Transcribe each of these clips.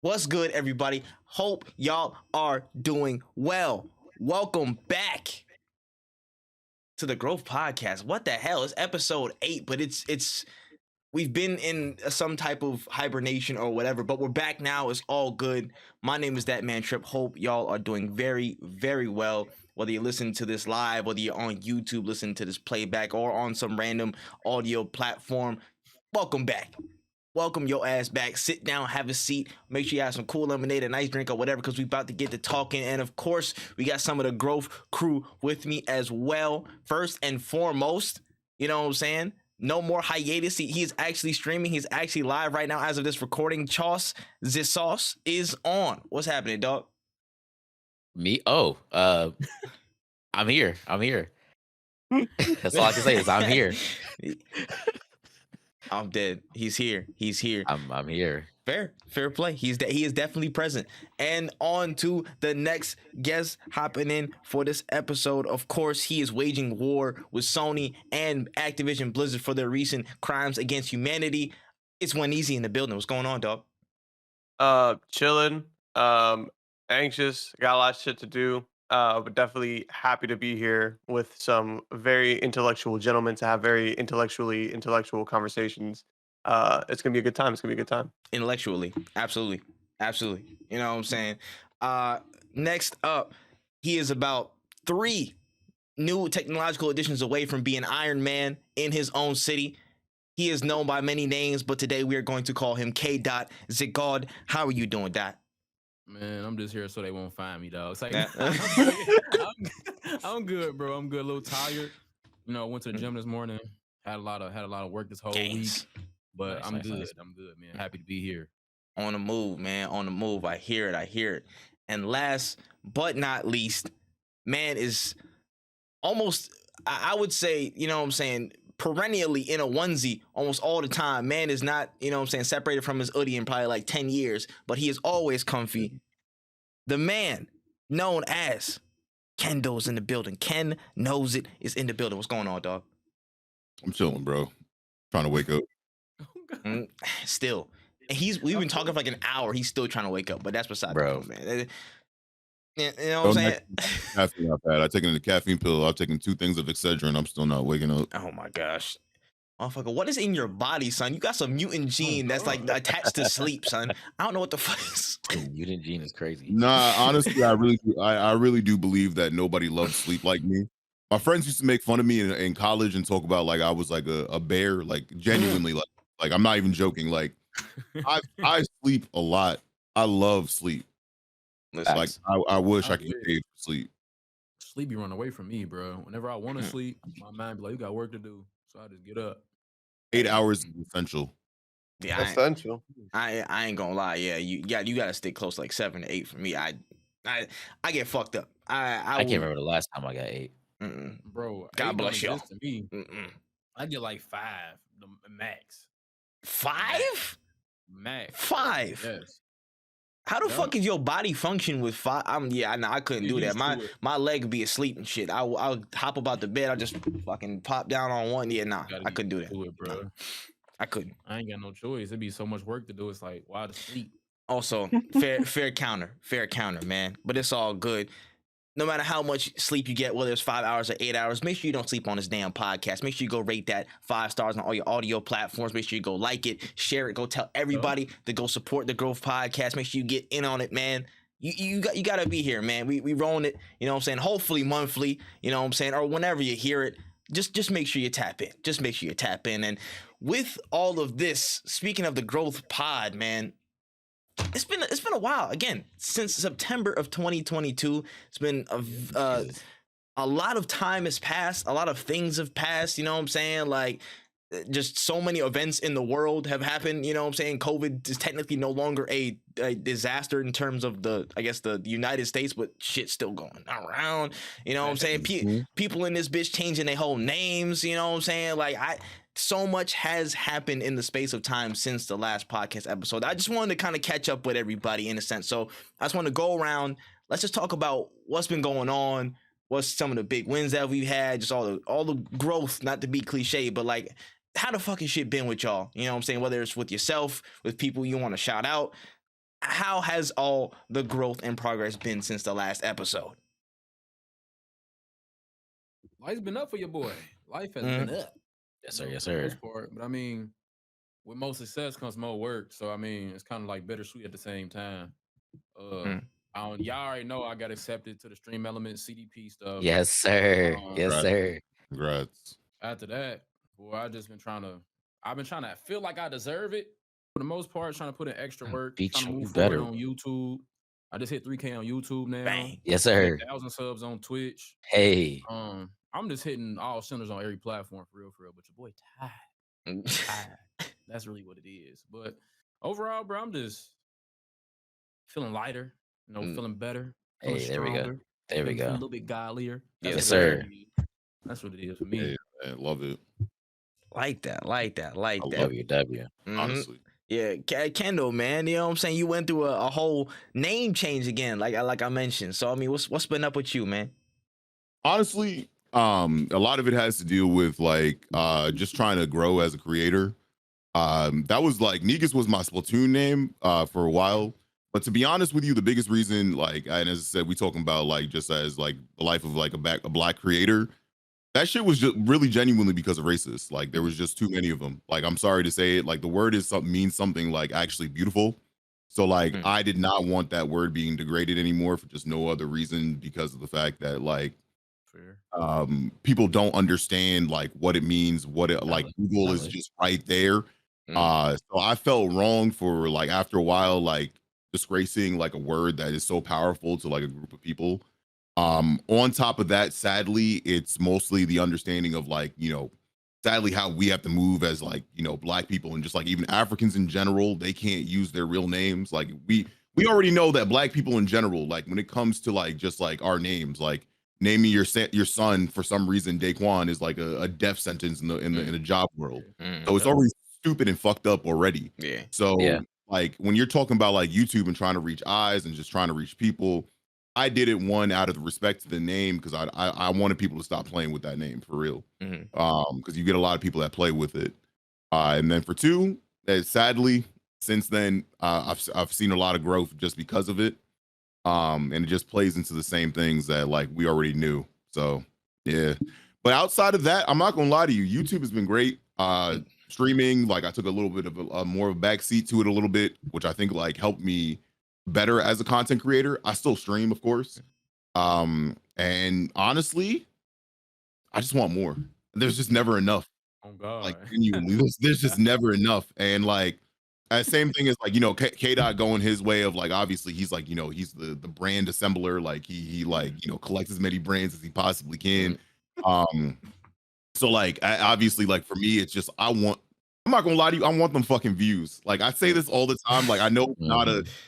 What's good, everybody? Hope y'all are doing well. Welcome back to the Growth Podcast. What the hell? It's episode 8, but it's we've been in some type of hibernation or whatever, but we're back now. It's all good. My name is That Man Trip. Hope y'all are doing very, very well. Whether you listen to this live, whether you're on YouTube, listen to this playback, or on some random audio platform, welcome back. Welcome your ass back. Sit down, have a seat. Make sure you have some cool lemonade, a nice drink, or whatever, because we about to get to talking. And of course, we got some of the Growth crew with me as well. First and foremost, you know what I'm saying? No more hiatus. He's actually streaming. He's actually live right now as of this recording. Chos the Sauce is on. What's happening, dog? Me? I'm here. That's all I can say is I'm here. I'm dead. He's here. I'm here. Fair play. He is definitely present. And on to the next guest hopping in for this episode. Of course, he is waging war with Sony and Activision Blizzard for their recent crimes against humanity. It's one easy in the building. What's going on, dog? Chilling. Anxious. Got a lot of shit to do. But definitely happy to be here with some very intellectual gentlemen to have very intellectual conversations. It's gonna be a good time. Intellectually, absolutely. You know what I'm saying? Next up, he is about 3 new technological additions away from being Iron Man in his own city. He is known by many names, but today we are going to call him K. Zigod. How are you doing, Dot? Man, I'm just here so they won't find me, dog. It's like, I'm good, bro. I'm good. A little tired. You know, went to the gym this morning. Had a lot of work this whole week. But I'm good. I'm good, man. Happy to be here. On the move, man. On the move. I hear it. And last but not least, man is almost, I would say, you know what I'm saying, perennially in a onesie almost all the time. Man is not, you know what I'm saying, separated from his hoodie in probably like 10 years, but he is always comfy. The man known as Kendo's in the building. Ken Knows It is in the building. What's going on, dog? I'm chilling, bro. Trying to wake up. Still. We've been talking for like an hour. He's still trying to wake up, but that's beside the point, man. You know what I'm saying? Caffeine I've had. I've taken the caffeine pill. I've taken 2 things of Excedrin. I'm still not waking up. Oh my gosh. Motherfucker, what is in your body, son? You got some mutant gene that's like attached to sleep, son. I don't know what the fuck is. Mutant gene is crazy. Nah, honestly, I really do believe that nobody loves sleep like me. My friends used to make fun of me in college and talk about like I was like a bear, like genuinely, like I'm not even joking. Like I sleep a lot. I love sleep. Like I wish I could get paid for sleep. Sleep be running away from me, bro. Whenever I want to sleep, my mind be like, you got work to do. So I just get up. 8 hours is essential. Yeah, essential. I ain't gonna lie. Yeah, you gotta stick close like 7 to 8 for me. I get fucked up. I can't remember the last time I got 8. Bro, God bless y'all. To me, I get like 5, the max. 5? Max. 5. Yes. How the fuck is your body function with 5? I couldn't do that. My leg would be asleep and shit. I'll hop about the bed. I just fucking pop down on one. Yeah, nah, I couldn't do that. Do it, bro. Nah, I couldn't. I ain't got no choice. It'd be so much work to do. It's like, why to sleep? Also, fair counter, man. But it's all good. No matter how much sleep you get, whether it's 5 hours or 8 hours, make sure you don't sleep on this damn podcast. Make sure you go rate that 5 stars on all your audio platforms. Make sure you go like it, share it, go tell everybody to go support the Growth Podcast. Make sure you get in on it, man. You got to be here, man. We rolling it, you know what I'm saying? Hopefully monthly, you know what I'm saying? Or whenever you hear it, just make sure you tap in. Just make sure you tap in. And with all of this, speaking of the Growth Pod, man, it's been a while. Again, since September of 2022, it's been a lot of time has passed. A lot of things have passed. You know what I'm saying? Like, just so many events in the world have happened. You know what I'm saying? COVID is technically no longer a disaster in terms of the United States, but shit's still going around. You know what I'm saying? People in this bitch changing their whole names. You know what I'm saying? Like, so much has happened in the space of time since the last podcast episode. I just wanted to kind of catch up with everybody in a sense. So I just want to go around. Let's just talk about what's been going on. What's some of the big wins that we've had? Just all the growth, not to be cliche, but like, how the fucking shit been with y'all? You know what I'm saying? Whether it's with yourself, with people you want to shout out. how has all the growth and progress been since the last episode? Life's been up for your boy. Life has Mhm. been up. Yes, sir. You know, Yes, for the sir. most part. But I mean, with more success comes more work. So I mean, it's kind of like bittersweet at the same time. Mm. Y'all already know I got accepted to the Stream Element CDP stuff. Yes, sir. Yes, Congrats. sir. Congrats. After that, boy, I've been trying to feel like I deserve it for the most part, trying to put in extra work, Be trying to true move forward better. on YouTube. I just hit 3K on YouTube now. Bang. Yes, Hit sir. 1,000 subs on Twitch. Hey. I'm just hitting all centers on every platform for real. But your boy tired. That's really what it is. But overall, bro, I'm just feeling lighter, feeling better, feeling Hey, there we go. stronger. There we feeling a go. little bit godlier. Yes, Yes, what it sir. is. That's what it is for me. Hey, man, love it. Like that. I love WW. Mhm. honestly. Yeah, Kendall, man, you know what I'm saying? You went through a whole name change again, like I mentioned. So I mean, what's been up with you, man? Honestly, a lot of it has to deal with like just trying to grow as a creator. That was like Negus was my Splatoon name for a while. But to be honest with you, the biggest reason, like, and as I said, we talking about like just as like the life of like a black creator. That shit was just really genuinely because of racists. Like there was just too many of them. Like I'm sorry to say it. Like the word is something means something like actually beautiful. So like Mm. I did not want that word being degraded anymore for just no other reason because of the fact that like Fair. people don't understand like what it means, what it like Valid. Google is Valid. just right there. Mm. So I felt wrong for like after a while like disgracing like a word that is so powerful to like a group of people. On top of that, sadly, it's mostly the understanding of like, sadly how we have to move as like, black people and just like even Africans in general, they can't use their real names. Like we already know that black people in general, like when it comes to like just like our names, like naming your son for some reason Daquan is like a death sentence in the job world. Mm. So it's already stupid and fucked up already. Yeah. So Yeah. like when you're talking about like YouTube and trying to reach eyes and just trying to reach people, I did it one out of the respect to the name because I wanted people to stop playing with that name for real. Mhm. Because you get a lot of people that play with it. And then for two, sadly, since then, I've seen a lot of growth just because of it. And it just plays into the same things that like we already knew. So yeah. But outside of that, I'm not gonna lie to you, YouTube has been great. Streaming, like I took a little bit of a more of a backseat to it a little bit, which I think like helped me better as a content creator. I still stream, of course. And honestly, I just want more. There's just never enough. Oh God. Like genuinely, there's just never enough. And like same thing as like, K Dot going his way of like obviously he's like, he's the brand assembler, like he like, collects as many brands as he possibly can. So like obviously like for me, it's just I'm not gonna lie to you, I want them fucking views. Like I say this all the time. Like I know it's not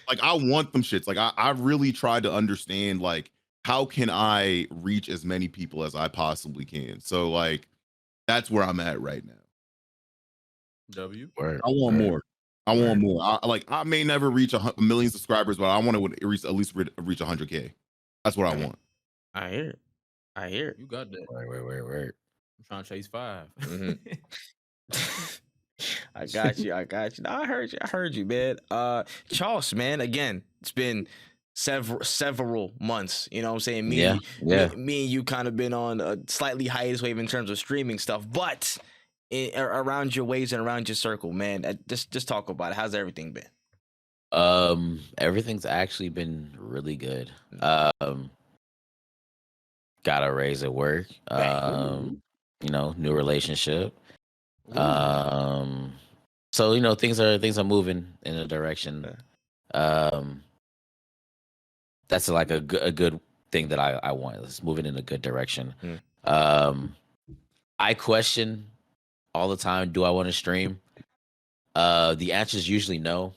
like I want them shits. Like I really tried to understand like how can I reach as many people as I possibly can. So like that's where I'm at right now. W. Word. I want Word. more. I want more. I may never reach a million subscribers, but I want to reach at least reach 100K. That's what I want. I hear it. I hear it. You got that. Word. I'm trying to chase 5. Mhm. I got you. No, I heard you, man. Charles, man, again, it's been several months. You know what I'm saying? Me and you kind of been on a slightly hiatus wave in terms of streaming stuff, but around your waves and around your circle, man. Just talk about it. How's everything been? Everything's actually been really good. Got a raise at work. New relationship. So things are moving in a direction. That's like a good thing that I want. It's moving in a good direction. I question all the time, do I want to stream? The answer is usually no.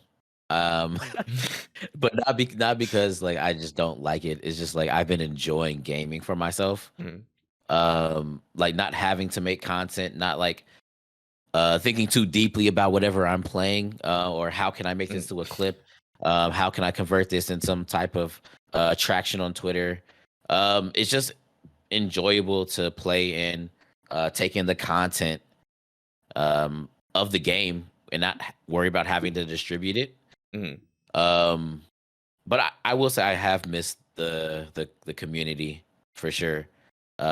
But not because like I just don't like it. It's just like I've been enjoying gaming for myself. Like not having to make content, not like thinking too deeply about whatever I'm playing, or how can I make this to a clip? How can I convert this in some type of traction on Twitter? It's just enjoyable to play and take in the content of the game and not worry about having to distribute it. But I will say I have missed the community for sure.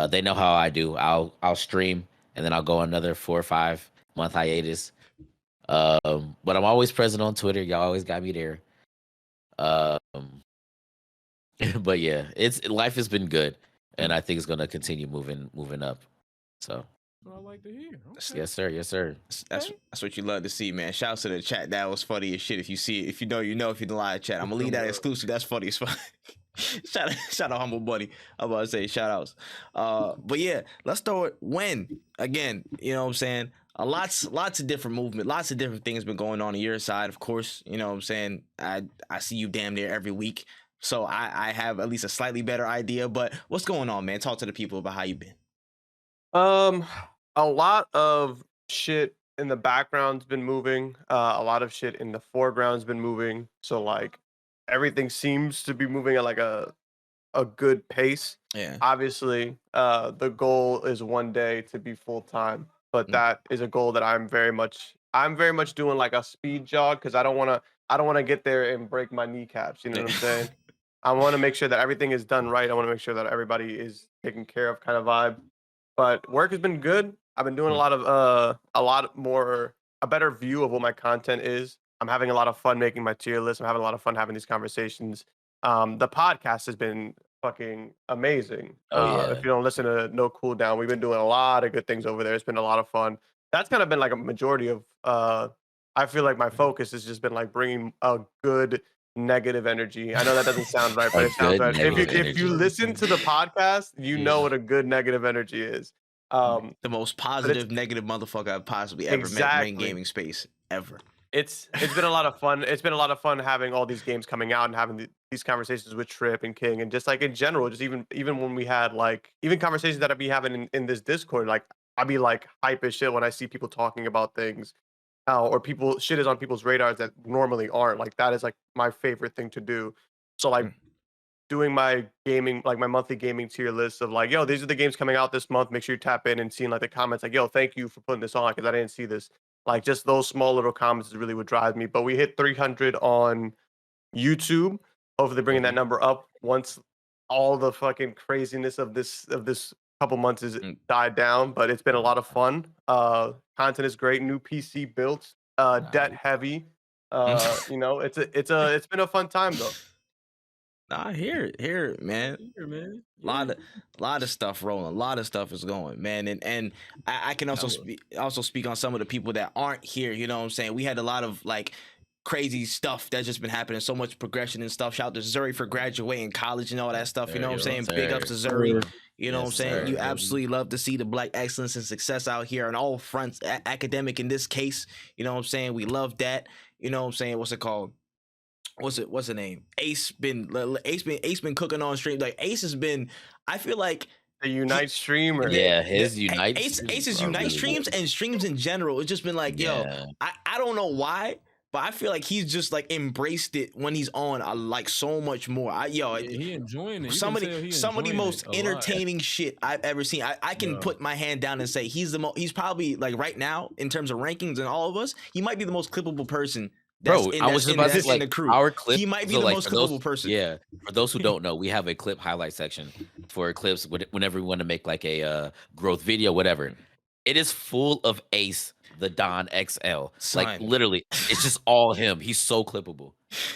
They know how I do. I'll stream and then I'll go on another 4 or 5 month hiatus. But I'm always present on Twitter. Y'all always got me there. But yeah, life has been good, and I think it's gonna continue moving up. So What I like to hear. Okay. yes, sir. Yes, sir. That's what you love to see, man. Shouts to the chat. That was funny as shit. If you see it, if you know, you know. If you don't live chat, I'm gonna leave that exclusive. That's funny as fuck. shout out humble buddy. I'm about to say shout outs. But yeah, let's throw it when again. You know what I'm saying? Lots of different movement, lots of different things been going on your side. Of course, you know what I'm saying. I see you damn near every week, so I have at least a slightly better idea. But what's going on, man? Talk to the people about how you been. A lot of shit in the background's been moving. A lot of shit in the foreground's been moving. So like everything seems to be moving at like a good pace. Yeah. Obviously, the goal is one day to be full time, but that is a goal that I'm very much doing like a speed jog because I don't want to get there and break my kneecaps. You know what I'm saying? I want to make sure that everything is done right. I want to make sure that everybody is taken care of, kind of vibe. But work has been good. I've been doing a better view of what my content is. I'm having a lot of fun making my tier list. I'm having a lot of fun having these conversations. The podcast has been fucking amazing. Oh, yeah. If you don't listen to No Cool Down, we've been doing a lot of good things over there. It's been a lot of fun. That's kind of been like a majority of. I feel like my focus has just been like bringing a good negative energy. I know that doesn't sound right, but A it sounds good right. If negative you energy. listen to the podcast, you know what a good negative energy is. The most positive negative motherfucker I've possibly ever met in gaming space ever. It's been a lot of fun. It's been a lot of fun having all these games coming out and having these conversations with Trip and King and just like in general, just even when we had like even conversations that I'd be having in this Discord, like I'd be like hype as shit when I see people talking about things or people shit is on people's radars that normally aren't. Like that is like my favorite thing to do. So like doing my gaming, like my monthly gaming tier list of like, yo, these are the games coming out this month. Make sure you tap in and seeing like the comments like, yo, thank you for putting this on because I didn't see this. Like just those small little comments is really what drives me. But we hit 300 on YouTube. Hopefully bringing that number up once all the fucking craziness of this couple months is died down. But it's been a lot of fun. Content is great. New PC built. Debt heavy. You know, it's been a fun time though. Nah, hear it, man. A lot of stuff rolling. A lot of stuff is going, man. And I can also speak on some of the people that aren't here. You know what I'm saying? We had a lot of like crazy stuff that's just been happening. So much progression and stuff. Shout out to Zuri for graduating college and all that stuff. You know what I'm saying? Big ups to Zuri. You know what I'm saying? You absolutely love to see the black excellence and success out here on all fronts. Academic in this case. You know what I'm saying? We love that. You know what I'm saying? What's it called? What's the name? Ace been cooking on stream. Like Ace has been, I feel like the Unite streamer. Yeah, his Unite. Ace's Unite streams and streams in general. It's just been like, yo, I don't know why, but I feel like he's just like embraced it when he's on. I like so much more. He enjoying it. Some of the most entertaining shit I've ever seen. I can put my hand down and say he's probably like right now in terms of rankings and all of us, he might be the most clippable person. Bro, I was just about to say, like, our clip. He might be the most clippable person. Yeah, for those who don't know, we have a clip highlight section for clips whenever we want to make like a growth video, whatever. It is full of Ace, the Don XL. Like literally, it's just all him. He's so clippable.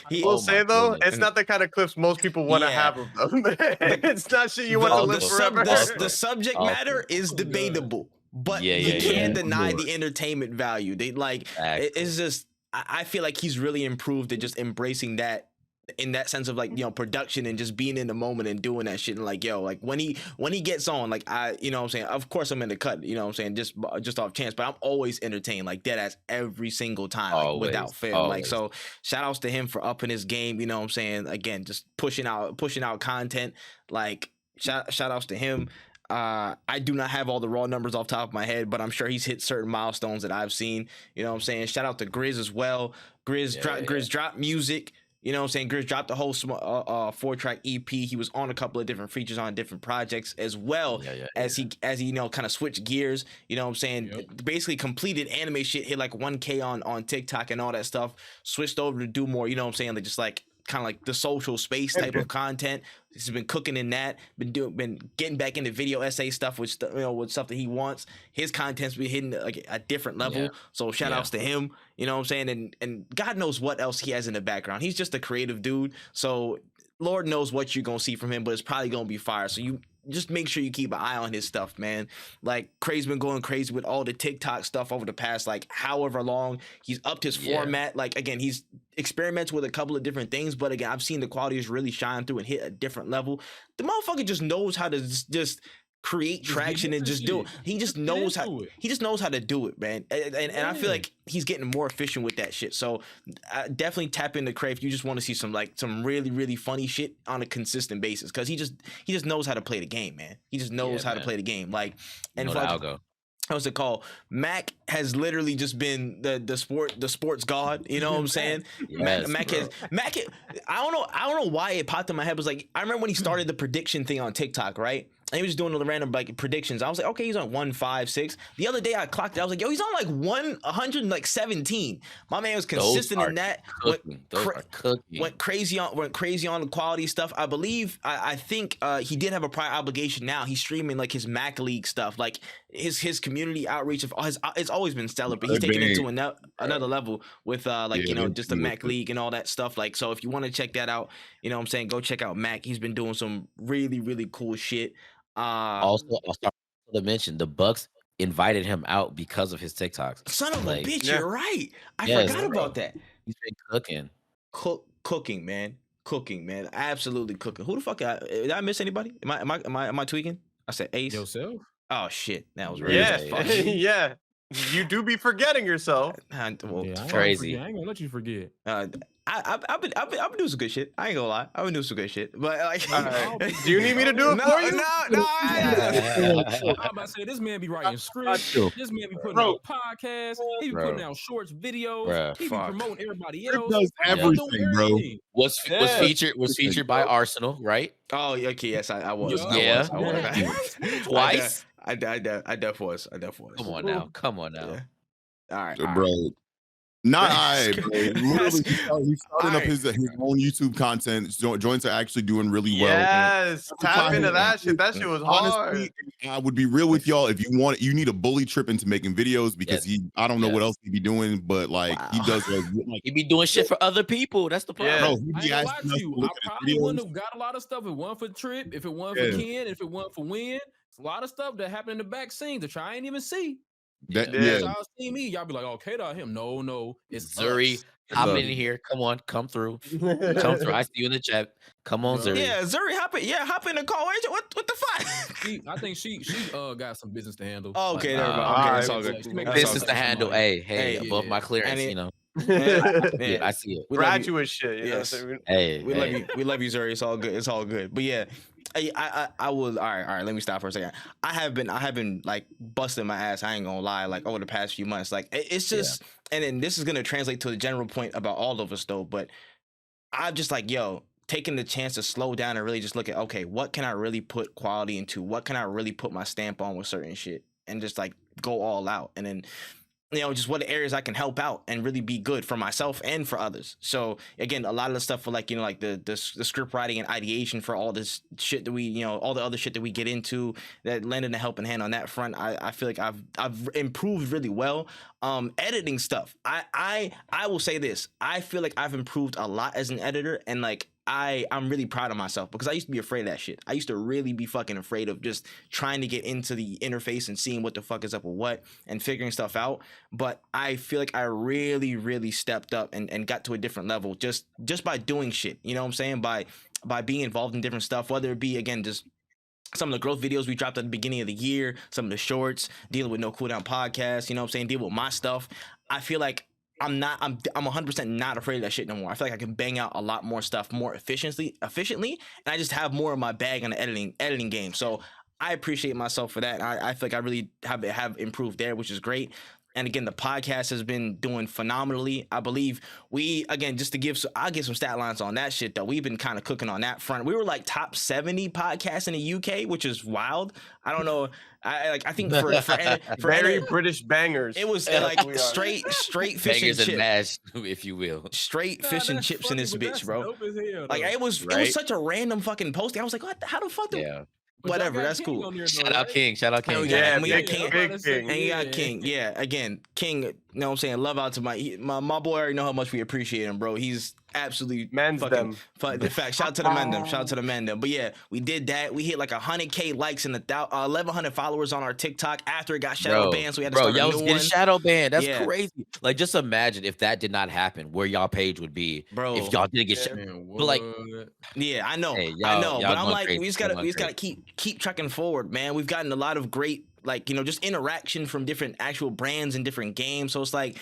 He will say though, it's not the kind of clips most people want to have of them. It's not shit you want to live forever. The subject matter is debatable, but you can't deny the entertainment value. They like it's just. I feel like he's really improved at just embracing that in that sense of like, you know, production and just being in the moment and doing that shit. And like, yo, like when he gets on, like you know what I'm saying? Of course I'm in the cut, you know what I'm saying? Just off chance, but I'm always entertained like dead ass every single time, like, without fail. Like, so shout outs to him for upping his game. You know what I'm saying? Again, just pushing out content. Like shout outs to him. I do not have all the raw numbers off the top of my head, but I'm sure he's hit certain milestones that I've seen. You know what I'm saying? Shout out to Grizz as well. Grizz drop music. You know what I'm saying? Grizz dropped the whole 4-track EP. He was on a couple of different features on different projects as well as he you know, kind of switched gears. You know what I'm saying? Basically completed anime shit, hit like 1K on TikTok and all that stuff. Switched over to do more, you know what I'm saying? Like just like kind of like the social space type of content. He's been cooking in that. Been getting back into video essay stuff, which you know, with stuff that he wants. His content's been hitting like a different level. So shout outs to him. You know what I'm saying? And God knows what else he has in the background. He's just a creative dude. So Lord knows what you're gonna see from him, but it's probably gonna be fire. So you just make sure you keep an eye on his stuff, man. Like Crazy's been going crazy with all the TikTok stuff over the past like however long. He's upped his format. Like again, he's experiments with a couple of different things, but again, I've seen the quality is really shine through and hit a different level. The motherfucker just knows how to just create traction and just do it. He just knows how to do it, man. And I feel like he's getting more efficient with that shit. So definitely tap into Cray if you just want to see some really, really funny shit on a consistent basis. Cause he just knows how to play the game, man. He just knows how to play the game. Like, and how's it called? Mac has literally just been the sports god. You know what I'm saying? Mac I don't know why it popped in my head. It was like, I remember when he started the prediction thing on TikTok, right? And he was doing the random like predictions. I was like, okay, he's on 156. The other day I clocked it. I was like, yo, he's on like 117. My man was consistent in that. Went crazy on the quality stuff. I believe I think he did have a prior obligation. Now he's streaming like his Mac League stuff, like his community outreach of it's always been stellar, but he's taking it to another level with like you know, just the Mac League and all that stuff. Like, so if you want to check that out, you know what I'm saying, go check out Mac. He's been doing some really, really cool shit. Also, I'll start to mention the Bucks invited him out because of his TikToks. Son of a bitch, you're right. I forgot about that. He's been cooking. Cooking, man. Absolutely cooking. Who the fuck? Did I miss anybody? Am I tweaking? I said Ace. Yourself? Oh shit, that was really yeah. You do be forgetting yourself. Crazy. I ain't gonna let you forget. I've been doing some good shit. I ain't gonna lie. I've been doing some good shit. But like, do you need me to do it for you? No. I'm about to say, this man be writing scripts. This man be putting out podcasts. He be putting out shorts, videos. He be promoting everybody else. Does everything, bro. Was featured by Arsenal, right? Oh, okay. Yes, I was. Yeah. I was. Twice. I def was. Come on now. Yeah. All right, bro. Not I, bro. Literally, he's starting up his own YouTube content. Joints are actually doing really well. Yes, tap into that shit. That shit was hard. Honestly, I would be real with y'all. If you need a bully trip into making videos, because I don't know what else he be doing, but like he does like he be doing shit for other people. That's the problem. Bro, I probably wouldn't have got a lot of stuff if it wasn't for Trip, if it wasn't for Ken, if it wasn't for Win. It's a lot of stuff that happened in the back scenes that y'all ain't even see. Y'all see me, y'all be like, okay, to him. No, it's Zuri. Hop in here. Come on, come through. I see you in the chat. Come on, Zuri. Yeah, Zuri, hop in the call. What the fuck? I think she got some business to handle. Okay, there we go. Okay, it's all good. Business to handle. Hey, above my clearance, you know. I see it. Graduate shit. You know what I'm saying? We love you, Zuri. It's all good. But yeah, I was all right. Let me stop for a second. I have been like busting my ass. I ain't gonna lie. Like over the past few months, like it's just, and then this is gonna translate to the general point about all of us though. But I'm just like, taking the chance to slow down and really just look at, okay, what can I really put quality into? What can I really put my stamp on with certain shit, and just like go all out, and then, just what areas I can help out and really be good for myself and for others. So again, a lot of the stuff for like, like the script writing and ideation for all this shit that we, all the other shit that we get into, that lending a helping hand on that front. I feel like I've improved really well. Editing stuff. I will say this. I feel like I've improved a lot as an editor, and like, I'm really proud of myself, because I used to be afraid of that shit. I used to really be fucking afraid of just trying to get into the interface and seeing what the fuck is up with what and figuring stuff out. But I feel like I really, really stepped up and got to a different level just by doing shit. You know what I'm saying? By being involved in different stuff, whether it be, again, just some of the growth videos we dropped at the beginning of the year, some of the shorts, dealing with No Cooldown podcast, you know what I'm saying? Deal with my stuff. I feel like I'm 100% not afraid of that shit no more. I feel like I can bang out a lot more stuff more efficiently, and I just have more of my bag on the editing game. So I appreciate myself for that. I feel like I really have improved there, which is great. And again, the podcast has been doing phenomenally. I believe I'll give some stat lines on that shit though. We've been kind of cooking on that front. We were like top 70 podcasts in the UK, which is wild. I don't know. I think for very British bangers. it was like straight fish Bangers and and chips. mash, if you will. Straight fish and that's chips funny, in this but bitch, that's bro. dope as hell, Like though. it was Right? such a random fucking posting. I was like, what? How the fuck? Yeah. But y'all Whatever. got That's King cool. on there, though, Shout out right? King. Shout out King. Yeah, Yeah, we got big King. King. And you got King. Yeah, again, King. You know what I'm saying? Love out to my boy. I already know how much we appreciate him, bro. He's absolutely Men's fucking them. the fact. Shout out to the men them. Shout out to the men them. But yeah, we did that. We hit like 100K likes and 1,100 followers on our TikTok after it got shadow banned. So we had to start y'all a was new getting one. shadow banned. That's Yeah. crazy. Like, just imagine if that did not happen, where y'all page would be, Bro. if y'all didn't get Yeah. shadow. Man, But, like, what? Yeah, I know. Hey, I y'all- know. y'all But I'm going like, crazy. we just Y'all gotta going keep trucking forward, man. We've gotten a lot of great, like, just interaction from different actual brands and different games. So it's like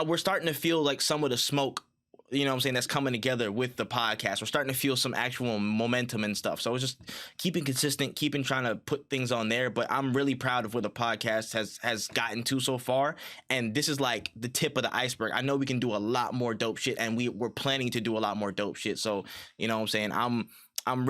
we're starting to feel like some of the smoke, you know what I'm saying, that's coming together with the podcast. We're starting to feel some actual momentum and stuff. So it's just keeping consistent, keeping trying to put things on there. But I'm really proud of where the podcast has gotten to so far. And this is like the tip of the iceberg. I know we can do a lot more dope shit, and we're planning to do a lot more dope shit. So, you know what I'm saying? I'm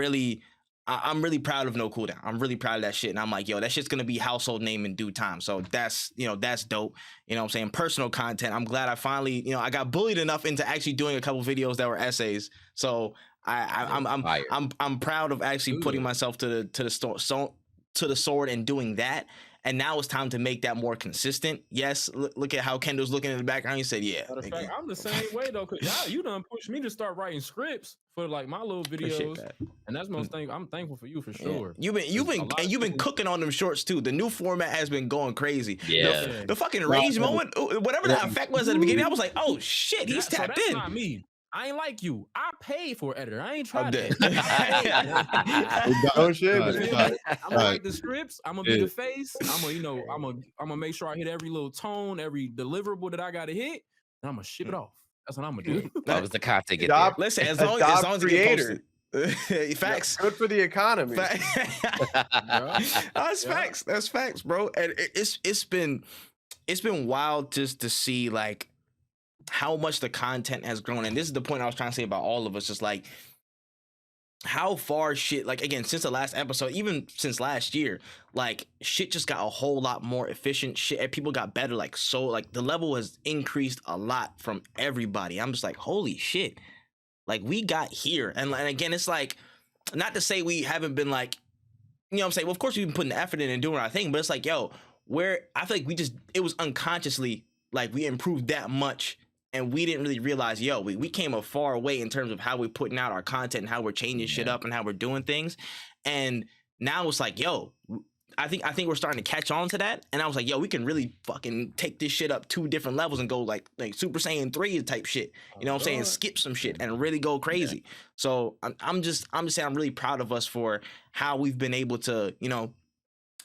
really proud of No Cooldown. I'm really proud of that shit. And I'm like, yo, that shit's gonna be household name in due time. So that's dope. You know what I'm saying? Personal content. I'm glad I finally, I got bullied enough into actually doing a couple videos that were essays. So I'm proud of actually putting myself to the sword and doing that. And now it's time to make that more consistent. Yes, look at how Kendall's looking in the background. He said, "Yeah." Matter of fact, I'm the same way though, cause you done pushed me to start writing scripts for like my little videos, and that's most thing. I'm thankful for you for sure. You've been cooking on them shorts too. The new format has been going crazy. Yeah. The fucking rage moment, whatever that effect was at the beginning, I was like, "Oh shit, he's tapped that's in." Not me. I ain't like you. I paid for editor. I ain't trying dead. Oh shit. I'm gonna write the scripts. I'm gonna be the face. I'm gonna make sure I hit every little tone, every deliverable that I gotta hit, and I'm gonna ship it off. That's what I'm gonna do. That was the content get there. Listen, as long as it get posted. Facts. Good for the economy. That's facts. That's facts, bro. And it's been wild just to see like how much the content has grown. And this is the point I was trying to say about all of us, just like how far shit, like again, since the last episode, even since last year, like shit just got a whole lot more efficient. Shit, people got better, like the level has increased a lot from everybody. I'm just like, holy shit, like we got here. And again, it's like, not to say we haven't been like, you know what I'm saying, well, of course we've been putting the effort in and doing our thing, but it's like, yo, I feel like it was unconsciously like we improved that much. And we didn't really realize, yo, we came a far way in terms of how we're putting out our content and how we're changing shit up and how we're doing things. And now it's like, yo, I think we're starting to catch on to that. And I was like, yo, we can really fucking take this shit up 2 different levels and go like Super Saiyan 3 type shit. You know what I'm saying? Skip some shit and really go crazy. So I'm just saying I'm really proud of us for how we've been able to,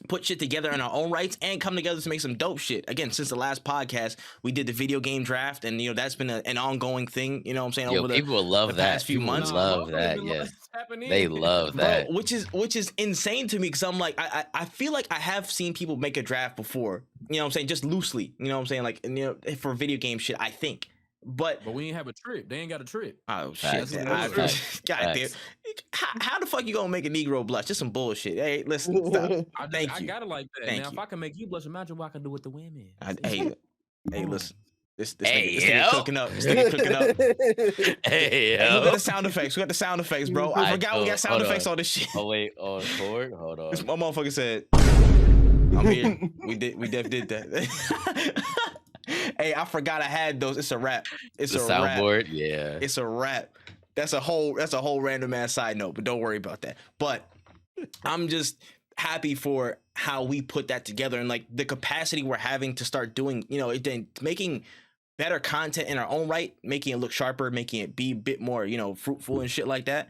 put shit together in our own rights and come together to make some dope shit. Again, since the last podcast, we did the video game draft, and that's been an ongoing thing. You know what I'm saying? Over people will love the past few people months. Love that. Yes, they love that. Bro, which is insane to me because I'm like, I feel like I have seen people make a draft before. You know what I'm saying? Just loosely. You know what I'm saying? Like for video game shit, I think. But we ain't have a trip. They ain't got a trip. Oh shit! Facts. God damn! How the fuck you gonna make a Negro blush? Just some bullshit. Hey, listen. Stop. I got it like that. Thank now, you. if I can make you blush, imagine what I can do with the women. Hey, listen. This Hey, nigga cooking up. This nigga cooking up. Hey, We got the sound effects. We got the sound effects, bro. I forgot we got sound effects on this shit. Oh wait, on cord. Hold on. My motherfucker said, "I'm here." We did that. Hey, I forgot I had those. It's a wrap. It's the a soundboard. wrap. Yeah, It's a wrap. That's a whole random ass side note, but don't worry about that. But I'm just happy for how we put that together and like the capacity we're having to start doing, making better content in our own right, making it look sharper, making it be a bit more, fruitful and shit like that.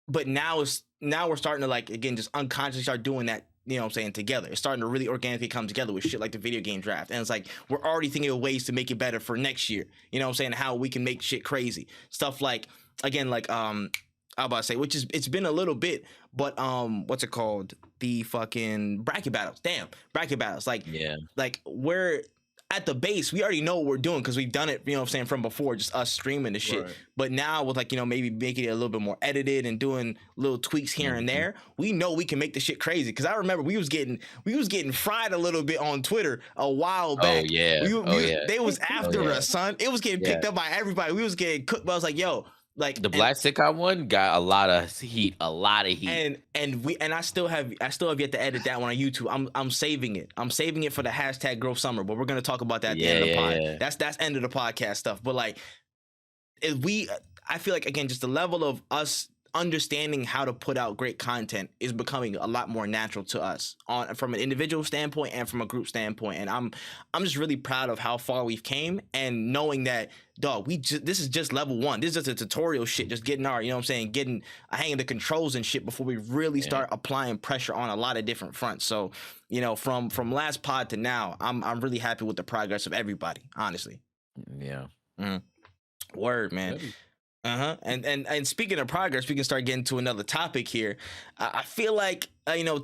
But now we're starting to like, again, just unconsciously start doing that, you know what I'm saying, together. It's starting to really organically come together with shit like the video game draft. And it's like, we're already thinking of ways to make it better for next year. You know what I'm saying? How we can make shit crazy. Stuff like, again, like, I'm about to say, it's been a little bit, but, what's it called? The fucking bracket battles. Damn, bracket battles. Like, yeah. like where at the base, we already know what we're doing because we've done it, you know what I'm saying, from before, just us streaming the shit. Right. But now with like, you know, maybe making it a little bit more edited and doing little tweaks here and there, we know we can make the shit crazy. Cause I remember we was getting fried a little bit on Twitter a while back. They was after us, son. It was getting picked up by everybody. We was getting cooked, but I was like, yo, like the Black Sitcom one got a lot of heat. And I still have yet to edit that one on YouTube. I'm saving it. I'm saving it for the hashtag Growth Summer, but we're gonna talk about that at the end of the pod. That's end of the podcast stuff. But like, I feel like, again, just the level of us understanding how to put out great content is becoming a lot more natural to us from an individual standpoint and from a group standpoint. And I'm just really proud of how far we've came, and knowing that, dog, this is just level one. This is just a tutorial shit, just getting our, you know what I'm saying, getting a hang of the controls and shit before we really start applying pressure on a lot of different fronts. So, you know, from last pod to now, I'm really happy with the progress of everybody, honestly. Yeah. Word, man. And speaking of progress, we can start getting to another topic here. I feel like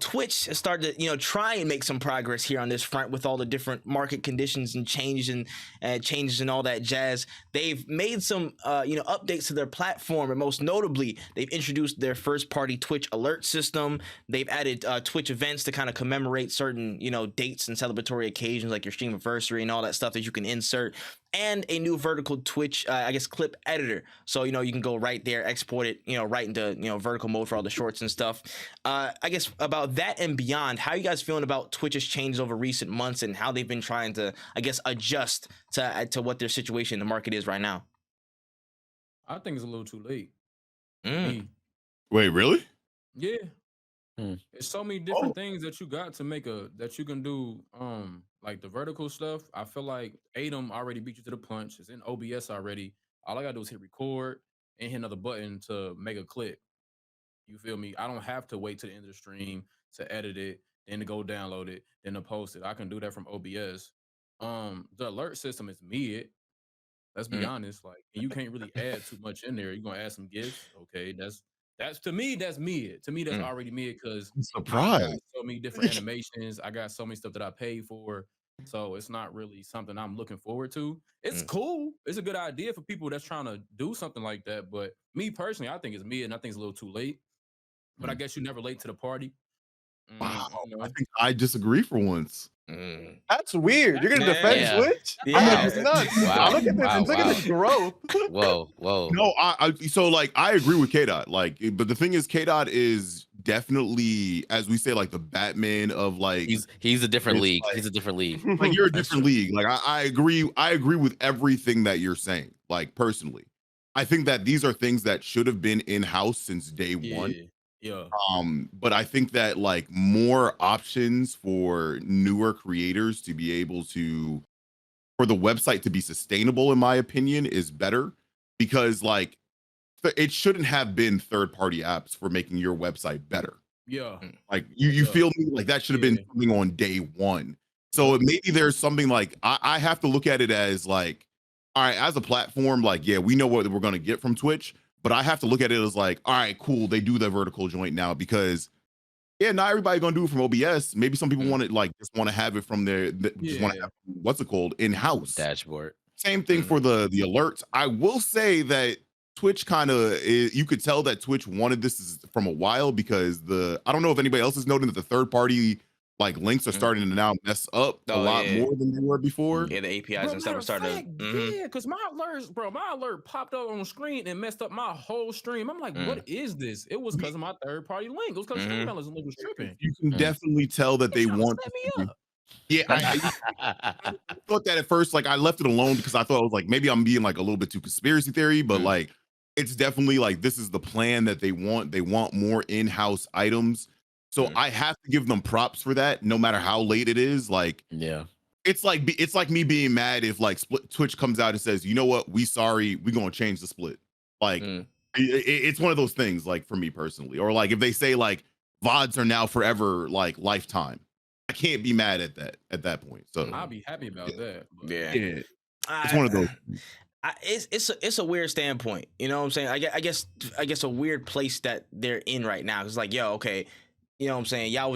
Twitch has started to try and make some progress here on this front with all the different market conditions and changes and all that jazz. They've made some updates to their platform, and most notably, they've introduced their first party Twitch alert system. They've added Twitch events to kind of commemorate certain dates and celebratory occasions like your stream anniversary and all that stuff that you can insert, and a new vertical Twitch clip editor. So you can go right there, export it right into vertical mode for all the shorts and stuff. I guess about that and beyond, how are you guys feeling about Twitch's changes over recent months and how they've been trying to adjust to what their situation in the market is right now? I think it's a little too late. Wait, really? Yeah. There's so many different things that you got to make that you can do, like the vertical stuff. I feel like Atom already beat you to the punch. It's in OBS already. All I gotta do is hit record and hit another button to make a clip. You feel me? I don't have to wait to the end of the stream to edit it, then to go download it, then to post it. I can do that from OBS. The alert system is mid. Let's be honest. Like, you can't really add too much in there. You're gonna add some gifts. Okay, that's to me, that's mid. To me, that's already mid because I got so many different animations. I got so many stuff that I paid for. So it's not really something I'm looking forward to. It's cool. It's a good idea for people that's trying to do something like that. But me personally, I think it's mid, and I think it's a little too late. But I guess you're never late to the party. Wow, I think I disagree for once. That's weird. You're gonna defend Twitch? Yeah. It's nuts. Wow. Look at this. Look at this growth. Whoa. No, I agree with K-Dot. Like, but the thing is, K-Dot is definitely, as we say, like the Batman of like he's a different league. Like, he's a different league. Like, you're a different league. Like, I agree with everything that you're saying. Like, personally, I think that these are things that should have been in-house since day one. Yeah. But I think that like more options for newer creators to be able to, for the website to be sustainable, in my opinion, is better, because like it shouldn't have been third-party apps for making your website better. Yeah. Like you feel me? Like that should have been something on day one. So maybe there's something like I have to look at it as like, all right, as a platform, like, yeah, we know what we're gonna get from Twitch. But I have to look at it as like, all right, cool, they do the vertical joint now, because not everybody gonna do it from OBS. Maybe some people want it, like, just want to have it from their just want to have, what's it called, in-house dashboard. Same thing for the alerts. I will say that Twitch kind of, you could tell that Twitch wanted this from a while, because I don't know if anybody else is noting that the third party like links are starting to now mess up a lot more than they were before. Yeah, the APIs and stuff are starting to. Yeah, because my alert popped up on the screen and messed up my whole stream. I'm like, what is this? It was because of my third party link. It was because stream link was tripping. You can definitely tell that they want me up. Yeah, I thought that at first. Like, I left it alone because I thought it was like, maybe I'm being like a little bit too conspiracy theory, but like, it's definitely like, this is the plan that they want. They want more in-house items. So I have to give them props for that, no matter how late it is. Like, it's like me being mad if like Twitch comes out and says, you know what, we're gonna change the split. Like, it's one of those things, like, for me personally, or like if they say like VODs are now forever, like lifetime, I can't be mad at that point. So I'll be happy about that. Yeah. It's one of those. It's a weird standpoint. You know what I'm saying? I guess a weird place that they're in right now. It's like, yo, okay, you know what I'm saying, y'all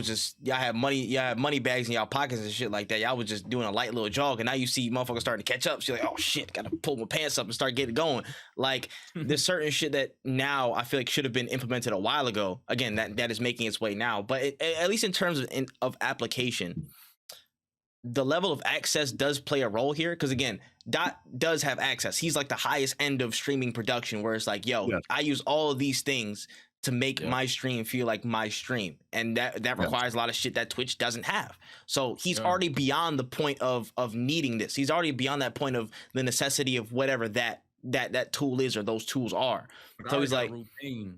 had money bags in y'all pockets and shit like that. Y'all was just doing a light little jog, and now you see motherfuckers starting to catch up. So you're like, oh shit, gotta pull my pants up and start getting going. Like there's certain shit that now I feel like should have been implemented a while ago. Again, that is making its way now, but at least in terms of application, the level of access does play a role here. Because again, Dot does have access. He's like the highest end of streaming production, where it's like, yo, I use all of these things to make my stream feel like my stream, and that requires a lot of shit that Twitch doesn't have. So he's already beyond the point of needing this. He's already beyond that point of the necessity of whatever that tool is or those tools are. So he's like,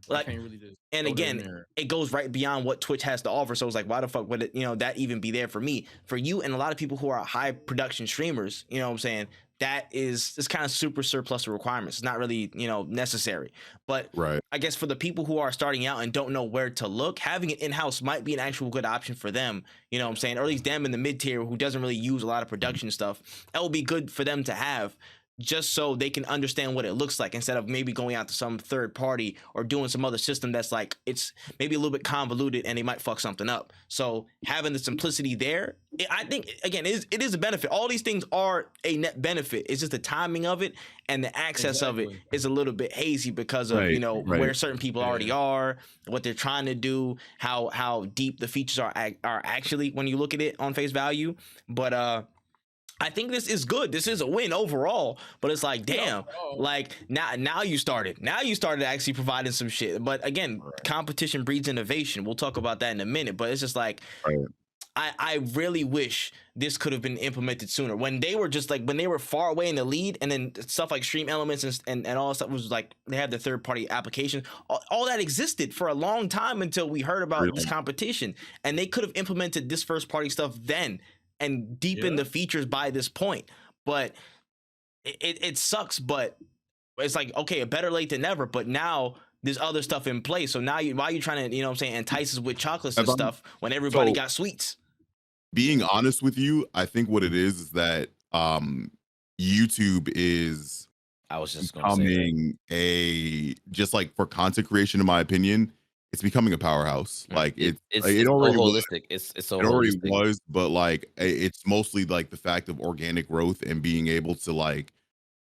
like, can't really just and again, it goes right beyond what Twitch has to offer. So it's like, why the fuck would it, that even be there for me? For you and a lot of people who are high production streamers, you know what I'm saying? That is kind of super surplus of requirements. It's not really, necessary. But I guess for the people who are starting out and don't know where to look, having it in-house might be an actual good option for them. You know what I'm saying? Or at least them in the mid-tier who doesn't really use a lot of production stuff. That will be good for them to have, just so they can understand what it looks like, instead of maybe going out to some third party or doing some other system that's like, it's maybe a little bit convoluted and they might fuck something up. So having the simplicity there, I think, again, it is a benefit. All these things are a net benefit. It's just the timing of it and the access of it is a little bit hazy because of, where certain people already are, what they're trying to do, how deep the features are actually when you look at it on face value. But, I think this is good. This is a win overall, but it's like, damn, like now you started actually providing some shit. But again, competition breeds innovation. We'll talk about that in a minute, but it's just like, I really wish this could have been implemented sooner, when they were just like, when they were far away in the lead, and then stuff like Stream Elements and all that stuff was like, they had the third party application. All that existed for a long time until we heard about this competition, and they could have implemented this first party stuff then and deepen the features by this point. But it sucks, but it's like, okay, better late than never. But now there's other stuff in place. So now why are you trying to, entice us with chocolates and stuff when everybody got sweets? Being honest with you, I think what it is that YouTube is, I was just becoming just like for content creation, in my opinion, it's becoming a powerhouse. Like it's it already holistic. It's so it already holistic. was, but like it's mostly like the fact of organic growth and being able to like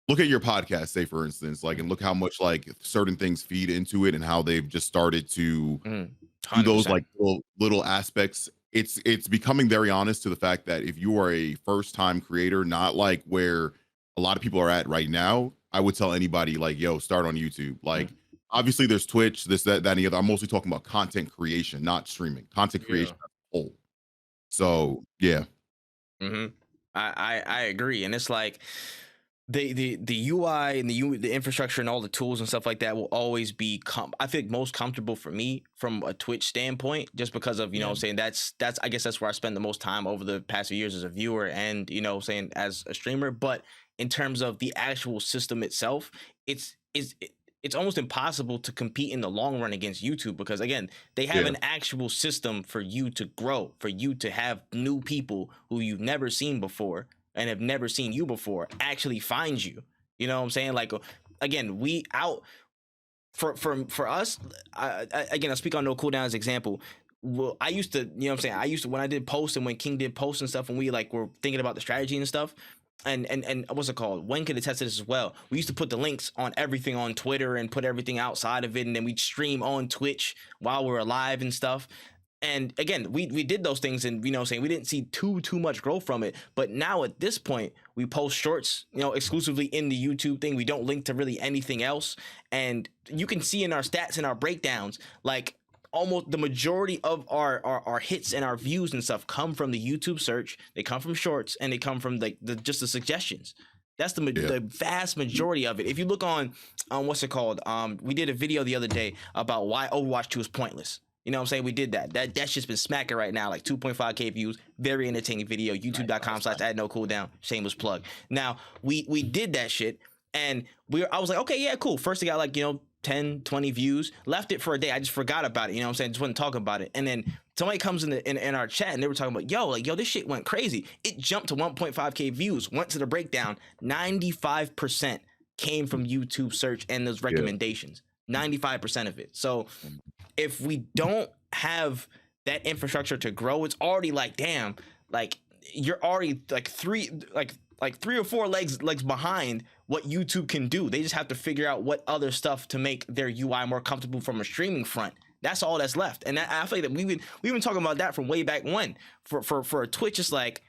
look at your podcast, say for instance, like, and look how much like certain things feed into it and how they've just started to do those like little aspects. It's becoming very honest to the fact that if you are a first time creator, not like where a lot of people are at right now, I would tell anybody like, yo, start on YouTube. Like obviously there's Twitch, this, that, and the other. I'm mostly talking about content creation, not streaming. Content creation as a whole. So yeah. I agree. And it's like the UI and the infrastructure and all the tools and stuff like that will always be I think most comfortable for me from a Twitch standpoint, just because of, you know, saying that's I guess that's where I spend the most time over the past few years as a viewer and, you know, saying as a streamer. But in terms of the actual system itself, it's almost impossible to compete in the long run against YouTube, because again, they have an actual system for you to grow, for you to have new people who you've never seen before and have never seen you before actually find you. You know what I'm saying? Like, again, we out for us. Again, I'll speak on No Cooldown as example. Well, I used to, you know what I'm saying? I used to, when I did posts and when King did posts and stuff, and we like were thinking about the strategy and stuff. And what's it called? Wen could attest to this as well. We used to put the links on everything on Twitter and put everything outside of it, and then we'd stream on Twitch while we were live and stuff. And again, we did those things, and you know, saying we didn't see too much growth from it. But now at this point, we post shorts, you know, exclusively in the YouTube thing. We don't link to really anything else, and you can see in our stats and our breakdowns, like almost the majority of our hits and our views and stuff come from the YouTube search. They come from shorts, and they come from the suggestions. That's the vast majority of it. If you look on what's it called? We did a video the other day about why Overwatch 2 is pointless. You know what I'm saying? We did that. That's just been smacking right now, like 2.5K views. Very entertaining video. YouTube.com/@NoCooldown. Shameless plug. Now, we did that shit, and I was like, okay, yeah, cool. First it got like, you know, 10, 20 views. Left it for a day. I just forgot about it. You know what I'm saying? Just wasn't talking about it. And then somebody comes in our chat and they were talking about, yo, this shit went crazy. It jumped to 1.5K views. Went to the breakdown. 95% came from YouTube search and those recommendations. 95% of it. So if we don't have that infrastructure to grow, it's already like, damn, like you're already like three or four legs behind what YouTube can do. They just have to figure out what other stuff to make their UI more comfortable from a streaming front. That's all that's left. And I feel like that we've been talking about that from way back when. For Twitch, it's like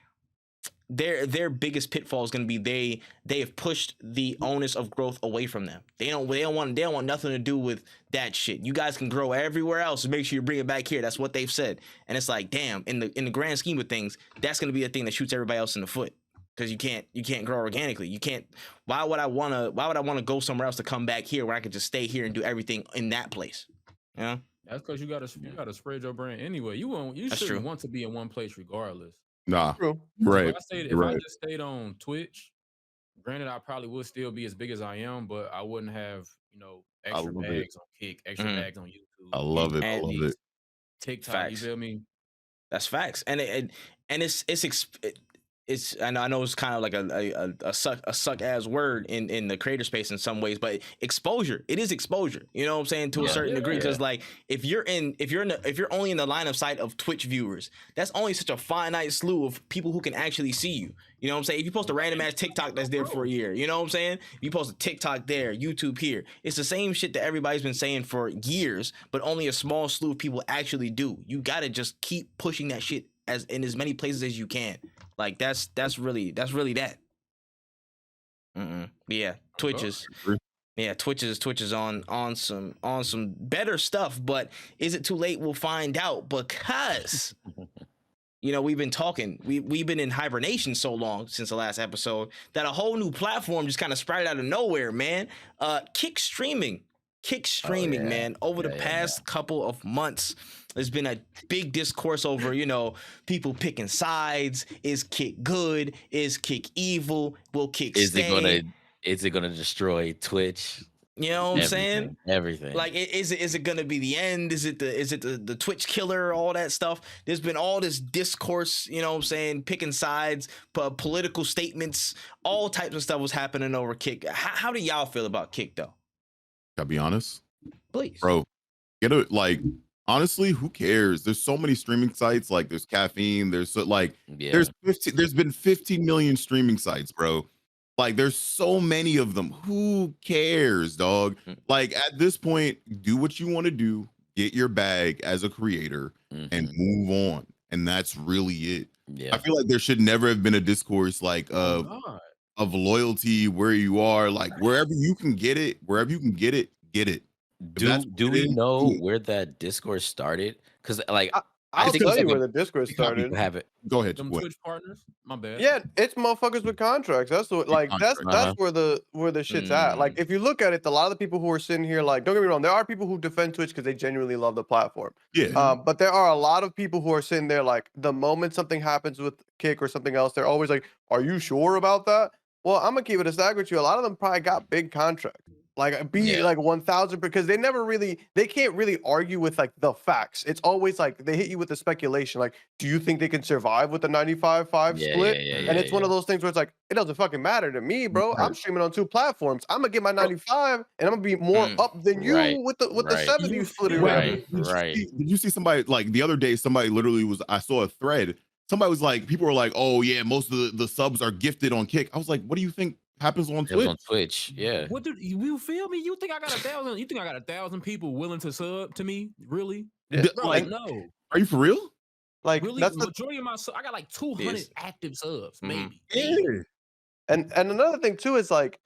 their biggest pitfall is going to be they have pushed the onus of growth away from them. They don't want nothing to do with that shit. You guys can grow everywhere else. Make sure you bring it back here. That's what they've said. And it's like, damn, in the grand scheme of things, that's going to be a thing that shoots everybody else in the foot. Because you can't grow organically. You can't. Why would I wanna go somewhere else to come back here where I could just stay here and do everything in that place? You know? That's because you gotta spread your brand anyway. You shouldn't want to be in one place regardless. Nah, True. right. If I just stayed on Twitch, granted I probably would still be as big as I am, but I wouldn't have extra bags on Kick, extra bags on YouTube. I love it. I love it. TikTok, Facts. you feel me? That's facts, and it's I know it's kind of like a suck ass word in the creator space in some ways, but exposure, it is exposure. You know what I'm saying, to a certain degree, because like if you're only in the line of sight of Twitch viewers, that's only such a finite slew of people who can actually see you. You know what I'm saying? If you post a random ass TikTok that's there for a year, you know what I'm saying? If you post a TikTok there, YouTube here, it's the same shit that everybody's been saying for years, but only a small slew of people actually do. You gotta just keep pushing that shit in as many places as you can. Like that's really that. Yeah, Twitch is on some better stuff, but is it too late? We'll find out, because we've been talking, we've been in hibernation so long since the last episode that a whole new platform just kind of sprouted out of nowhere, man. Kick streaming, man. Over the past couple of months, there's been a big discourse over, people picking sides. Is Kick good? Is Kick evil? Will Kick stay? Is it gonna destroy Twitch? You know what I'm saying? Everything. Like, is it gonna be the end? Is it the Twitch killer? All that stuff. There's been all this discourse, you know what I'm saying, picking sides, political statements, all types of stuff was happening over Kick. How do y'all feel about Kick, though? I'll be honest, please, bro. Honestly, who cares? There's so many streaming sites. Like, there's Caffeine. There's there's been 15 million streaming sites, bro. Like, there's so many of them. Who cares, dog? Like, at this point, do what you want to do, get your bag as a creator, and move on. And that's really it. I feel like there should never have been a discourse like of loyalty where you are. Like, wherever you can get it, get it. Do we know where that discourse started? Because like I'll tell you where the discourse started. Have it. Go ahead. Them Twitch partners. My bad. Yeah, it's motherfuckers with contracts. That's what, like, that's where the shit's at. Like, if you look at it, a lot of the people who are sitting here, like, don't get me wrong, there are people who defend Twitch because they genuinely love the platform. Yeah. But there are a lot of people who are sitting there, like, the moment something happens with Kick or something else, they're always like, "Are you sure about that?" Well, I'm gonna keep it a stack with you. A lot of them probably got big contracts. Like, like 1,000, because they can't really argue with like the facts. It's always like they hit you with the speculation. Like, do you think they can survive with the 95-5 split? And it's one of those things where it's like, it doesn't fucking matter to me, bro. I'm streaming on 2 platforms. I'm gonna get my 95, and I'm gonna be more up than you with the 70 you split around. Did you see somebody, like, the other day? Somebody literally I saw a thread. Somebody was like, people were like, "Oh yeah, most of the subs are gifted on Kick." I was like, what do you think happens on Twitch? On Twitch, yeah. What do you feel me? You think I got 1,000? You think I got 1,000 people willing to sub to me? Really? Yeah. Bro, Like, no. Are you for real? Like, really, that's the majority of my I got like 200 active subs, maybe. Yeah. And another thing too is like,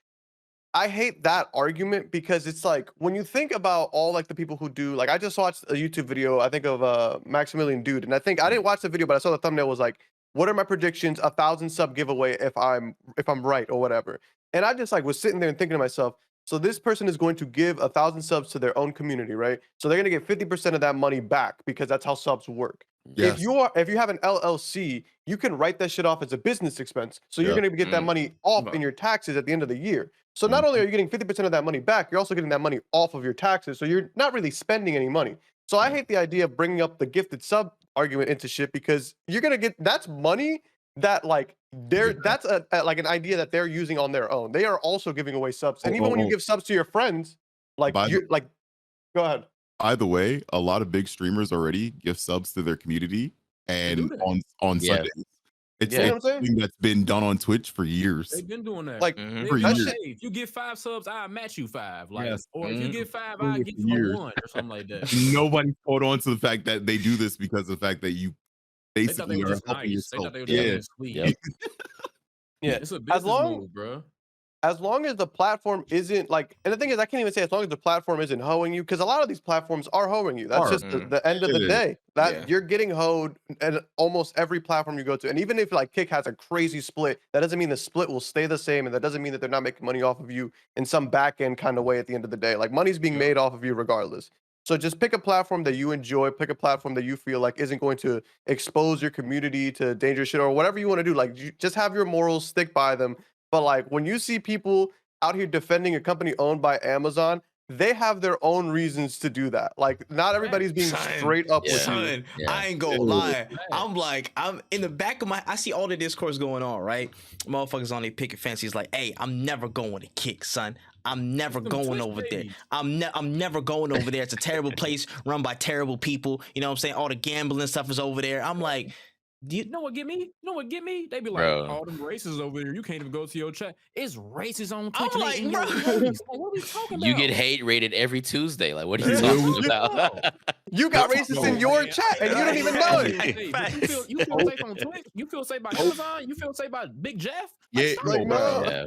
I hate that argument, because it's like, when you think about all like the people who do, like, I just watched a YouTube video, I think of Maximilian Dude, and I didn't watch the video, but I saw the thumbnail was like, what are my predictions? 1,000 sub giveaway if I'm right or whatever. And I just like was sitting there and thinking to myself, so this person is going to give 1,000 subs to their own community, right? So they're gonna get 50% of that money back, because that's how subs work. Yes. If you have an LLC, you can write that shit off as a business expense. So you're gonna get that money off in your taxes at the end of the year. So not only are you getting 50% of that money back, you're also getting that money off of your taxes. So you're not really spending any money. So I hate the idea of bringing up the gifted sub argument into shit, because you're gonna get, that's money that like that's like an idea that they're using on their own. They are also giving away subs, and even when you give subs to your friends, like you're like, go ahead. By the way, a lot of big streamers already give subs to their community, and on Yeah. Sundays, it's Yeah. You know what I'm saying? something that's been done on Twitch for years. They've been doing that. Like, They For be like, years. hey, if you get 5 subs, I'll match you 5. Like, Yes. or if you get 5, Doing I'll it give for you years. 1 or something like that. Nobody caught on to the fact that they do this because of the fact that you They thought they basically were are just helping nice. They yourself. thought they were just Yeah. being sweet. Yep. Yeah. It's a business move, bro. As long as the platform isn't like, and the thing is, I can't even say as long as the platform isn't hoeing you, because a lot of these platforms are hoeing you. That's just the end of the It day. That Yeah. you're getting hoed at almost every platform you go to. And even if like Kick has a crazy split, that doesn't mean the split will stay the same, and that doesn't mean that they're not making money off of you in some back end kind of way at the end of the day. Like money's being made off of you regardless. So just pick a platform that you enjoy, pick a platform that you feel like isn't going to expose your community to dangerous shit or whatever you want to do. Like you just have your morals, stick by them. But like when you see people out here defending a company owned by Amazon, they have their own reasons to do that. Like not everybody's being Son, straight up with you. Son, Yeah. I ain't gonna lie. I'm in the back of I see all the discourse going on, right? Motherfuckers on their picket fence. He's like, hey, I'm never going to Kick, son. I'm never Them going Twitch over there. babies. I'm never going over there. It's a terrible place run by terrible people. You know what I'm saying? All the gambling stuff is over there. I'm like, You know what get me? You know what get me? They be like, Bro. all them races over there. You can't even go to your chat. It's races on Twitch. I'm and they like, in your bro. face. Like, what are we talking about? You get hate rated every Tuesday. Like, what are you Yeah. talking about? You got racists in your chat and you don't even know it. Hey, but you feel safe on Twitch? You feel safe by Amazon? You feel safe by Big Jeff? Like, Yeah, stop no, it, bro. Yeah.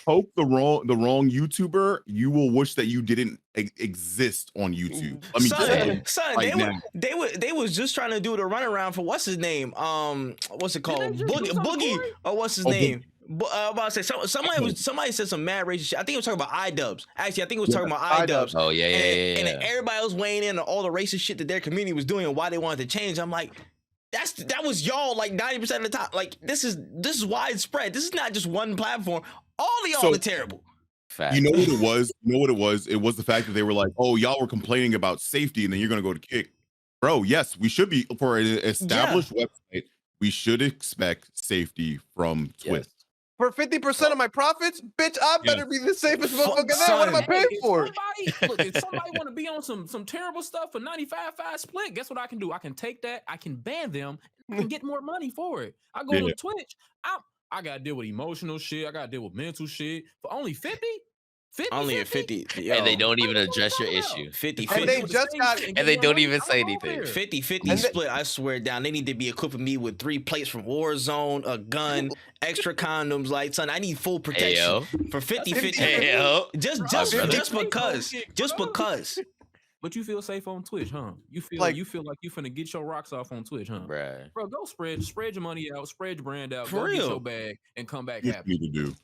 Poke the wrong YouTuber, you will wish that you didn't exist on YouTube. Let me tell you. Son, right now. they was just trying to do the runaround for what's his name? What's it called? they just do something Boogie, for it? or what's his Oh, name? I'm about to say somebody said some mad racist shit. I think it was talking about iDubbbz. Actually, I think it was talking about iDubbbz. Oh, yeah. And then everybody was weighing in on all the racist shit that their community was doing and why they wanted to change. I'm like, that was y'all like 90% of the time. Like this is widespread. This is not just one platform. All of y'all So- are terrible. Fact. You know what it was? It was the fact that they were like, oh, y'all were complaining about safety, and then you're gonna go to Kick. Bro, yes, we should be for an established website, we should expect safety from Twitch. Yes. For 50% of my profits, bitch, I better be the safest motherfucker there. What am I Son. paying for? If somebody want to be on some terrible stuff for 95.5 split, guess what I can do? I can take that, I can ban them, and get more money for it. I go Yeah. to Twitch, I gotta deal with emotional shit, I gotta deal with mental shit for only 50? 50 Only at 50. Yo, And they don't even What are you address your talking about? issue. 50 And they 50. just got- And they don't even say anything. 50 And they- split, I swear down. They need to be equipping me with 3 plates from Warzone, a gun, extra condoms. Like, son, I need full protection Ayo. for 50 That's 50. Ayo. Just brother. because. Just because. But you feel safe on Twitch, huh? You feel Like- like you finna get your rocks off on Twitch, huh? Bruh. Bro, go spread your money out, spread your brand out, For go get real. your bag, and come back Do what happy. you need to do.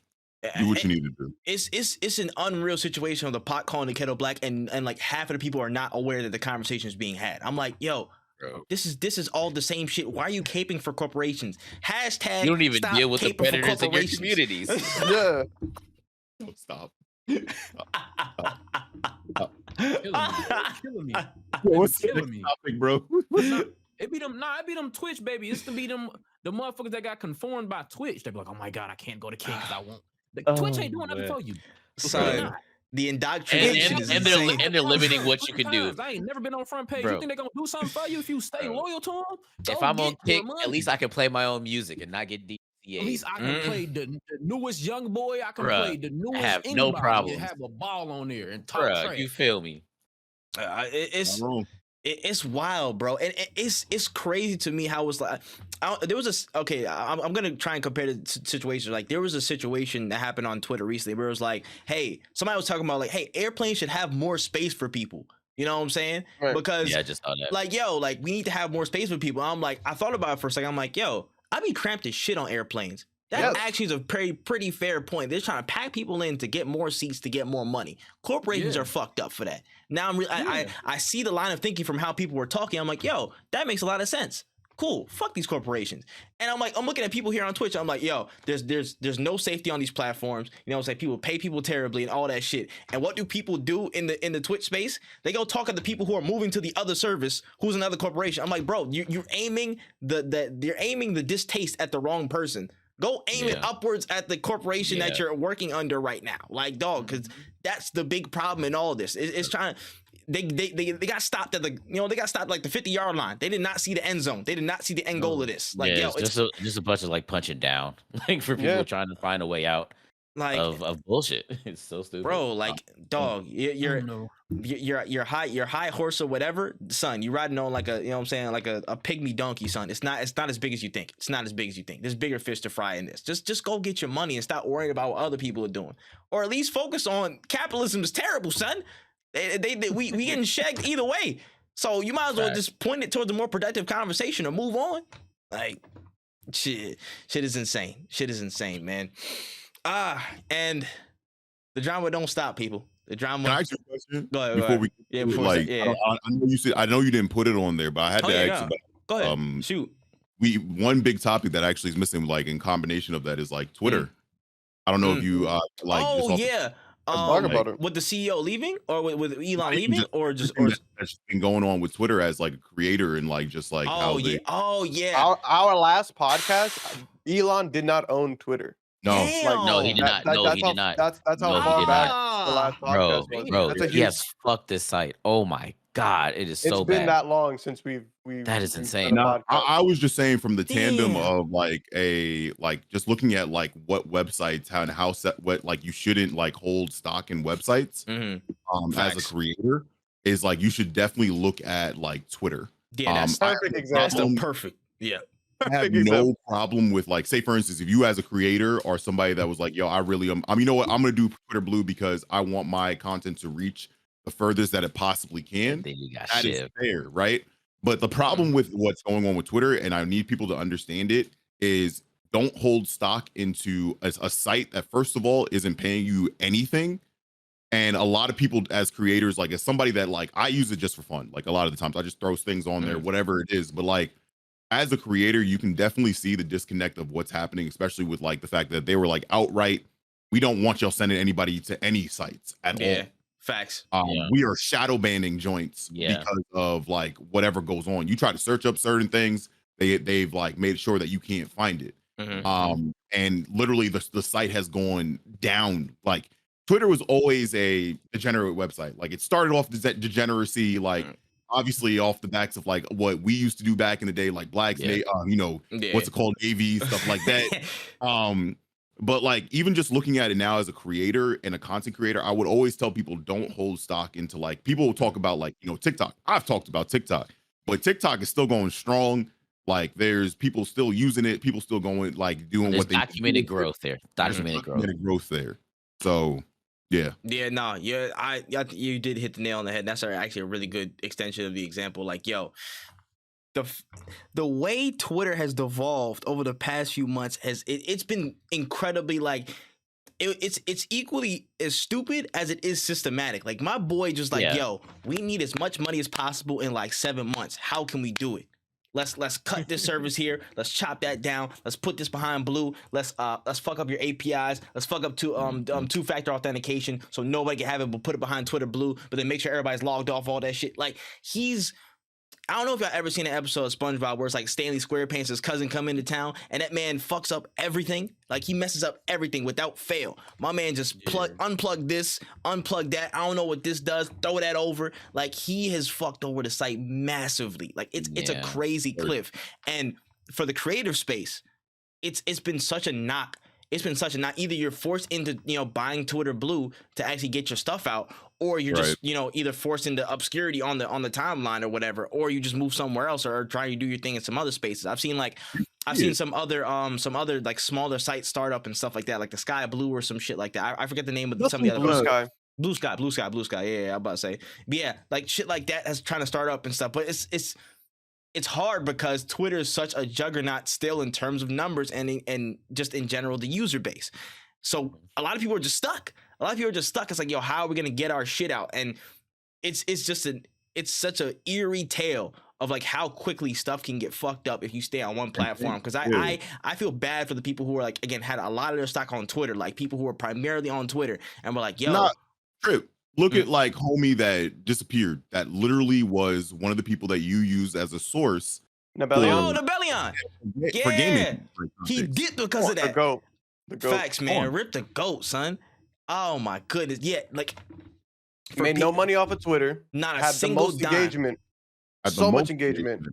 Do what you need to do. It's an unreal situation of the pot calling the kettle black, and like half of the people are not aware that the conversation is being had. I'm like, yo, Bro. this is all the same shit. Why are you caping for corporations? Hashtag You don't even stop deal with the caping for predators in your corporations. communities. Yeah. Don't stop. Killing me. What's the killing next me. topic, bro? It be them Twitch, baby. It's to be them the motherfuckers that got conformed by Twitch. They be like, oh my god, I can't go to King because I won't. Twitch ain't doing nothing man. for you. Son, not. the indoctrination is and insane. they're limiting what you can do. I ain't never been on front page. Bro. You think they gonna do something for you if you stay Bro. loyal to them? If I'm on Kick, at least I can play my own music and not get DCA. At least I can play the newest young boy. I can Bruh, play the newest have no anybody problems. and have a ball on there and talk Bruh, trash. you feel me? It's Not wrong. it's wild, bro, and it's crazy to me how it's like. There was I'm gonna try and compare the situation. Like there was a situation that happened on Twitter recently where it was like, hey, somebody was talking about like, hey, airplanes should have more space for people. You know what I'm saying? Right. Because Yeah, I just saw that. like, yo, like we need to have more space for people. I'm like, I thought about it for a second. I'm like, yo, I be cramped as shit on airplanes. That Yes. actually is a pretty fair point. They're trying to pack people in to get more seats to get more money. Corporations Yeah. are fucked up for that. Now Yeah. I see the line of thinking from how people were talking. I'm like, yo, that makes a lot of sense. Cool. Fuck these corporations. And I'm like, I'm looking at people here on Twitch. I'm like, yo, there's no safety on these platforms. You know what I'm saying? People pay people terribly and all that shit. And what do people do in the Twitch space? They go talk to the people who are moving to the other service, who's another corporation. I'm like, bro, you're aiming the distaste at the wrong person. Go aim it Yeah. upwards at the corporation that Yeah. you're working under right now. Like, dog, because that's the big problem in all this. It's trying. they got stopped at the they got stopped like the 50-yard line. They did not see the end zone. They did not see the end goal of this. Like Yeah, yo, it's just a bunch of like punching down, like for people trying to find a way out like of bullshit. It's so stupid, bro. Like dog, No. your high horse or whatever, son. You riding on like a what I'm saying, like a pygmy donkey, son. It's not as big as you think. It's not as big as you think. There's bigger fish to fry in this. Just go get your money and stop worrying about what other people are doing, or at least focus on capitalism is terrible, son. We getting shagged either way. So you might as well just point it towards a more productive conversation or move on. Like shit is insane. Shit is insane, man. And the drama don't stop, people. The drama. Can I ask you a question? Go ahead. Before we like, I know you said, I know you didn't put it on there, but I had to ask you. Go ahead. Shoot. One big topic that actually is missing, like in combination of that, is like Twitter. I don't know if you like. Oh yeah. Talk about it. With the CEO leaving, or with Elon leaving, or just that's been going on with Twitter as like a creator and like just like how they. Oh yeah. Our last podcast, Elon did not own Twitter. No, no, he did not. No, he did not. That's how far back the last podcast was. Bro, yes, fuck this site. Oh my god, it is so bad. It's been that long since we've that is insane. No, I was just saying from the tandem of like just looking at like what websites and how what like you shouldn't like hold stock in websites as a creator is like you should definitely look at like Twitter. Yeah, that's perfect example. That's the perfect. Yeah. I have no problem with like, say for instance, if you as a creator or somebody that was like, yo, I really am, you know what, I'm gonna do Twitter Blue because I want my content to reach the furthest that it possibly can. Then you got that is fair, right? But the problem with what's going on with Twitter, and I need people to understand it, is don't hold stock into a site that first of all isn't paying you anything. And a lot of people as creators, like as somebody that like, I use it just for fun. Like a lot of the times I just throw things on there, whatever it is. But like, as a creator, you can definitely see the disconnect of what's happening, especially with like the fact that they were like outright, we don't want y'all sending anybody to any sites at all. Facts. We are shadow banning joints because of like whatever goes on. You try to search up certain things, they've like made sure that you can't find it. And literally the site has gone down. Like Twitter was always a degenerate website. Like it started off degeneracy, like obviously off the backs of like what we used to do back in the day, like blacks, what's it called, Navy, stuff like that. But like even just looking at it now as a creator and a content creator, I would always tell people don't hold stock into like, people will talk about like, TikTok. I've talked about TikTok, but TikTok is still going strong. Like there's people still using it, people still going like doing what they documented growth there. Documented growth there. So yeah. You did hit the nail on the head. That's actually a really good extension of the example. Like, yo, the way Twitter has devolved over the past few months it's been incredibly like it's equally as stupid as it is systematic. Like my boy just like, yo, we need as much money as possible in like 7 months. How can we do it? Let's cut this service here. Let's chop that down. Let's put this behind blue. Let's fuck up your APIs. Let's fuck up two-factor authentication so nobody can have it, but put it behind Twitter Blue. But then make sure everybody's logged off all that shit. Like I don't know if y'all ever seen an episode of SpongeBob where it's like Stanley SquarePants' his cousin come into town and that man fucks up everything. Like he messes up everything without fail. My man just unplug this, unplug that. I don't know what this does. Throw that over. Like he has fucked over the site massively. Like it's a crazy cliff. And for the creative space, it's been such a knock. It's been such a knock. Either you're forced into buying Twitter Blue to actually get your stuff out, or you're just either forced into obscurity on the timeline or whatever, or you just move somewhere else or try to do your thing in some other spaces. I've seen some other like smaller sites start up and stuff like that, like the Sky Blue or some shit like that. I forget the name of some of the other Blue Sky. Yeah, I'm about to say. But yeah, like shit like that has trying to start up and stuff. But it's hard because Twitter is such a juggernaut still in terms of numbers and just in general the user base. So a lot of people are just stuck. It's like, yo, how are we gonna get our shit out? And it's such an eerie tale of like how quickly stuff can get fucked up if you stay on one platform. Because I feel bad for the people who are like, again, had a lot of their stock on Twitter, like people who are primarily on Twitter and were like, yo, not true. Look at like homie that disappeared. That literally was one of the people that you used as a source. Nabelion. Nabelion. For gaming. He did because of that. The goat. Facts, man. Rip the goat, son. Oh my goodness. Yeah, like Made no money off of Twitter. Not a had the single most dime. engagement. Had the So much most engagement.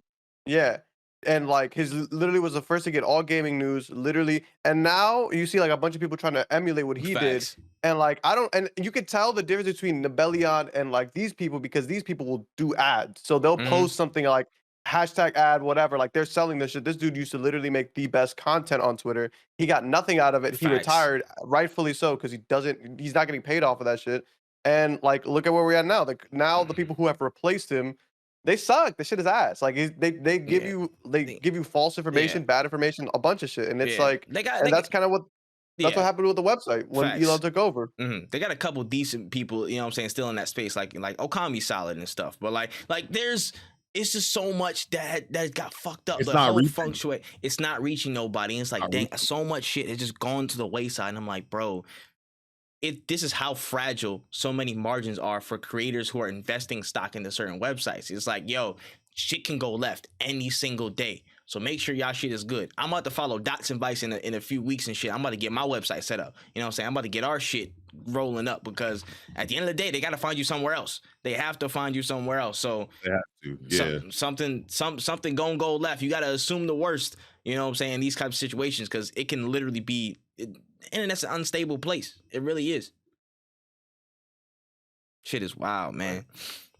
Yeah. And like his literally was the first to get all gaming news, literally. And now you see like a bunch of people trying to emulate what he Facts. did. And like and you could tell the difference between Nibelion and like these people because these people will do ads. So they'll post something like hashtag ad, whatever. Like they're selling this shit. This dude used to literally make the best content on Twitter. He got nothing out of it. He Facts. retired, rightfully so, because he's not getting paid off of that shit. And like look at where we're at now. Like now the people who have replaced him, they suck. The shit is ass. Like they give you false information, bad information, a bunch of shit, and it's like that's kind of what what happened with the website when Elon took over. They got a couple decent people, you know what I'm saying, still in that space, like Okami's solid and stuff, but like it's just so much that got fucked up. It's the not whole reaching. feng shui, it's not reaching nobody. And it's like, dang, so much shit has just gone to the wayside. And I'm like, bro, this is how fragile so many margins are for creators who are investing stock into certain websites. It's like, yo, shit can go left any single day. So make sure y'all shit is good. I'm about to follow Dots and Vice in a few weeks and shit. I'm about to get my website set up. You know what I'm saying? I'm about to get our shit rolling up because at the end of the day, they got to find you somewhere else. They have to find you somewhere else. So they have to. Yeah. Something gonna go left. You got to assume the worst. You know what I'm saying? In these types of situations, because it can literally be. Internet's an unstable place. It really is. Shit is wild, man.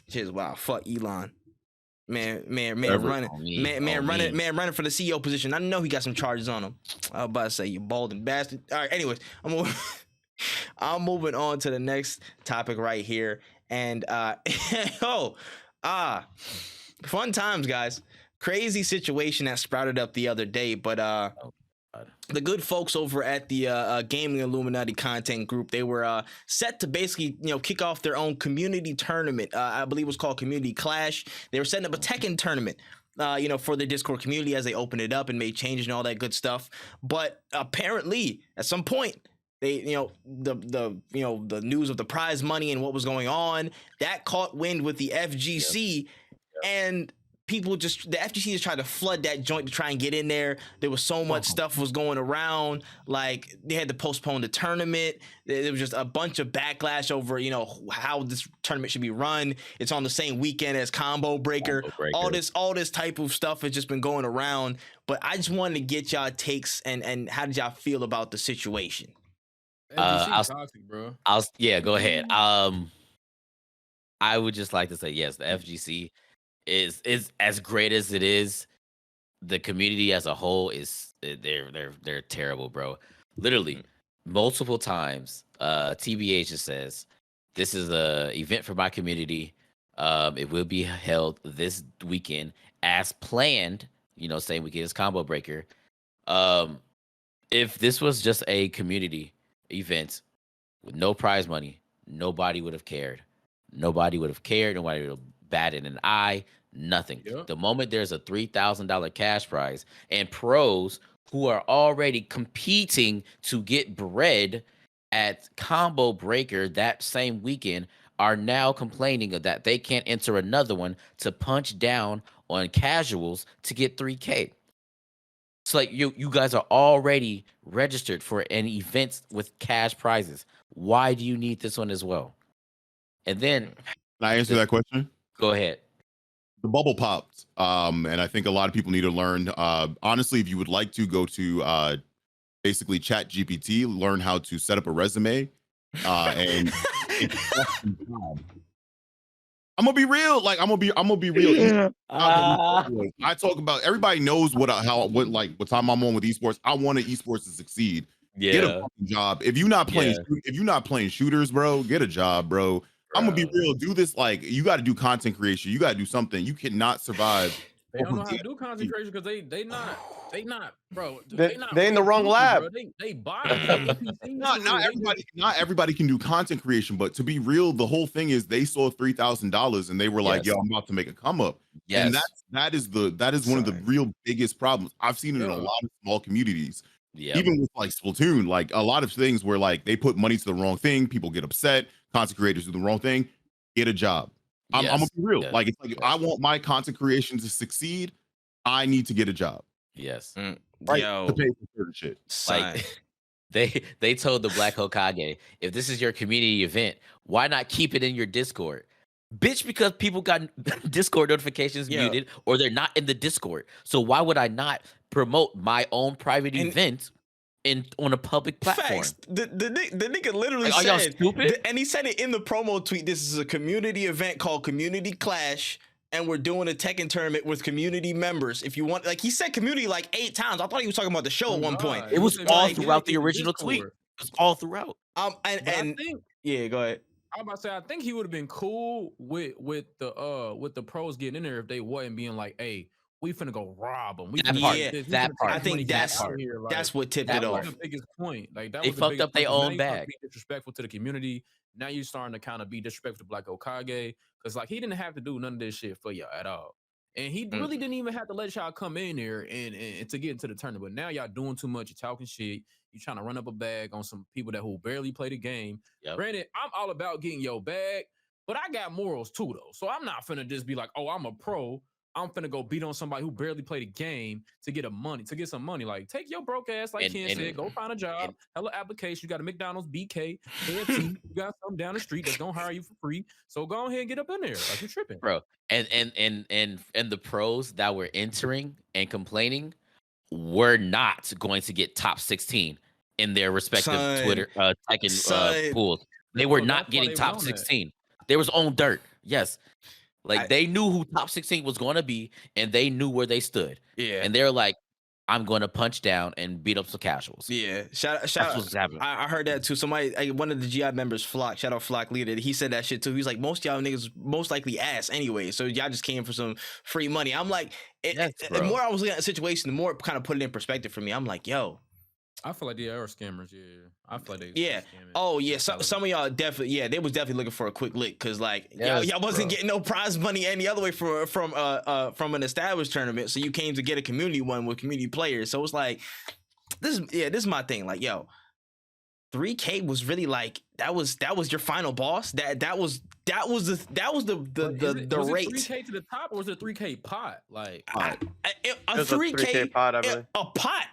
Shit is wild. Fuck Elon. Man, running for the CEO position. I know he got some charges on him. I was about to say, you balding bastard. All right, anyways, I'm moving on to the next topic right here. And fun times, guys. Crazy situation that sprouted up the other day, but the good folks over at the Gaming Illuminati content group, they were set to basically, kick off their own community tournament. I believe it was called Community Clash. They were setting up a Tekken tournament, for the Discord community as they opened it up and made changes and all that good stuff. But apparently, at some point, they, the news of the prize money and what was going on, that caught wind with the FGC, and the FGC just tried to flood that joint to try and get in there. There was so much stuff was going around. Like they had to postpone the tournament. There was just a bunch of backlash over, how this tournament should be run. It's on the same weekend as Combo Breaker. All this type of stuff has just been going around. But I just wanted to get y'all takes and how did y'all feel about the situation? Toxic, bro. Go ahead. I would just like to say yes, the FGC is as great as it is. The community as a whole is they're terrible, bro. Literally, multiple times. TBH just says this is a event for my community. It will be held this weekend as planned. Same weekend as Combo Breaker. If this was just a community event with no prize money, nobody would have cared. Nobody would have batted an eye. Nothing. Yep. The moment there's a $3,000 cash prize and pros who are already competing to get bread at Combo Breaker that same weekend are now complaining that they can't enter another one to punch down on casuals to get 3K. It's like you guys are already registered for an event with cash prizes. Why do you need this one as well? And then can I answer that question? Go ahead. The bubble popped, and I think a lot of people need to learn. Honestly, if you would like to go to basically Chat GPT, learn how to set up a resume, and I'm gonna be real. Like I'm gonna be real. I talk about everybody knows what time I'm on with esports. I want esports to succeed. Yeah. Get a fucking job. If you're not playing shooters, bro, get a job, bro. I'm gonna be real. Do this. Like you got to do content creation. You got to do something. You cannot survive. They don't know how to do content creation because they not, bro. They in the wrong lab. Bro. They buy. Not everybody can do content creation. But to be real, the whole thing is they saw $3,000 and they were like, "Yo, I'm about to make a come up." Yes. And that is one of the real biggest problems. I've seen it in a lot of small communities. Yeah. Even with like Splatoon, like a lot of things where like they put money to the wrong thing, people get upset, content creators do the wrong thing, get a job. I'm gonna be real. Like it's like if I want my content creation to succeed, I need to get a job. Yes. Right. To pay for certain shit. Like They told the Black Hokage, if this is your community event, why not keep it in your Discord? Bitch, because people got Discord notifications muted or they're not in the Discord. So why would I not promote my own private event on a public platform? Facts. The nigga literally Like, are y'all stupid? and he said it in the promo tweet. This is a community event called Community Clash, and we're doing a Tekken tournament with community members. If you want, like he said, community like 8 times. I thought he was talking about the show at one point. It was all throughout the original tweet. It was all throughout. And I think, yeah, go ahead. I'm about to say, I think he would have been cool with the pros getting in there if they wasn't being like, "Hey, we finna go rob them." That part. I think that's what tipped it off. The biggest point. Like that they was fucked up their own bag. Be disrespectful to the community. Now you starting to kind of be disrespectful to Black Hokage because like he didn't have to do none of this shit for y'all at all. And he really didn't even have to let y'all come in there and to get into the tournament. But now y'all doing too much. You're talking shit. You're trying to run up a bag on some people who barely play the game. Yep. Granted, I'm all about getting your bag, but I got morals too, though. So I'm not finna just be like, oh, I'm a pro. I'm finna go beat on somebody who barely played the game to get some money. Like, take your broke ass, like Ken said, go find a job, hella application. You got a McDonald's, BK, KFC. You got something down the street that's gonna hire you for free. So go ahead and get up in there. Like, you're tripping, bro. And the pros that were entering and complaining were not going to get top 16 in their respective Twitter Tekken pools. They were not getting top 16. They was on dirt. Yes. Like they knew who top 16 was going to be, and they knew where they stood. Yeah, and they're like, "I'm going to punch down and beat up some casuals." Yeah, shout out. I heard that too. Somebody, one of the GI members, Flock, shout out Flock Leader. He said that shit too. He's like, most y'all niggas most likely ass anyway, so y'all just came for some free money. I'm like, the more I was looking at the situation, the more it kind of put it in perspective for me. I'm like, yo. I feel like they are scammers. Yeah, I feel like they. Yeah. Oh yeah. Some of y'all definitely. Yeah, they was definitely looking for a quick lick because like y'all wasn't getting no prize money any other way from an established tournament. So you came to get a community one with community players. So it's like this is my thing. Like 3K was really like that was your final boss. That was the rate. 3K to the top or was it 3K pot? Like a 3K pot, I believe. A pot.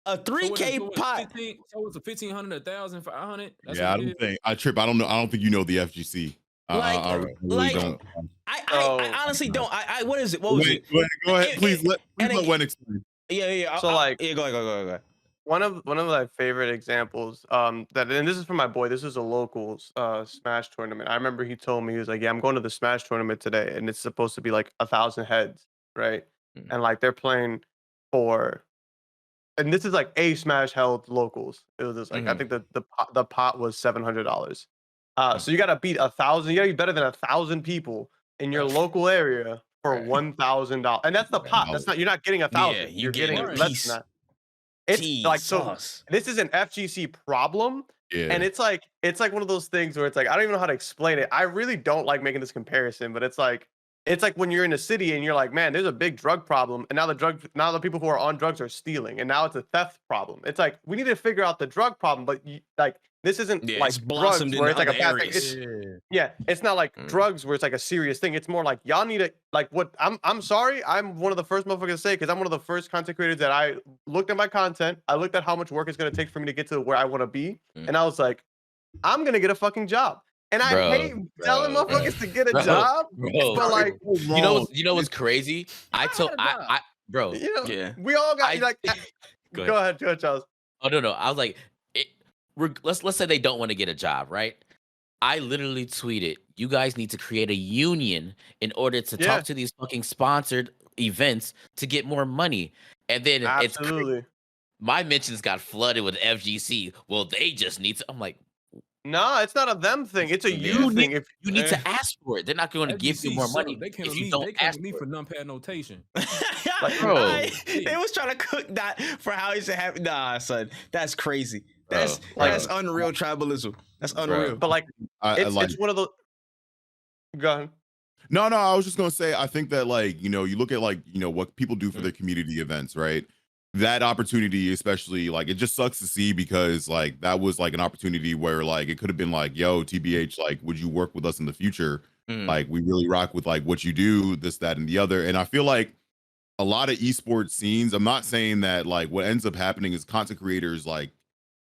A 3K pot. So it's a 1,500, 1,000, 500. Yeah, I don't think I trip. I don't know. I don't think you know the FGC. I really don't. I honestly don't. What is it? What was it? Go ahead, please let Wen explain. Yeah. So go ahead. One of my favorite examples, and this is from my boy. This is a local Smash tournament. I remember he told me, he was like, "Yeah, I'm going to the Smash tournament today, and it's supposed to be like 1,000 heads, right? Mm-hmm. And like they're playing for." And this is like a Smash held locals. It was just like I think the pot was $700. So you gotta beat 1,000. You gotta be better than 1,000 people in your local area for $1,000. And that's the pot. That's not. You're not getting 1,000. Yeah, you're getting less than that. It's like so. This is an FGC problem. Yeah. And it's like one of those things where it's like I don't even know how to explain it. I really don't like making this comparison, but it's like when you're in a city and you're like, man, there's a big drug problem, and now the people who are on drugs are stealing, and now it's a theft problem. It's like we need to figure out the drug problem, but this isn't like drugs where it's like a bad thing. It's not like drugs where it's like a serious thing. It's more like y'all need to like what I'm sorry, I'm one of the first motherfuckers to say because I'm one of the first content creators that I looked at my content, I looked at how much work it's gonna take for me to get to where I want to be, and I was like, I'm gonna get a fucking job. And I hate telling motherfuckers to get a job, but like, you know what's crazy? Bro, we all got like. Go ahead, Charles. Oh no, I was like, let's say they don't want to get a job, right? I literally tweeted, you guys need to create a union in order to talk to these fucking sponsored events to get more money, and then my mentions got flooded with FGC. Well, they just need to. I'm like. No, it's not a them thing. It's a you thing. If you need to ask for it, they're not going to give you more money. They can't ask me for numpad notation. Like, bro, they was trying to cook that for how he should have. Nah, son, that's crazy. That's unreal tribalism. That's unreal. But like, it's one of the. Go ahead. No, I was just gonna say. I think that you look at what people do for their community events, right? That opportunity, especially it just sucks to see because that was an opportunity where it could have been yo, TBH, would you work with us in the future? We really rock with what you do, this, that, and the other. And I feel like a lot of esports scenes, I'm not saying that what ends up happening is content creators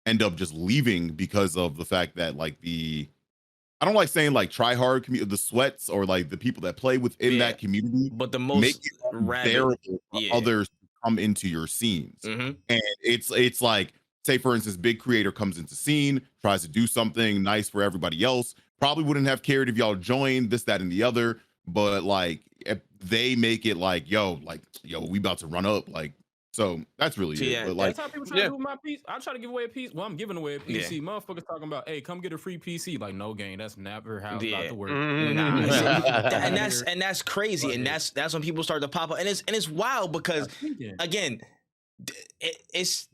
end up just leaving because of the fact that like I don't like saying like try hard the sweats or like the people that play within that community, but the make most it unbearable for others to come into your scenes. And it's like, say for instance, big creator comes into scene, tries to do something nice for everybody else. Probably wouldn't have cared if y'all joined this, that, and the other. But like, if they make it like, yo, we about to run up, like. So that's really it. But like, that's how people try to do with my piece. I try to give away a piece. Well, I'm giving away a PC. Motherfuckers talking about, hey, come get a free PC. Like, no game. That's never how it's about to work. And that's crazy. And that's when people start to pop up. And it's wild because again, this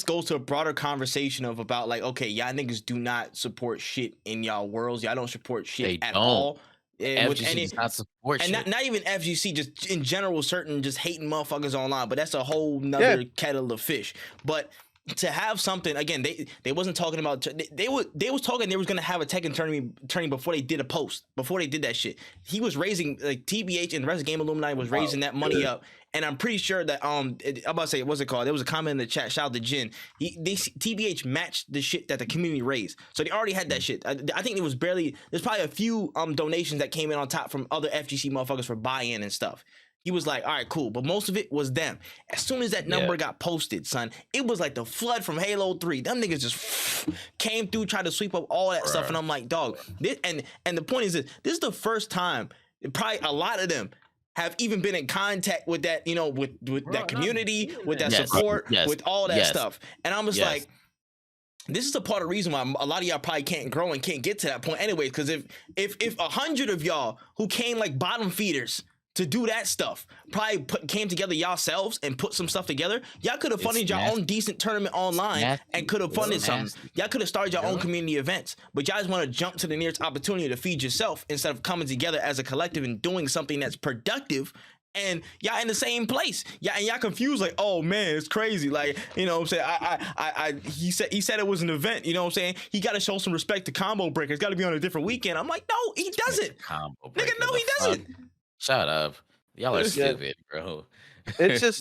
goes to a broader conversation of about like, okay, y'all niggas do not support shit in y'all worlds. Y'all don't support shit at all. FGC does not support shit. Not even FGC, just in general, certain just hating motherfuckers online. But that's a whole nother kettle of fish. But to have something again, they wasn't talking about they was talking they was gonna have a Tekken tourney before they did a post, before they did that shit. He was raising like TBH and the rest of Game Illuminati was raising that money up. And I'm pretty sure that I'm about to say, what's it called? There was a comment in the chat. Shout out to Jin. TBH matched the shit that the community raised, so they already had that shit. I think it was barely. There's probably a few donations that came in on top from other FGC motherfuckers for buy-in and stuff. He was like, all right, cool, but most of it was them. As soon as that number got posted, son, it was like the flood from Halo 3. Them niggas just came through, tried to sweep up all that stuff, and I'm like, dog. And the point is this is the first time probably a lot of them have even been in contact with that, you know, with that community, with that support, with all that stuff. And I'm just like, this is a part of the reason why a lot of y'all probably can't grow and can't get to that point anyways. Because if 100 of y'all who came like bottom feeders to do that stuff probably came together yourselves and put some stuff together, y'all could have funded your own decent tournament online and could have funded something. Y'all could have started your own community events, but y'all just want to jump to the nearest opportunity to feed yourself instead of coming together as a collective and doing something that's productive. And y'all in the same place. And y'all confused like, oh man, it's crazy. Like, you know what I'm saying? He said it was an event, you know what I'm saying? He got to show some respect to Combo Breaker. It's got to be on a different weekend. I'm like, no, he doesn't. Nigga, no, he doesn't. Shut up. Y'all are stupid, bro. It's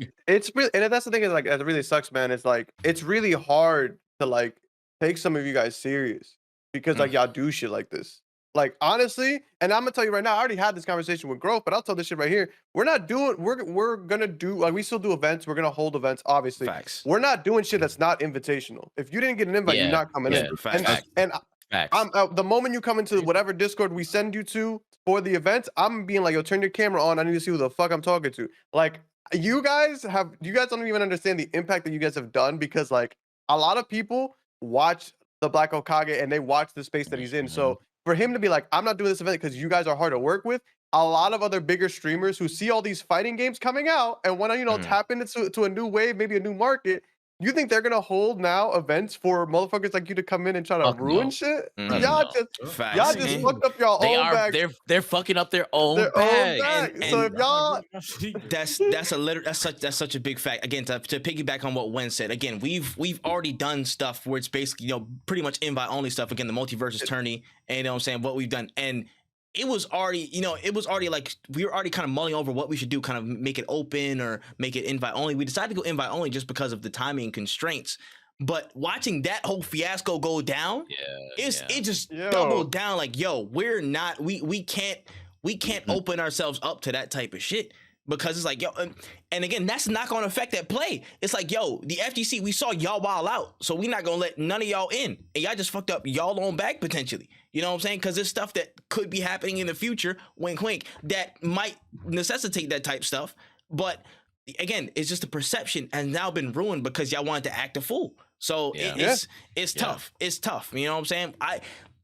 really, and that's the thing is like, it really sucks, man. It's like, it's really hard to like take some of you guys serious because like y'all do shit like this. Like, honestly, and I'm gonna tell you right now, I already had this conversation with Growth, but I'll tell this shit right here. We're gonna do, like, we still do events. We're gonna hold events, obviously. Facts. We're not doing shit that's not invitational. If you didn't get an invite, you're not coming in. Facts. And the moment you come into whatever Discord we send you to for the event, I'm being like, yo, turn your camera on. I need to see who the fuck I'm talking to. Like, you guys don't even understand the impact that you guys have done because, like, a lot of people watch the Black Okage and they watch the space that he's in. So for him to be like, I'm not doing this event because you guys are hard to work with, a lot of other bigger streamers who see all these fighting games coming out and want to, you know, tap into a new wave, maybe a new market. You think they're gonna hold now events for motherfuckers like you to come in and try to ruin shit? Y'all just fucked up y'all own bag. They're fucking up their own bag. And so if y'all, that's such a big fact. Again, to piggyback on what Wen said. Again, we've already done stuff where it's basically, you know, pretty much invite only stuff. Again, the multiversus tourney, and you know what I'm saying, what we've done, and it was already like we were already kind of mulling over what we should do, kind of make it open or make it invite only. We decided to go invite only just because of the timing constraints. But watching that whole fiasco go down, it just doubled down. Like, yo, we can't open ourselves up to that type of shit. Because it's like, yo, and again, that's not going to affect that play. It's like, yo, the FGC, we saw y'all wild out, so we're not going to let none of y'all in. And y'all just fucked up y'all own bag potentially. You know what I'm saying? Because there's stuff that could be happening in the future, wink, wink, that might necessitate that type stuff. But again, it's just the perception has now been ruined because y'all wanted to act a fool. So it's tough. It's tough. You know what I'm saying?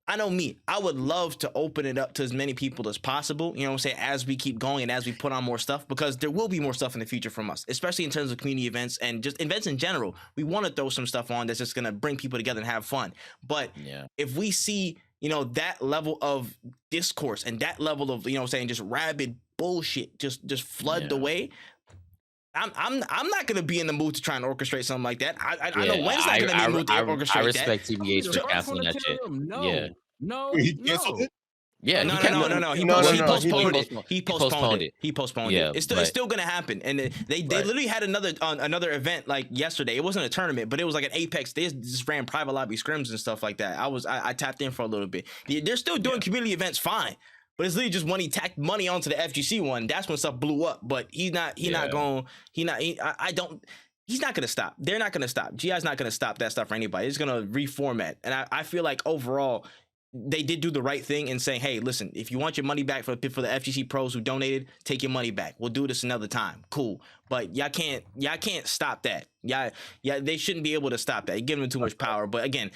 I know me, I would love to open it up to as many people as possible, you know what I'm saying, as we keep going and as we put on more stuff, because there will be more stuff in the future from us, especially in terms of community events and just events in general. We want to throw some stuff on that's just going to bring people together and have fun. But if we see, you know, that level of discourse and that level of, you know what I'm saying, just rabid bullshit just flood the way, I'm not gonna be in the mood to try and orchestrate something like that. I know Wen's not gonna be in the mood to orchestrate that. I respect TBH for canceling that shit. No. He canceled it? Yeah, No. he kept He No, postponed it. postponed- He postponed Yeah, it. It's but still gonna happen. And they right. literally had another event like yesterday. It wasn't a tournament, but it was like an Apex. They just ran private lobby scrims and stuff like that. I tapped in for a little bit. They're still doing community events fine. But it's literally just when he tacked money onto the FGC one, that's when stuff blew up. But he's not gonna stop. They're not gonna stop. GI's not gonna stop that stuff for anybody. It's gonna reformat. And I feel like overall they did do the right thing in saying, hey, listen, if you want your money back for the FGC pros who donated, take your money back. We'll do this another time. Cool. But y'all can't stop that. Yeah, they shouldn't be able to stop that. You're giving them too much power. But again,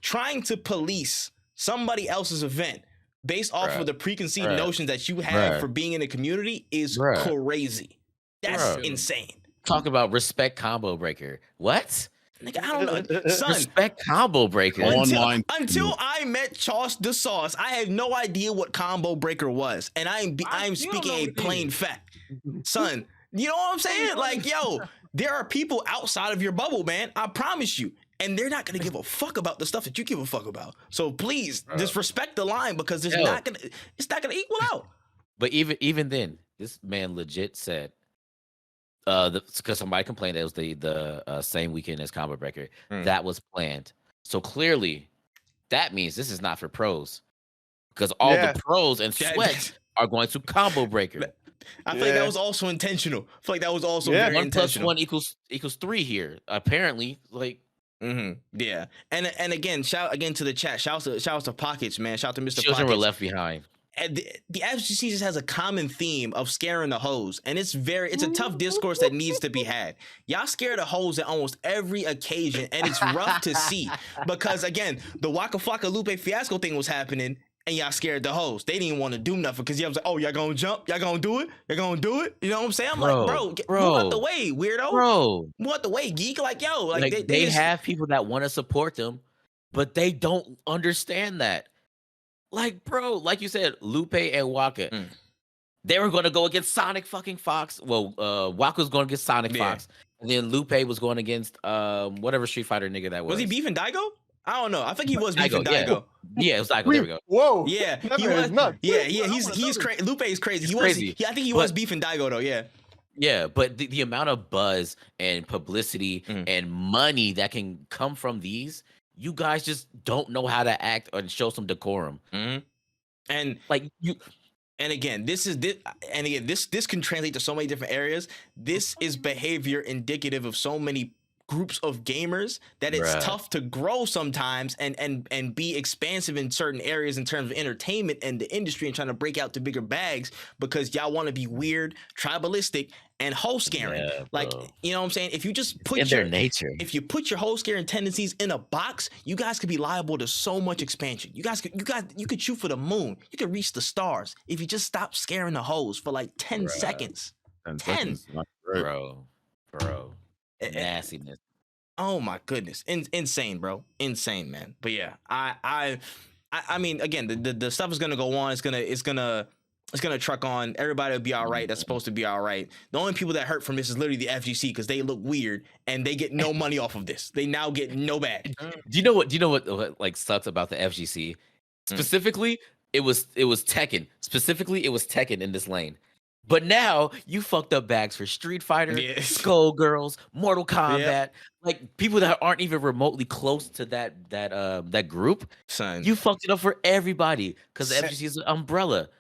trying to police somebody else's event based off of the preconceived notions that you have for being in the community is crazy. That's insane. Talk about respect combo breaker. What? Nigga, I don't know. Son, respect combo breaker. Until I met Charles the Sauce, I had no idea what combo breaker was. And I am speaking a plain fact. Son, you know what I'm saying? Like, yo, there are people outside of your bubble, man. I promise you. And they're not gonna give a fuck about the stuff that you give a fuck about. So please, just respect the line because it's not gonna equal out. But even then, this man legit said, because somebody complained that it was the same weekend as Combo Breaker. That was planned. So clearly, that means this is not for pros, because all the pros and Sweat are going to Combo Breaker. I feel like that was also intentional. I feel like that was also very 1 intentional. 1 equals 3 here. Apparently, like. Yeah, and again, shout again to the chat. Shout out to Pockets, man. Shout out to Mr. Children Pockets. were left behind. And the FGC just has a common theme of scaring the hoes, and it's a tough discourse that needs to be had. Y'all scare the hoes at almost every occasion, and it's rough to see because again, the Waka Flocka Lupe fiasco thing was happening. And y'all scared the hoes. They didn't want to do nothing because y'all was like, oh, y'all gonna jump? Y'all gonna do it? Y'all gonna do it? You know what I'm saying? I'm like, bro, move out the way, weirdo. Bro. Move out the way, geek. Like, yo. Like they have people that want to support them, but they don't understand that. Like, bro, like you said, Lupe and Waka, they were going to go against Sonic fucking Fox. Well, Waka was going against Sonic Fox. And then Lupe was going against whatever Street Fighter nigga that was. Was he beefing Daigo? I don't know. I think he was beefing Daigo. Yeah, it was Daigo. There we go. Whoa. Yeah, he was. Yeah. He's crazy. Lupe is crazy. He was. Crazy. I think he was beefing Daigo though. Yeah. Yeah, but the amount of buzz and publicity and money that can come from these, you guys just don't know how to act and show some decorum. And like you. And again, this can translate to so many different areas. This is behavior indicative of so many groups of gamers that it's tough to grow sometimes and be expansive in certain areas in terms of entertainment and the industry and trying to break out to bigger bags because y'all want to be weird, tribalistic, and hoe scaring. You know what I'm saying? If you just put their nature, if you put your hoe scaring tendencies in a box, you guys could be liable to so much expansion. You could shoot for the moon. You could reach the stars if you just stop scaring the hoes for like 10 seconds. 10. Bro. Nastiness. Oh my goodness. Insane, bro. Insane, man. But yeah, I mean, again, the stuff is gonna go on. It's gonna truck on. Everybody will be all right. That's supposed to be all right. The only people that hurt from this is literally the FGC because they look weird and they get no money off of this. They now get no bag. Do you know what like sucks about the FGC? Specifically, it was Tekken. Specifically, it was Tekken in this lane. But now you fucked up bags for Street Fighter, Skullgirls, Mortal Kombat, like people that aren't even remotely close to that group. Son. You fucked it up for everybody because the FGC is an umbrella.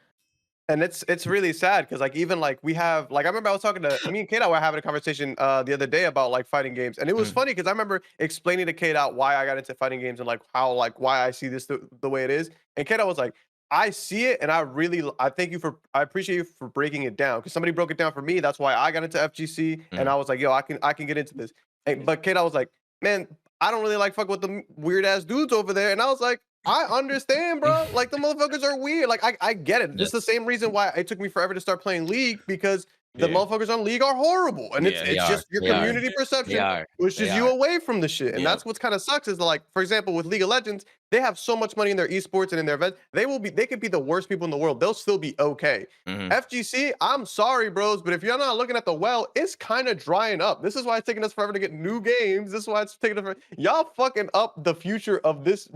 And it's really sad because like even like we have like I remember I was talking to me and K-Dot were having a conversation the other day about like fighting games, and it was funny because I remember explaining to K-Dot why I got into fighting games and like how like why I see this the way it is, and K-Dot was like, I see it, and I appreciate you for breaking it down because somebody broke it down for me. That's why I got into FGC, and I was like, yo, I can get into this. But K-Dot was like, man, I don't really like fuck with the weird ass dudes over there, and I was like, I understand, bro. Like the motherfuckers are weird. Like I get it. It's the same reason why it took me forever to start playing League because the motherfuckers on League are horrible, and it's just your community perception pushes you away from the shit, and that's what's kind of sucks. Is like, for example, with League of Legends, they have so much money in their esports and in their events. They could be the worst people in the world. They'll still be okay. FGC, I'm sorry, bros, but if you're not looking at the well, it's kind of drying up. This is why it's taking us forever to get new games. This is why it's taking us y'all fucking up the future of this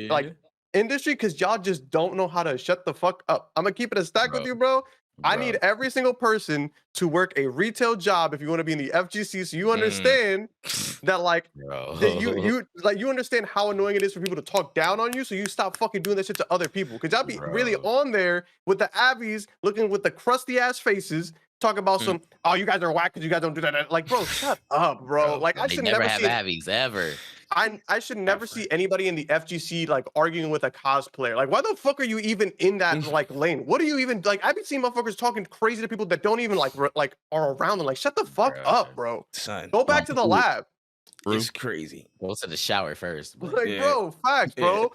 like industry because y'all just don't know how to shut the fuck up. I'm gonna keep it a stack with you, bro. I need every single person to work a retail job if you want to be in the FGC, so you understand that like that you understand how annoying it is for people to talk down on you, so you stop fucking doing that shit to other people. Cause y'all be really on there with the Abbies looking with the crusty ass faces, talking about some, oh, you guys are whack because you guys don't do that. Like, bro, shut up, bro. Like I should never have Abbies ever. I should never see anybody in the FGC like arguing with a cosplayer. Like, why the fuck are you even in that like lane? What are you even like? I've been seeing motherfuckers talking crazy to people that don't even like are around them. Like, shut the fuck up, bro. Son, go back to the lab. It's crazy. Go to the shower first. Like, bro, facts, bro.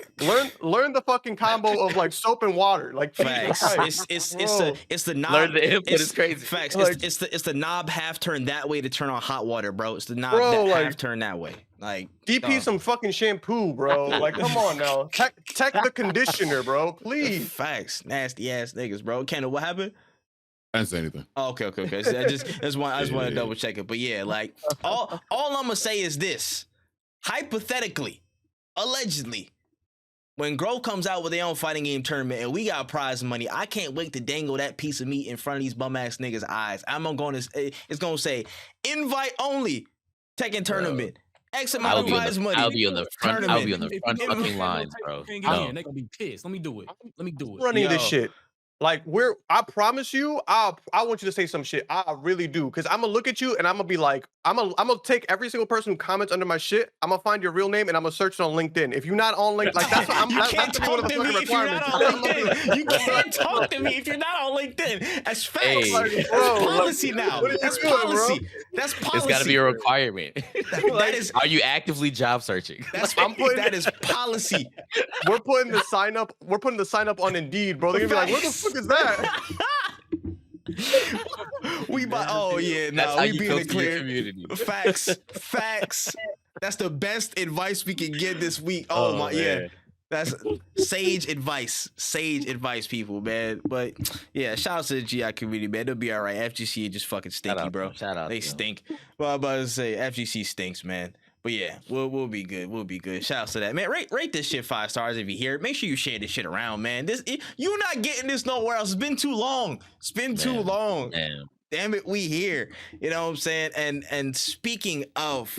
Learn the fucking combo of like soap and water. Like, facts. It's the knob. Learn the input is crazy. Facts. Like, it's the knob half turn that way to turn on hot water, bro. It's the knob half turn that way. Like DP some fucking shampoo, bro. Like, come on now. Tech the conditioner, bro. Please. Facts. Nasty ass niggas, bro. Kendall, what happened? I didn't say anything. Oh, okay. I just want to double check it. But yeah, like all I'm gonna say is this: hypothetically, allegedly, when Grove comes out with their own fighting game tournament and we got prize money, I can't wait to dangle that piece of meat in front of these bum ass niggas' eyes. It's gonna say invite only Tekken tournament. X amount of prize money. I'll be on the front. I'll be on the front fucking lines, bro. They're gonna be pissed. Let me do it. Running this shit. Like I promise you, I want you to say some shit. I really do, because I'm gonna look at you and I'm gonna be like, I'm gonna take every single person who comments under my shit. I'm gonna find your real name and I'm gonna search it on LinkedIn. If you're not on LinkedIn, like that's what I'm. You can't talk to me if you're not on LinkedIn. You can't talk to me if you're not on LinkedIn. That's facts. Hey. That's policy now. That's policy. Bro? That's policy. It's got to be a requirement. That is. Are you actively job searching? That is policy. We're putting the sign up. We're putting the sign up on Indeed, bro. They're gonna be like, what the fuck is that? We be in the clear. Community. Facts. That's the best advice we can get this week. Oh my, man. Yeah. That's sage advice, people, man. But yeah, shout out to the GI community, man. They'll be all right. FGC just fucking stinky, bro. Shout out. They stink. Well, I'm about to say FGC stinks, man. But yeah, we'll be good. We'll be good. Shout out to that, man. Rate this shit 5 stars if you hear it. Make sure you share this shit around, man. You're not getting this nowhere else. It's been too long. Too long. Man. Damn it, we here. You know what I'm saying? And speaking of,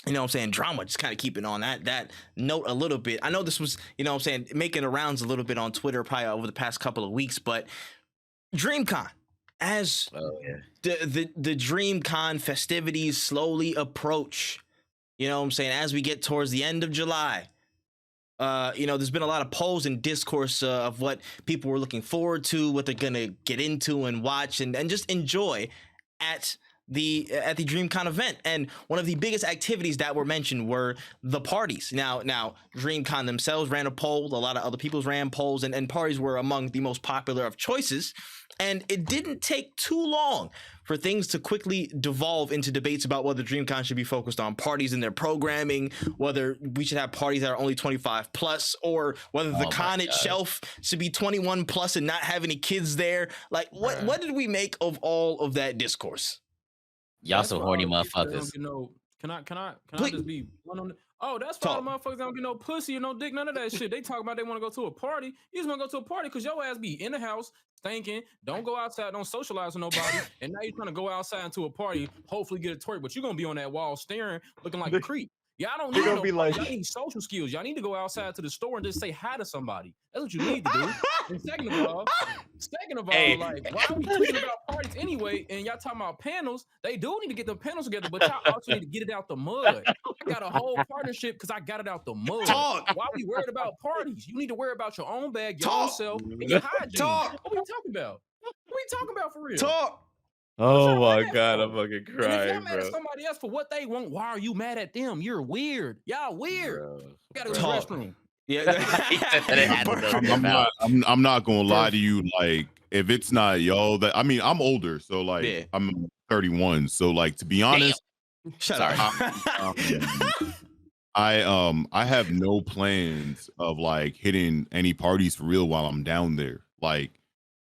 you know what I'm saying, drama, just kind of keeping on that note a little bit. I know this was, you know what I'm saying, making the rounds a little bit on Twitter probably over the past couple of weeks, but DreamCon, as the DreamCon festivities slowly approach, you know what I'm saying, as we get towards the end of July, there's been a lot of polls and discourse of what people were looking forward to, what they're gonna get into and watch and just enjoy at the DreamCon event. And one of the biggest activities that were mentioned were the parties. Now DreamCon themselves ran a poll, a lot of other people's ran polls, and parties were among the most popular of choices. And it didn't take too long for things to quickly devolve into debates about whether DreamCon should be focused on parties in their programming, whether we should have parties that are only 25 plus, or whether the con itself should be 21 plus and not have any kids there. Like, what did we make of all of that discourse? Y'all some horny motherfuckers. Can I just be one on the... Oh, that's why the motherfuckers don't get no pussy or no dick, none of that shit. They talk about they want to go to a party. You just want to go to a party because your ass be in the house, stinking, don't go outside, don't socialize with nobody, and now you're trying to go outside into a party, hopefully get a twerk, but you're going to be on that wall staring, looking like a creep. Y'all don't need no, y'all need social skills. Y'all need to go outside to the store and just say hi to somebody. That's what you need to do. And second of all, like, why are we tweeting about parties anyway? And y'all talking about panels? They do need to get the panels together, but y'all also need to get it out the mud. I got a whole partnership because I got it out the mud. Why are we worried about parties? You need to worry about your own bag, your own self, and your hygiene. What are we talking about? What are we talking about for real? Oh my God, I'm fucking crying, and if y'all mad at somebody else for what they want, why are you mad at them? You're weird. Y'all weird. You gotta go to the restroom. Yeah. I'm not gonna lie to you. Like, if it's not y'all, I'm older, so like I'm 31. So like, to be honest, shut up. I have no plans of like hitting any parties for real while I'm down there. Like,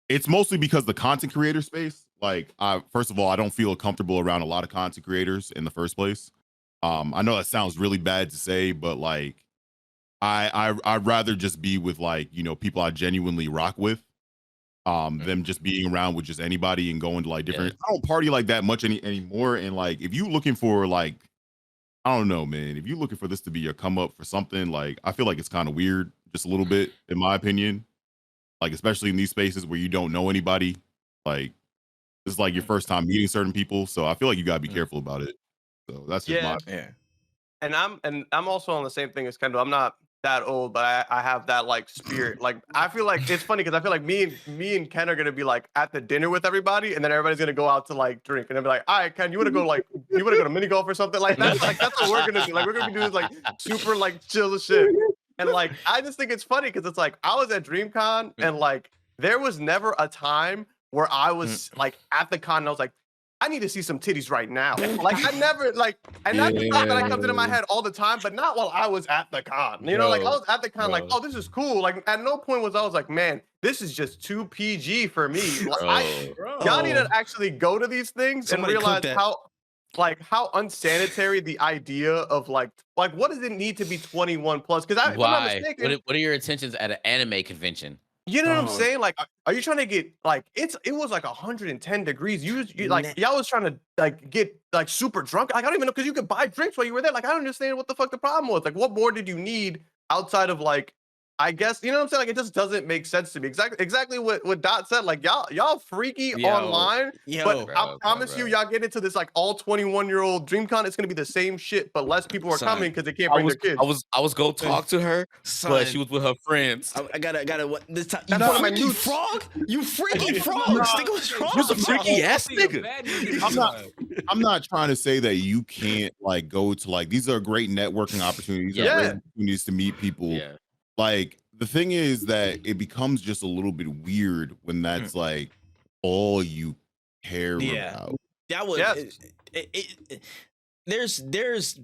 it's mostly because the content creator space. Like, first of all, I don't feel comfortable around a lot of content creators in the first place. I know that sounds really bad to say, but like, I'd rather just be with like, you know, people I genuinely rock with. Them just being around with just anybody and going to like different. I don't party like that much anymore. And like, if you looking for like, I don't know, man. If you're looking for this to be your come up for something, like I feel like it's kind of weird, just a little bit, in my opinion. Like, especially in these spaces where you don't know anybody. Like, this is like your first time meeting certain people. So I feel like you gotta be careful about it. So that's just my And I'm also on the same thing as Kendall. I'm not that old, but I have that like spirit. Like I feel like it's funny because I feel like me and Ken are gonna be like at the dinner with everybody, and then everybody's gonna go out to like drink, and they'll be like, "All right, Ken, you wanna go to mini golf or something like that?" Like that's what we're gonna do. Like we're gonna be doing like super like chill shit. And like I just think it's funny because it's like I was at DreamCon and like there was never a time where I was like at the con and I was like, I need to see some titties right now. Like I never like, and that's the thought that comes into my head all the time, but not while I was at the con. You know, like I was at the con, like, oh, this is cool. Like at no point was I was like, man, this is just too PG for me. Like, y'all need to actually go to these things and realize how unsanitary the idea of like what does it need to be 21 plus? Because if I'm not mistaken, what are your intentions at an anime convention? You know what I'm saying? Like, are you trying to get like it was like 110 degrees. You like y'all was trying to like get like super drunk. Like I don't even know because you could buy drinks while you were there. Like I don't understand what the fuck the problem was. Like what more did you need outside of like I guess you know what I'm saying? Like it just doesn't make sense to me. Exactly what Dot said. Like y'all freaky online. But I promise you, y'all get into this like all 21-year-old DreamCon. It's gonna be the same shit, but less people are coming because they can't bring their kids. I was gonna talk to her, but she was with her friends. I gotta what this time. That's one of my new frog. You freaky frog. Nigga, what's wrong? You're a freaky ass nigga. I'm not trying to say that you can't like go to like these are great networking opportunities. Great opportunities to meet people. Yeah. Like the thing is that it becomes just a little bit weird when that's like all you care about. That was there's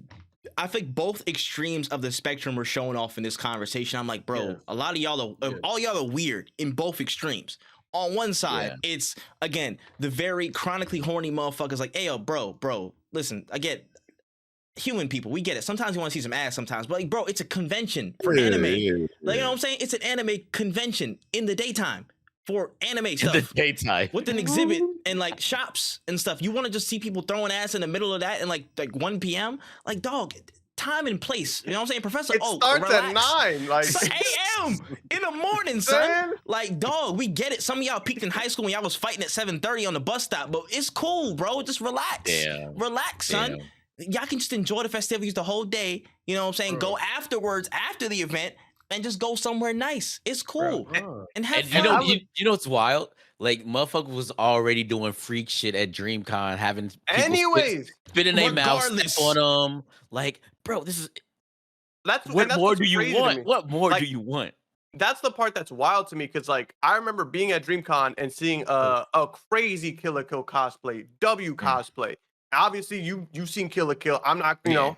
I think both extremes of the spectrum were showing off in this conversation. I'm like, bro, a lot of y'all are all y'all are weird in both extremes. On one side, it's again the very chronically horny motherfuckers like, hey yo, bro, listen, I get human people, we get it. Sometimes you want to see some ass sometimes, but like, bro, it's a convention for anime. Like, you know what I'm saying? It's an anime convention in the daytime for anime stuff. In the daytime. With an exhibit and like shops and stuff. You want to just see people throwing ass in the middle of that and like 1 p.m.? Like, dog, time and place. You know what I'm saying? Professor starts at 9. Like it's a.m. in the morning, son. Like, dog, we get it. Some of y'all peaked in high school when y'all was fighting at 7:30 on the bus stop, but it's cool, bro. Just relax. Relax, son. Y'all can just enjoy the festivities the whole day. You know what I'm saying? Go afterwards, after the event, and just go somewhere nice. It's cool. And have fun. You know what's wild? Like, motherfucker was already doing freak shit at DreamCon, having people spit in their mouth, step on them. Like, bro, this is... What more do you want? What more do you want? That's the part that's wild to me, because, like, I remember being at DreamCon and seeing a crazy Kill la Kill cosplay, W cosplay. Obviously, you've seen Kill la Kill. I'm not, you know,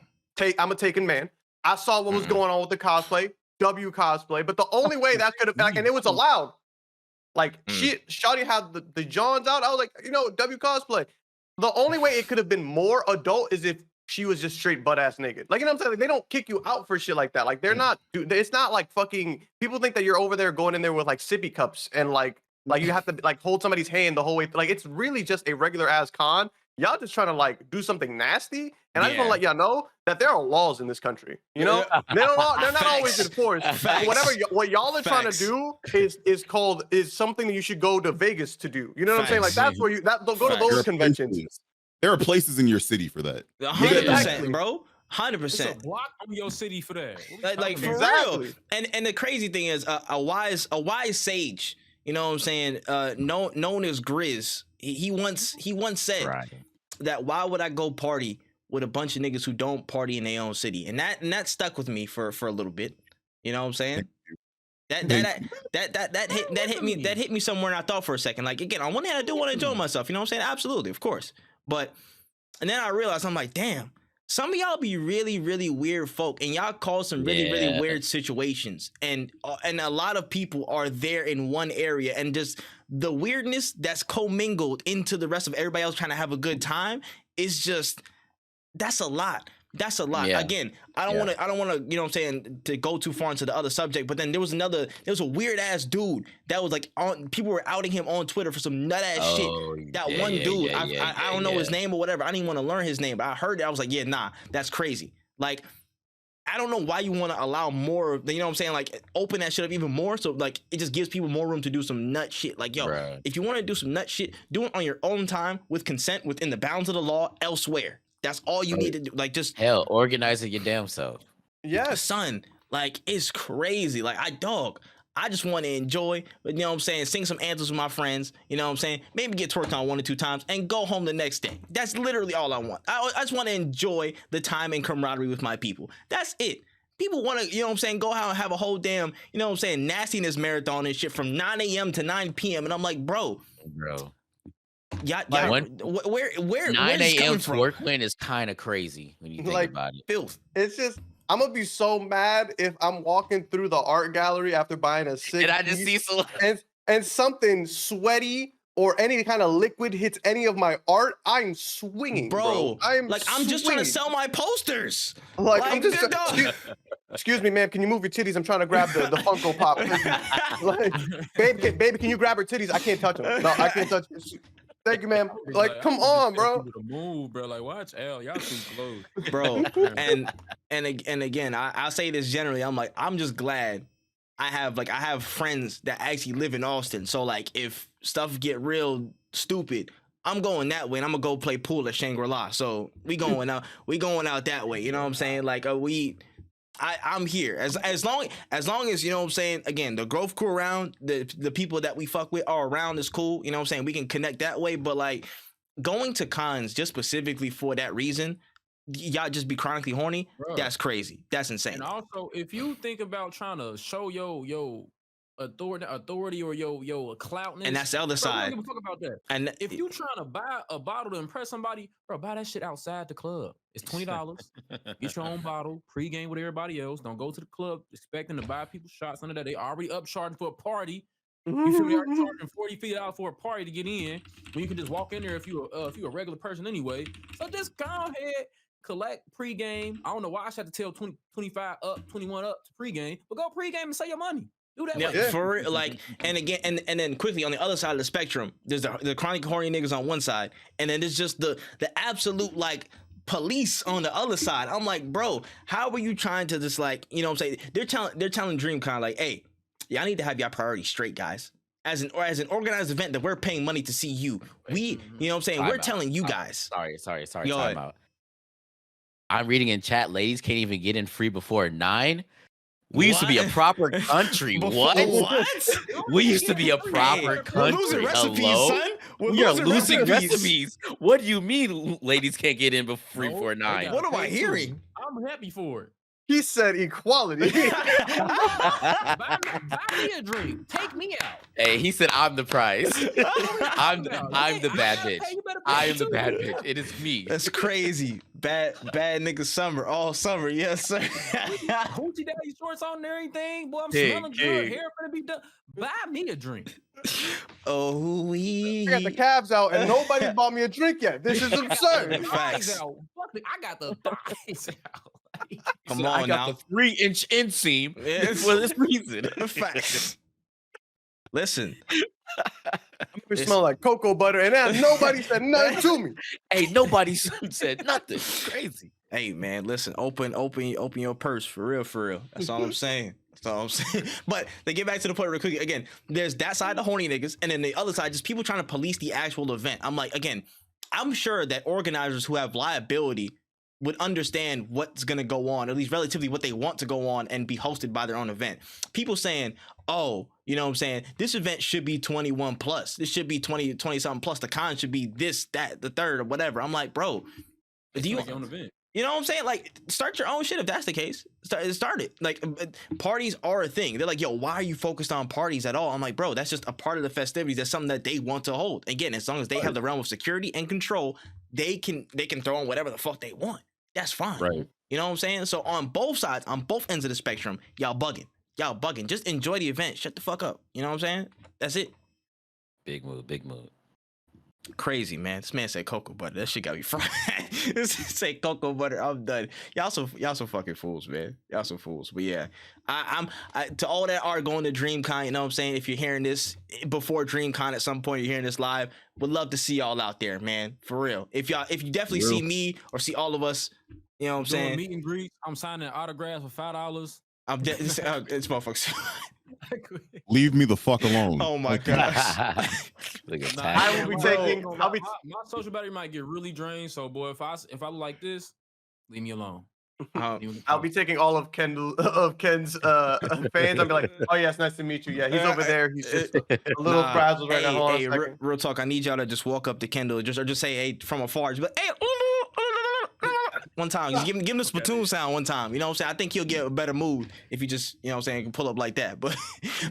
I'm a taken man. I saw what was going on with the cosplay, W cosplay, but the only way that could have, like, and it was allowed. Like, Shawty had the Johns out. I was like, you know, W cosplay. The only way it could have been more adult is if she was just straight butt ass naked. Like, you know what I'm saying? Like, they don't kick you out for shit like that. Like, they're not, dude, it's not like fucking, people think that you're over there going in there with like sippy cups and like you have to like hold somebody's hand the whole way. Like, it's really just a regular ass con. Y'all just trying to like do something nasty, and I just want to let y'all know that there are laws in this country. You know, they're not always enforced. What y'all are trying to do is something that you should go to Vegas to do. You know what I'm saying? Like that's where go to those conventions. There are places in your city for that. 100%, bro. 100%. It's a block on your city for that. Like for real. And the crazy thing is, a wise sage. You know what I'm saying? Known as Grizz. He once said that why would I go party with a bunch of niggas who don't party in their own city? And that stuck with me for a little bit. You know what I'm saying? That hit me somewhere, and I thought for a second. Like, again, on one hand, I do want to enjoy myself. You know what I'm saying? Absolutely, of course. And then I realized, I'm like, damn, some of y'all be really, really weird folk, and y'all cause some really, really weird situations. And a lot of people are there in one area, and just the weirdness that's commingled into the rest of everybody else trying to have a good time is just, that's a lot. That's a lot. Yeah. Again, I don't want to, you know what I'm saying, to go too far into the other subject, but then there was a weird ass dude that was like people were outing him on Twitter for some nut ass shit. That one dude, I don't know his name or whatever. I didn't want to learn his name, but I heard it. I was like, yeah, nah, that's crazy. Like, I don't know why you want to allow more, you know what I'm saying? Like, open that shit up even more. So, like, it just gives people more room to do some nut shit. Like, yo, if you want to do some nut shit, do it on your own time with consent within the bounds of the law elsewhere. That's all you need to do. Like, just hell, organize it your damn self. Yes. Son, like, it's crazy. Like, I just want to enjoy, you know what I'm saying, sing some anthems with my friends, you know what I'm saying, maybe get twerked on 1 or 2 times and go home the next day. That's literally all I want. I just want to enjoy the time and camaraderie with my people. That's it. People want to, you know what I'm saying, go out and have a whole damn, you know what I'm saying, nastiness marathon and shit from 9 a.m. to 9 p.m. And I'm like, bro. Yeah, where 9 a.m. twerkling is kind of crazy when you think about it. Filth. It's just, I'm gonna be so mad if I'm walking through the art gallery after buying a sick and I just see and something sweaty or any kind of liquid hits any of my art. I'm swinging, bro. I'm just trying to sell my posters. Like I'm just excuse me, ma'am. Can you move your titties? I'm trying to grab the Funko Pop. Like, baby, can you grab her titties? I can't touch them. No, I can't touch them. Thank you, ma'am. Like, come on, bro. Move, bro. Like, watch L. Y'all too close, bro. And again, I say this generally. I'm like, I'm just glad I have friends that actually live in Austin. So like, if stuff get real stupid, I'm going that way, and I'm gonna go play pool at Shangri-La. So we going out that way. You know what I'm saying? Like, I'm here as long as, you know what I'm saying, again, the growth crew around, the people that we fuck with are around is cool, you know what I'm saying, we can connect that way. But like, going to cons just specifically for that reason, y'all just be chronically horny, bro. That's crazy. That's insane. And also, if you think about trying to show yo authority or yo cloutness, and that's the other side. Don't give a fuck about that. And if you trying to buy a bottle to impress somebody, bro, buy that shit outside the club. It's $20. Get your own bottle, pregame with everybody else. Don't go to the club expecting to buy people shots under that. They already upcharging for a party. You feel me? Already charging $40 for a party to get in, when you can just walk in there if you a regular person anyway. So just go ahead, collect pregame. I don't know why I should have to tell 20, 25 up, 21 up to pregame, but go pregame and save your money. Do that. Yeah, for like, and again, and then quickly on the other side of the spectrum, there's the chronic horny niggas on one side, and then there's just the absolute like police on the other side. I'm like, bro, how are you trying to just like, you know what I'm saying? They're telling DreamCon like, hey, y'all need to have y'all priorities straight, guys. As an organized event that we're paying money to see you. You know what I'm saying? We're telling you guys. Sorry. Time out. I'm reading in chat, ladies can't even get in free before 9. We used to be a proper country. What? We used to be a proper country. We're losing recipes, son. We are losing recipes. What do you mean ladies can't get in free for 9? What am I hearing? I'm happy for it. He said equality. buy me a drink. Take me out. Hey, he said I'm the prize. I'm the bad bitch. I am the bad bitch. It is me. That's crazy. Bad nigga summer all summer. Yes, sir. Hoochie daddy shorts on and everything. Boy, I'm smelling good. Hair gonna be done. Buy me a drink. Oh, we got the calves out and nobody bought me a drink yet. This is absurd. Facts. I got the thighs out. Come on, I got the 3-inch inseam for this reason. Facts. Listen, we smell like cocoa butter, and then nobody said nothing to me. Hey, nobody said nothing. Crazy. Hey, man, listen. Open your purse for real. That's all I'm saying. That's all I'm saying. But to get back to the point real quick, again, there's that side, the horny niggas, and then the other side, just people trying to police the actual event. I'm like, again, I'm sure that organizers who have liability would understand what's going to go on, at least relatively what they want to go on and be hosted by their own event. People saying, oh, you know what I'm saying, this event should be 21 plus. This should be 20 something plus. The con should be this, that, the third, or whatever. I'm like, bro, do you, own event. You know what I'm saying? Like, start your own shit if that's the case. Start it. Like, parties are a thing. They're like, yo, why are you focused on parties at all? I'm like, bro, that's just a part of the festivities. That's something that they want to hold. Again, as long as they have the realm of security and control, they can throw on whatever the fuck they want. That's fine. Right. You know what I'm saying? So on both sides, on both ends of the spectrum, y'all bugging. Just enjoy the event. Shut the fuck up. You know what I'm saying? That's it. Big move. crazy, man. This man said cocoa butter. That shit got me fried. This say cocoa butter. I'm done. Y'all so fucking fools, man. Y'all some fools. But yeah, I'm to all that are going to DreamCon. You know what I'm saying? If you're hearing this before DreamCon at some point, you're hearing this live. Would love to see y'all out there, man. For real. If you definitely see me or see all of us, you know what I'm saying? Meet and greet. I'm signing autographs for $5. It's motherfuckers. Leave me the fuck alone. Oh my gosh. I will be taking. My social battery might get really drained. So, boy, if I look like this, leave me alone. I'll be taking all of Ken's fans. I'll be like, oh yes, nice to meet you. Yeah, he's over there. He's just a little frazzled right now. Hey, real talk. I need y'all to just walk up to Kendall, just say hey from afar. Just be like, hey. One time, just give him the Splatoon sound one time. You know what I'm saying? I think he'll get a better mood if you just, you know what I'm saying, can pull up like that. But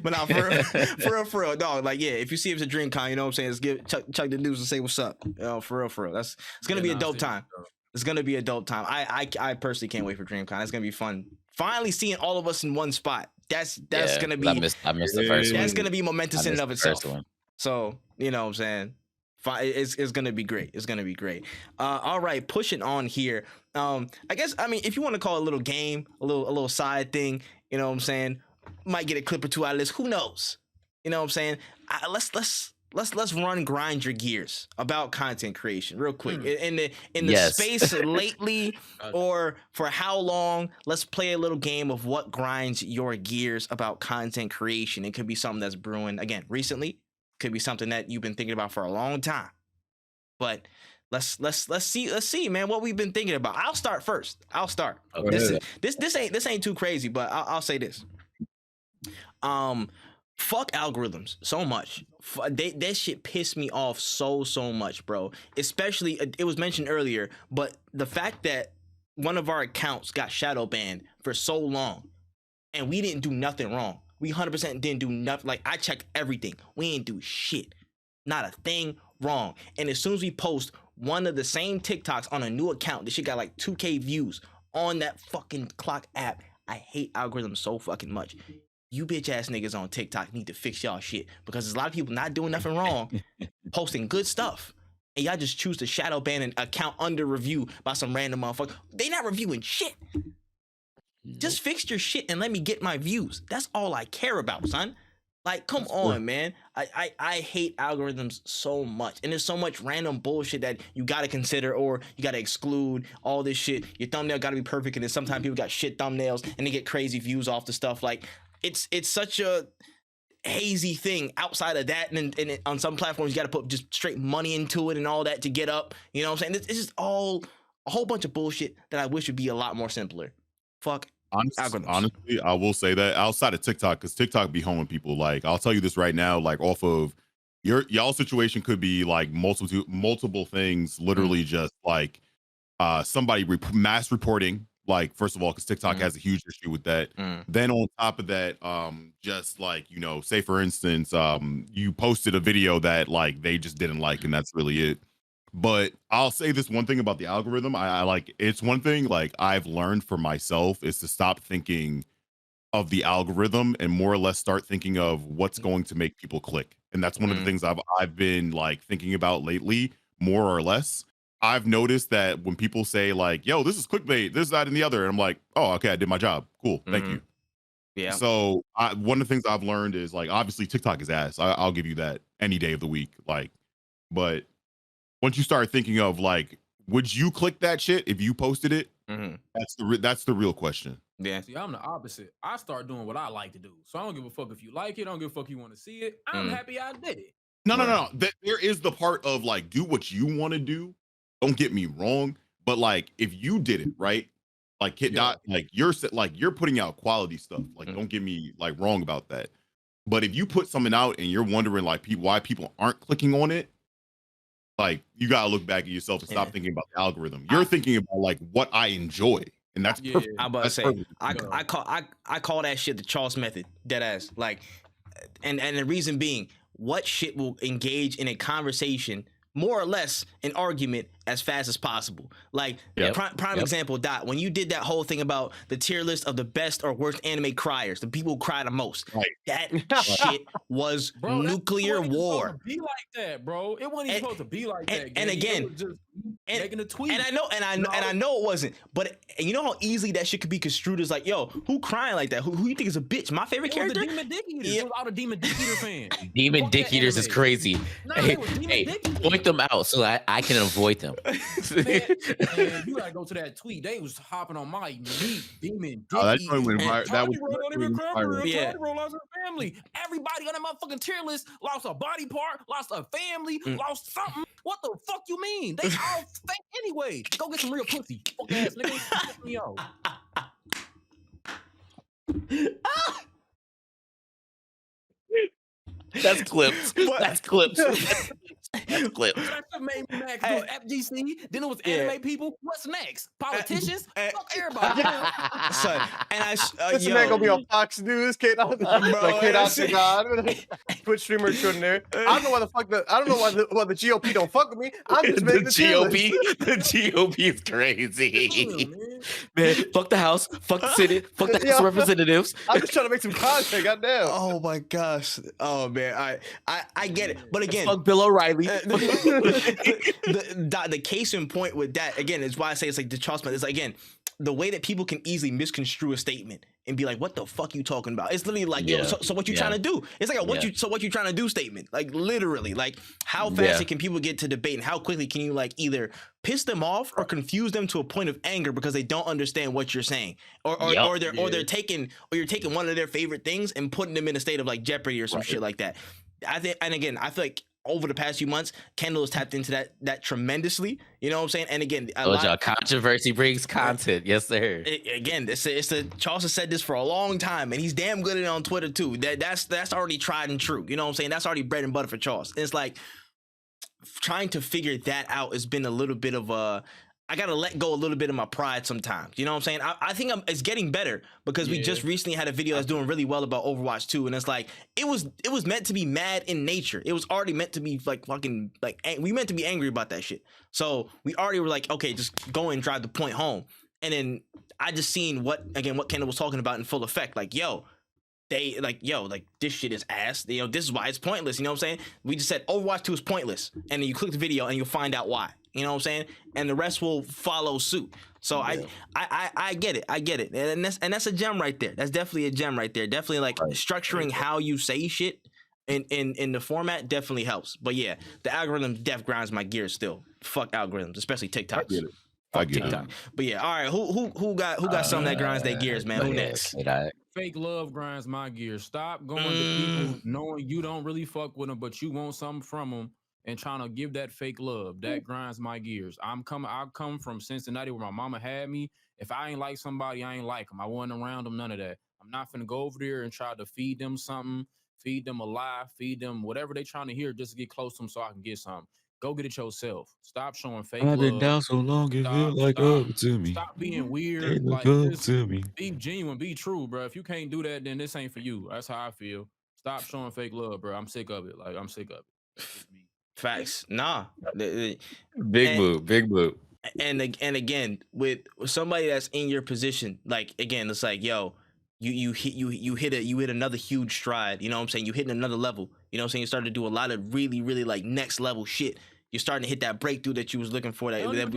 now for real, dog. Like, yeah, if you see him at DreamCon, you know what I'm saying, just give Chuck the news and say what's up. You know, for real. It's gonna be a dope time. It's gonna be a dope time. I personally can't wait for DreamCon. It's gonna be fun. Finally seeing all of us in one spot. That's gonna be. I missed the first one. That's gonna be momentous in and of itself. So you know what I'm saying. It's gonna be great. It's gonna be great. All right, pushing on here. I guess if you want to call it a little game, a little side thing, you know what I'm saying. Might get a clip or two out of this. Who knows? You know what I'm saying. Let's grind your gears about content creation real quick in the space lately or for how long. Let's play a little game of what grinds your gears about content creation. It could be something that's brewing again recently. Could be something that you've been thinking about for a long time. But let's see, man, what we've been thinking about. I'll start first. Okay. This ain't too crazy, but I'll say this. Fuck algorithms so much. That shit pissed me off so much, bro. Especially, it was mentioned earlier, but the fact that one of our accounts got shadow banned for so long and we didn't do nothing wrong. We 100% didn't do nothing. Like, I checked everything. We ain't do shit. Not a thing wrong. And as soon as we post one of the same TikToks on a new account, this shit got like 2K views on that fucking clock app. I hate algorithms so fucking much. You bitch ass niggas on TikTok need to fix y'all shit, because there's a lot of people not doing nothing wrong, posting good stuff. And y'all just choose to shadow ban an account under review by some random motherfucker. They not reviewing shit. Just fix your shit and let me get my views. That's all I care about, son. Like, come on, man. I hate algorithms so much. And there's so much random bullshit that you gotta consider or you gotta exclude. All this shit. Your thumbnail gotta be perfect, and then sometimes people got shit thumbnails and they get crazy views off the stuff. Like, it's such a hazy thing outside of that. And on some platforms, you gotta put just straight money into it and all that to get up. You know what I'm saying? It's just all a whole bunch of bullshit that I wish would be a lot more simpler. Fuck. Honestly, I will say that outside of TikTok, because TikTok be hoeing people. Like, I'll tell you this right now, like, off of y'all situation could be like multiple things, literally just like somebody mass reporting, like, first of all, because TikTok has a huge issue with that. Then on top of that, just like, you know, say for instance, you posted a video that like they just didn't like, and that's really it. But I'll say this one thing about the algorithm. I like, it's one thing like I've learned for myself is to stop thinking of the algorithm and more or less start thinking of what's going to make people click. And that's one of the things I've been like thinking about lately, more or less. I've noticed that when people say like, yo, this is clickbait, this, that, and the other, and I'm like, oh, okay, I did my job. Cool. Thank you. Yeah. So one of the things I've learned is like, obviously TikTok is ass. I'll give you that any day of the week. Like, but once you start thinking of like, would you click that shit if you posted it? That's the real question. Yeah. See, I'm the opposite. I start doing what I like to do. So I don't give a fuck if you like it. I don't give a fuck if you want to see it. I'm happy I did it. No. There is the part of like, do what you want to do. Don't get me wrong, but like, if you did it right, like like you're putting out quality stuff. Like, don't get me like wrong about that. But if you put something out and you're wondering like why people aren't clicking on it, like, you gotta look back at yourself and stop thinking about the algorithm. You're thinking about like what I enjoy, and that's perfect. I'm about to say, I call that shit the Charles method, dead ass. Like, and the reason being, what shit will engage in a conversation more or less an argument as fast as possible. Like prime example, Dot, when you did that whole thing about the tier list of the best or worst anime criers, the people who cry the most, that shit was nuclear war. To be like that, bro. It wasn't even supposed to be like that. And again, it was just making a tweet. And I know it wasn't. But you know how easily that shit could be construed as like, yo, who crying like that? Who you think is a bitch? My favorite character? The Demon Dick Eaters. It was all the Demon Dick Eater fans. Demon Dick Eaters is crazy. Hey, point them out so I can avoid them. Man, you gotta go to that tweet. They was hopping on my meat, Demon Dick That was family. Everybody on that motherfucking tier list lost a body part, lost a family, lost something. What the fuck you mean? They all fake anyway. Go get some real pussy. Fuck ass niggas. Yo. That's clips. That's clips. That's clips. That made me mad. FGC, then it was anime people. What's next? Politicians? Fuck everybody. Son, and this man gonna be on Fox News, Kate Twitch streamer extraordinaire. I don't know why the GOP don't fuck with me. I'm just making the GOP. The GOP is crazy. Man, fuck the House, fuck the Senate, fuck the House of Representatives. I'm just trying to make some content. Goddamn. Oh my gosh. Oh man. I get it. But again, fuck Bill O'Reilly. The case in point with that, again, is why I say it's like the Charles Smith. It's like, again, the way that people can easily misconstrue a statement and be like, what the fuck you talking about? It's literally like, yo, so what you trying to do? It's like a what you trying to do statement. Like literally, like how fast can people get to debate and how quickly can you like either piss them off or confuse them to a point of anger because they don't understand what you're saying, or you're taking one of their favorite things and putting them in a state of like jeopardy or some shit like that. I think, and again, I feel like over the past few months, Kendall has tapped into that tremendously. You know what I'm saying? And again, controversy brings content. Yes, sir. Charles has said this for a long time, and he's damn good at it on Twitter too. That's already tried and true. You know what I'm saying? That's already bread and butter for Charles. And it's like trying to figure that out has been a little bit of a. I gotta let go a little bit of my pride sometimes. You know what I'm saying? I think it's getting better because we just recently had a video that's doing really well about Overwatch 2, and it's like it was meant to be mad in nature. It was already meant to be like fucking like we meant to be angry about that shit. So we already were like, okay, just go and drive the point home. And then I just seen what Kendall was talking about in full effect. Like, this shit is ass. You know, this is why it's pointless. You know what I'm saying? We just said Overwatch 2 is pointless, and then you click the video and you'll find out why. You know what I'm saying? And the rest will follow suit. So I get it. I get it. And that's a gem right there. That's definitely a gem right there. Definitely like structuring how you say shit in the format definitely helps. But yeah, the algorithm grinds my gears still. Fuck algorithms, especially TikTok. I get it. But yeah, all right. Who got something that grinds their gears, man? Who next? Fake love grinds my gears. Stop going to people knowing you don't really fuck with them, but you want something from them and trying to give that fake love. That grinds my gears. I come from Cincinnati where my mama had me. If I ain't like somebody, I ain't like them. I wasn't around them, none of that. I'm not finna go over there and try to feed them something, feed them a lie, feed them whatever they trying to hear just to get close to them so I can get something. Go get it yourself. Stop showing fake love. I've been down so long, it feel like up to me. Stop being weird. Like, be genuine, be true, bro. If you can't do that, then this ain't for you. That's how I feel. Stop showing fake love, bro. I'm sick of it. Like, I'm sick of it. Facts. Nah. Big move. And again, with somebody that's in your position, like again, it's like, yo, you hit another huge stride. You know what I'm saying? You hit another level. You know what I'm saying? You started to do a lot of really, really like next level shit. You're starting to hit that breakthrough that you was looking for. I'm about to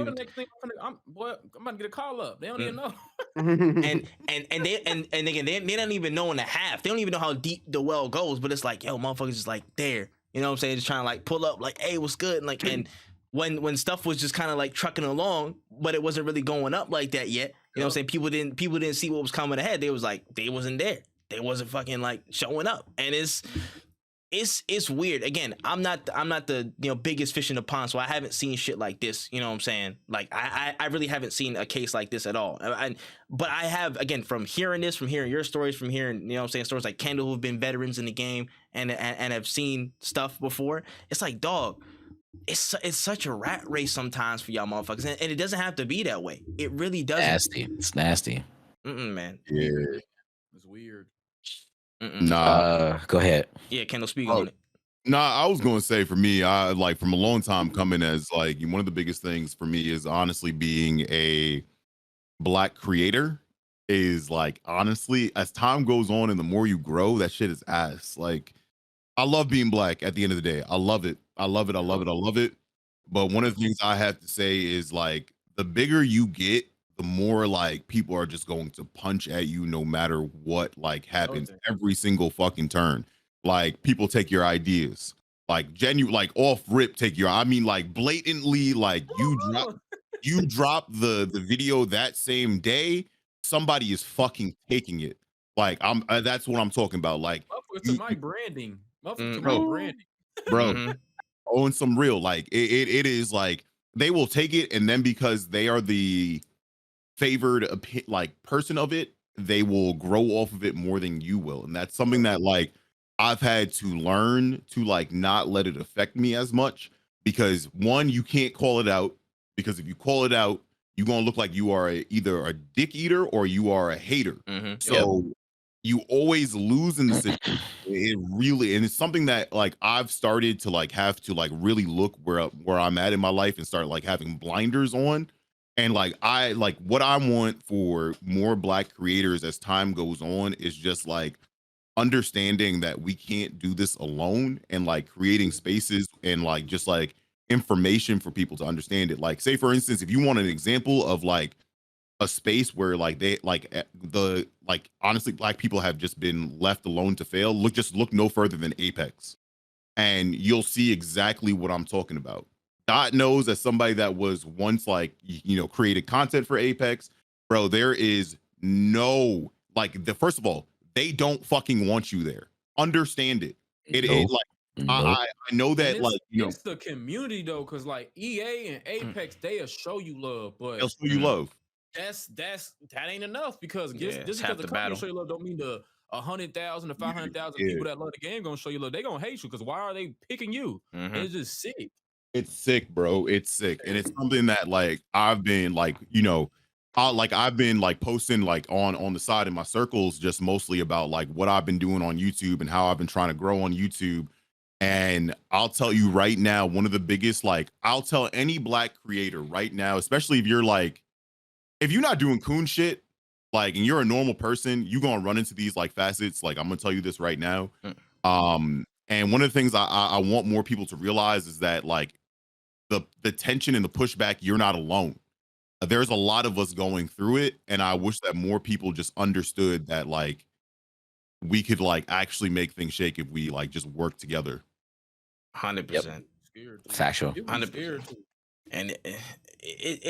get a call up. They don't even know. and again, they don't even know in the half. They don't even know how deep the well goes. But it's like, yo, motherfuckers just like there. You know what I'm saying? Just trying to like pull up, like, hey, what's good? And like, and when stuff was just kind of like trucking along, but it wasn't really going up like that yet. You know what I'm saying? People didn't see what was coming ahead. They was like, they wasn't there. They wasn't fucking like showing up. And it's weird. Again, I'm not the biggest fish in the pond, so I haven't seen shit like this. You know what I'm saying? Like I really haven't seen a case like this at all. But I have, again, from hearing your stories, from hearing, you know what I'm saying, stories like Kendall who've been veterans in the game and have seen stuff before. It's like, dog, it's such a rat race sometimes for y'all motherfuckers, and it doesn't have to be that way. It really doesn't. It's nasty. Man. Yeah. It's weird. Nah. Go ahead. Yeah, Kendall, speak on it. Nah, I was going to say for me, I like from a long time coming as like one of the biggest things for me is honestly being a black creator is like honestly as time goes on and the more you grow, that shit is ass. Like I love being black at the end of the day. I love it. I love it. I love it. I love it. But one of the things I have to say is like the bigger you get, the more like people are just going to punch at you no matter what like happens every single fucking turn. Like people take your ideas. Like genuine like off rip take your I mean like blatantly like you drop the video that same day, somebody is fucking taking it. Like that's what I'm talking about. Like Motherfuckers to my branding. Motherfuckers to my bro, branding. bro, on some real like it is like they will take it and then because they are the favored like person of it, they will grow off of it more than you will, and that's something that like I've had to learn to like not let it affect me as much because one, you can't call it out because if you call it out, you're gonna look like you are either a dick eater or you are a hater. So you always lose in the situation. It really, and it's something that like I've started to like have to like really look where I'm at in my life and start like having blinders on. And like I like what I want for more black creators as time goes on is just like understanding that we can't do this alone and like creating spaces and like just like information for people to understand it. Like say for instance, if you want an example of like a space where like they like the like honestly black people have just been left alone to fail, look no further than Apex and you'll see exactly what I'm talking about. God knows as somebody that was once like created content for Apex, bro, there is no like the first of all, they don't fucking want you there. Understand it. It like I know that like it's the community though, because like EA and Apex, they'll show you love, but they'll show you love. That ain't enough because just because half the the company battle. show you love don't mean the 100,000 to 500,000 people that love the game gonna show you love. They gonna hate you because why are they picking you? And it's just sick. It's sick, bro. It's sick, and it's something that like I've been like I've been like posting like on the side in my circles just mostly about like what I've been doing on YouTube and how I've been trying to grow on YouTube. And I'll tell you right now, one of the biggest like I'll tell any black creator right now, especially if you're not doing coon shit, like, and you're a normal person, you're gonna run into these like facets. Like, I'm gonna tell you this right now. And one of the things I want more people to realize is that like the tension and the pushback, you're not alone. There's a lot of us going through it, and I wish that more people just understood that like we could like actually make things shake if we like just work together. 100%. Factual. 100%. And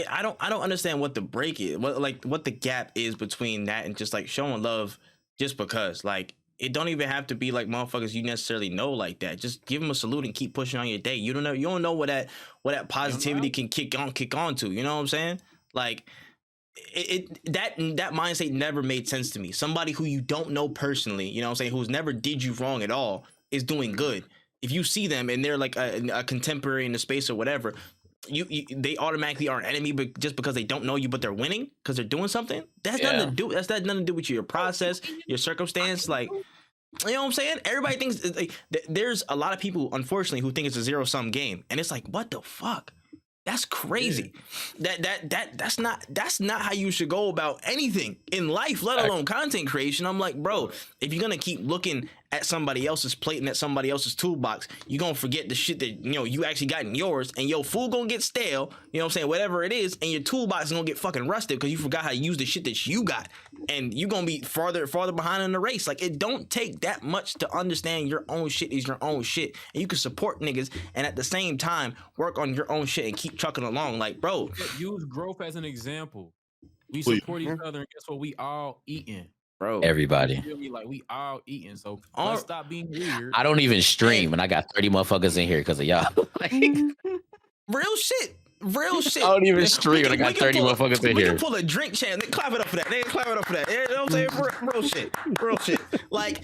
I don't understand what the break is, what the gap is between that and just like showing love just because. Like it don't even have to be like motherfuckers you necessarily know like that. Just give them a salute and keep pushing on your day. You don't know what that positivity can kick on to. You know what I'm saying? Like that mindset never made sense to me. Somebody who you don't know personally, you know what I'm saying, who's never did you wrong at all, is doing good. If you see them and they're like a contemporary in the space or whatever, they automatically are an enemy, but just because they don't know you, but they're winning because they're doing something. That's nothing to do with your process, your circumstance. Like, you know what I'm saying? Everybody thinks like, there's a lot of people, unfortunately, who think it's a zero-sum game, and it's like, what the fuck? That's crazy. That's not how you should go about anything in life, let alone content creation. I'm like, bro, if you're gonna keep looking at somebody else's plate and at somebody else's toolbox, you're gonna forget the shit that you actually got in yours, and your food gonna get stale, you know what I'm saying, whatever it is, and your toolbox is gonna get fucking rusted because you forgot how to use the shit that you got, and you're gonna be farther behind in the race. Like, it don't take that much to understand your own shit is your own shit, and you can support niggas and at the same time work on your own shit and keep trucking along. Like, bro, use growth as an example. We support each other, and guess what? We all eating. Bro, everybody. You feel me? Like, we all eating, so let's stop being weird. I don't even stream, and I got 30 motherfuckers in here because of y'all. Like, real shit. I don't even stream, and I got 30 motherfuckers in here. We can pull a drink champ. They clap it up for that. They clap it up for that. You know what I'm saying? Real shit. Like,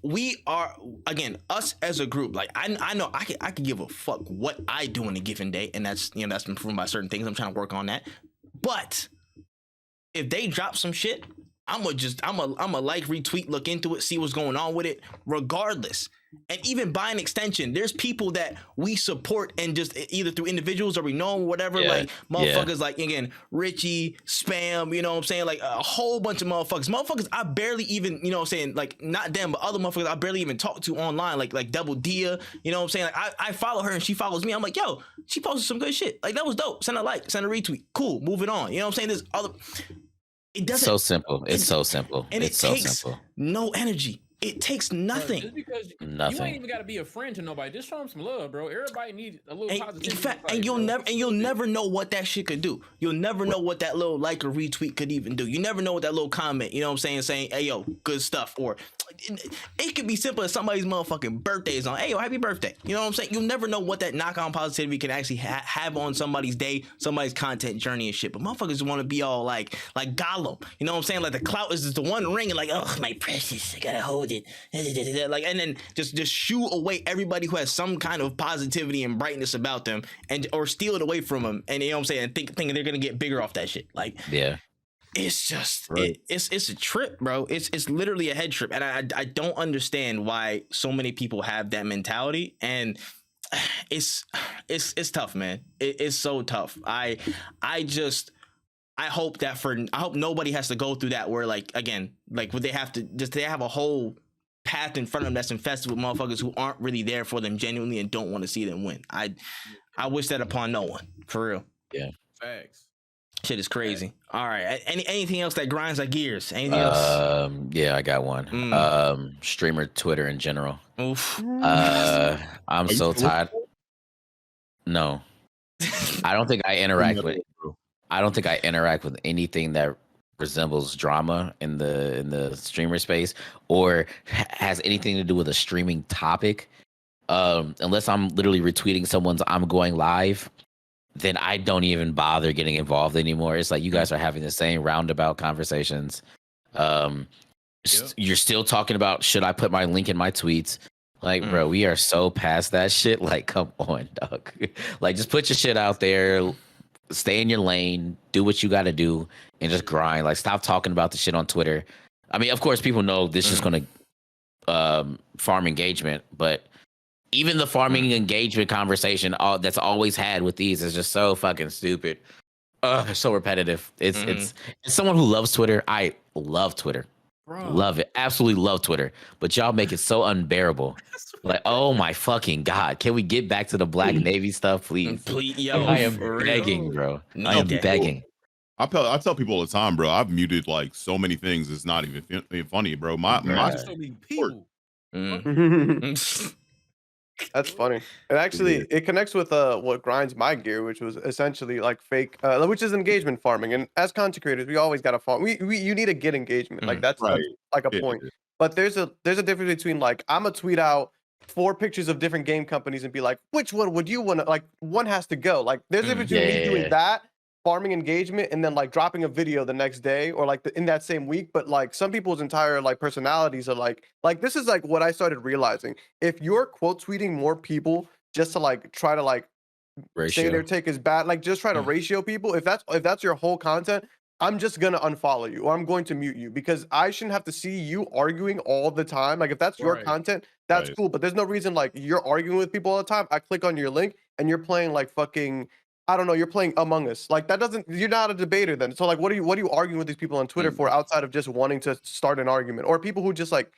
we are, again, us as a group. Like, I know I can give a fuck what I do in a given day, and that's that's been proven by certain things. I'm trying to work on that. But if they drop some shit, I'm a like, retweet, look into it, see what's going on with it, regardless. And even by an extension, there's people that we support and just either through individuals or we know them, whatever. Yeah, like motherfuckers, like again, Richie, Spam, you know what I'm saying? Like a whole bunch of motherfuckers I barely even, you know what I'm saying? Like not them, but other motherfuckers I barely even talk to online, like Double Dia, you know what I'm saying? Like I follow her and she follows me. I'm like, yo, she posted some good shit. Like that was dope. Send a like, send a retweet. Cool, moving on. You know what I'm saying? There's other. It doesn't. So simple. It's so simple. And it's it so takes simple. no energy. It takes nothing. Just because you Nothing. ain't even got to be a friend to nobody. Just show them some love, bro. Everybody needs a little And, positivity. in fact, in life, and you'll bro. never know what that shit could do. You'll never know what that little like or retweet could even do. You never know what that little comment, you know what I'm saying, hey yo, good stuff. Or it could be simple as somebody's motherfucking birthday is on. Hey yo, happy birthday. You know what I'm saying? You'll never know what that knock-on positivity can actually have on somebody's day, somebody's content journey and shit. But motherfuckers want to be all like Gollum. You know what I'm saying? Like the clout is just the one ring and like, oh my precious, I gotta hold it. Like, and then just shoo away everybody who has some kind of positivity and brightness about them, and or steal it away from them, and you know what I'm saying, and thinking they're gonna get bigger off that shit. Like, Yeah. it's just Right. it's a trip, bro. It's literally a head trip, and I don't understand why so many people have that mentality, and it's tough, man. It's so tough. I hope nobody has to go through that where like again like would they have a whole path in front of them that's infested with motherfuckers who aren't really there for them genuinely and don't want to see them win. I wish that upon no one, for real. Yeah. Facts. Shit is crazy. All right. Anything else that grinds our gears? Anything else? Yeah, I got one. Streamer Twitter in general. Oof. I'm so tired. No. I don't think I interact with anything that resembles drama in the streamer space or has anything to do with a streaming topic. Unless I'm literally retweeting someone's I'm going live, then I don't even bother getting involved anymore. It's like you guys are having the same roundabout conversations. You're still talking about should I put my link in my tweets? Like, bro, we are so past that shit. Like, come on, dog. Like, just put your shit out there. Stay in your lane, do what you got to do, and just grind. Like, stop talking about the shit on Twitter. I mean, of course, people know this is going to farm engagement, but even the farming engagement conversation that's always had with these is just so fucking stupid. So repetitive. It's someone who loves Twitter. I love Twitter. Bro. Love it. Absolutely love Twitter. But y'all make it so unbearable. Like, oh my fucking God. Can we get back to the Black Navy stuff, please? Yo, I am begging, bro. I am begging. I tell people all the time, bro. I've muted like so many things. It's not even funny, bro. My So many people. That's funny. And actually, it connects with what grinds my gear, which was essentially like fake, which is engagement farming. And as content creators, we always got to farm. You need to get engagement. Like that's like a point. But there's a difference between like I'm gonna tweet out 4 pictures of different game companies and be like, which one would you want to like? One has to go. Like there's a difference between me doing that, farming engagement, and then like dropping a video the next day or like in that same week. But like some people's entire like personalities are like this is like what I started realizing. If you're quote tweeting more people just to like try to like say their take is bad, like just try to ratio people. If that's your whole content, I'm just gonna unfollow you or I'm going to mute you because I shouldn't have to see you arguing all the time. Like if that's your content, that's cool. But there's no reason like you're arguing with people all the time. I click on your link and you're playing like fucking, I don't know, you're playing Among Us. Like that doesn't, you're not a debater then. So like what are you arguing with these people on Twitter for outside of just wanting to start an argument? Or people who just like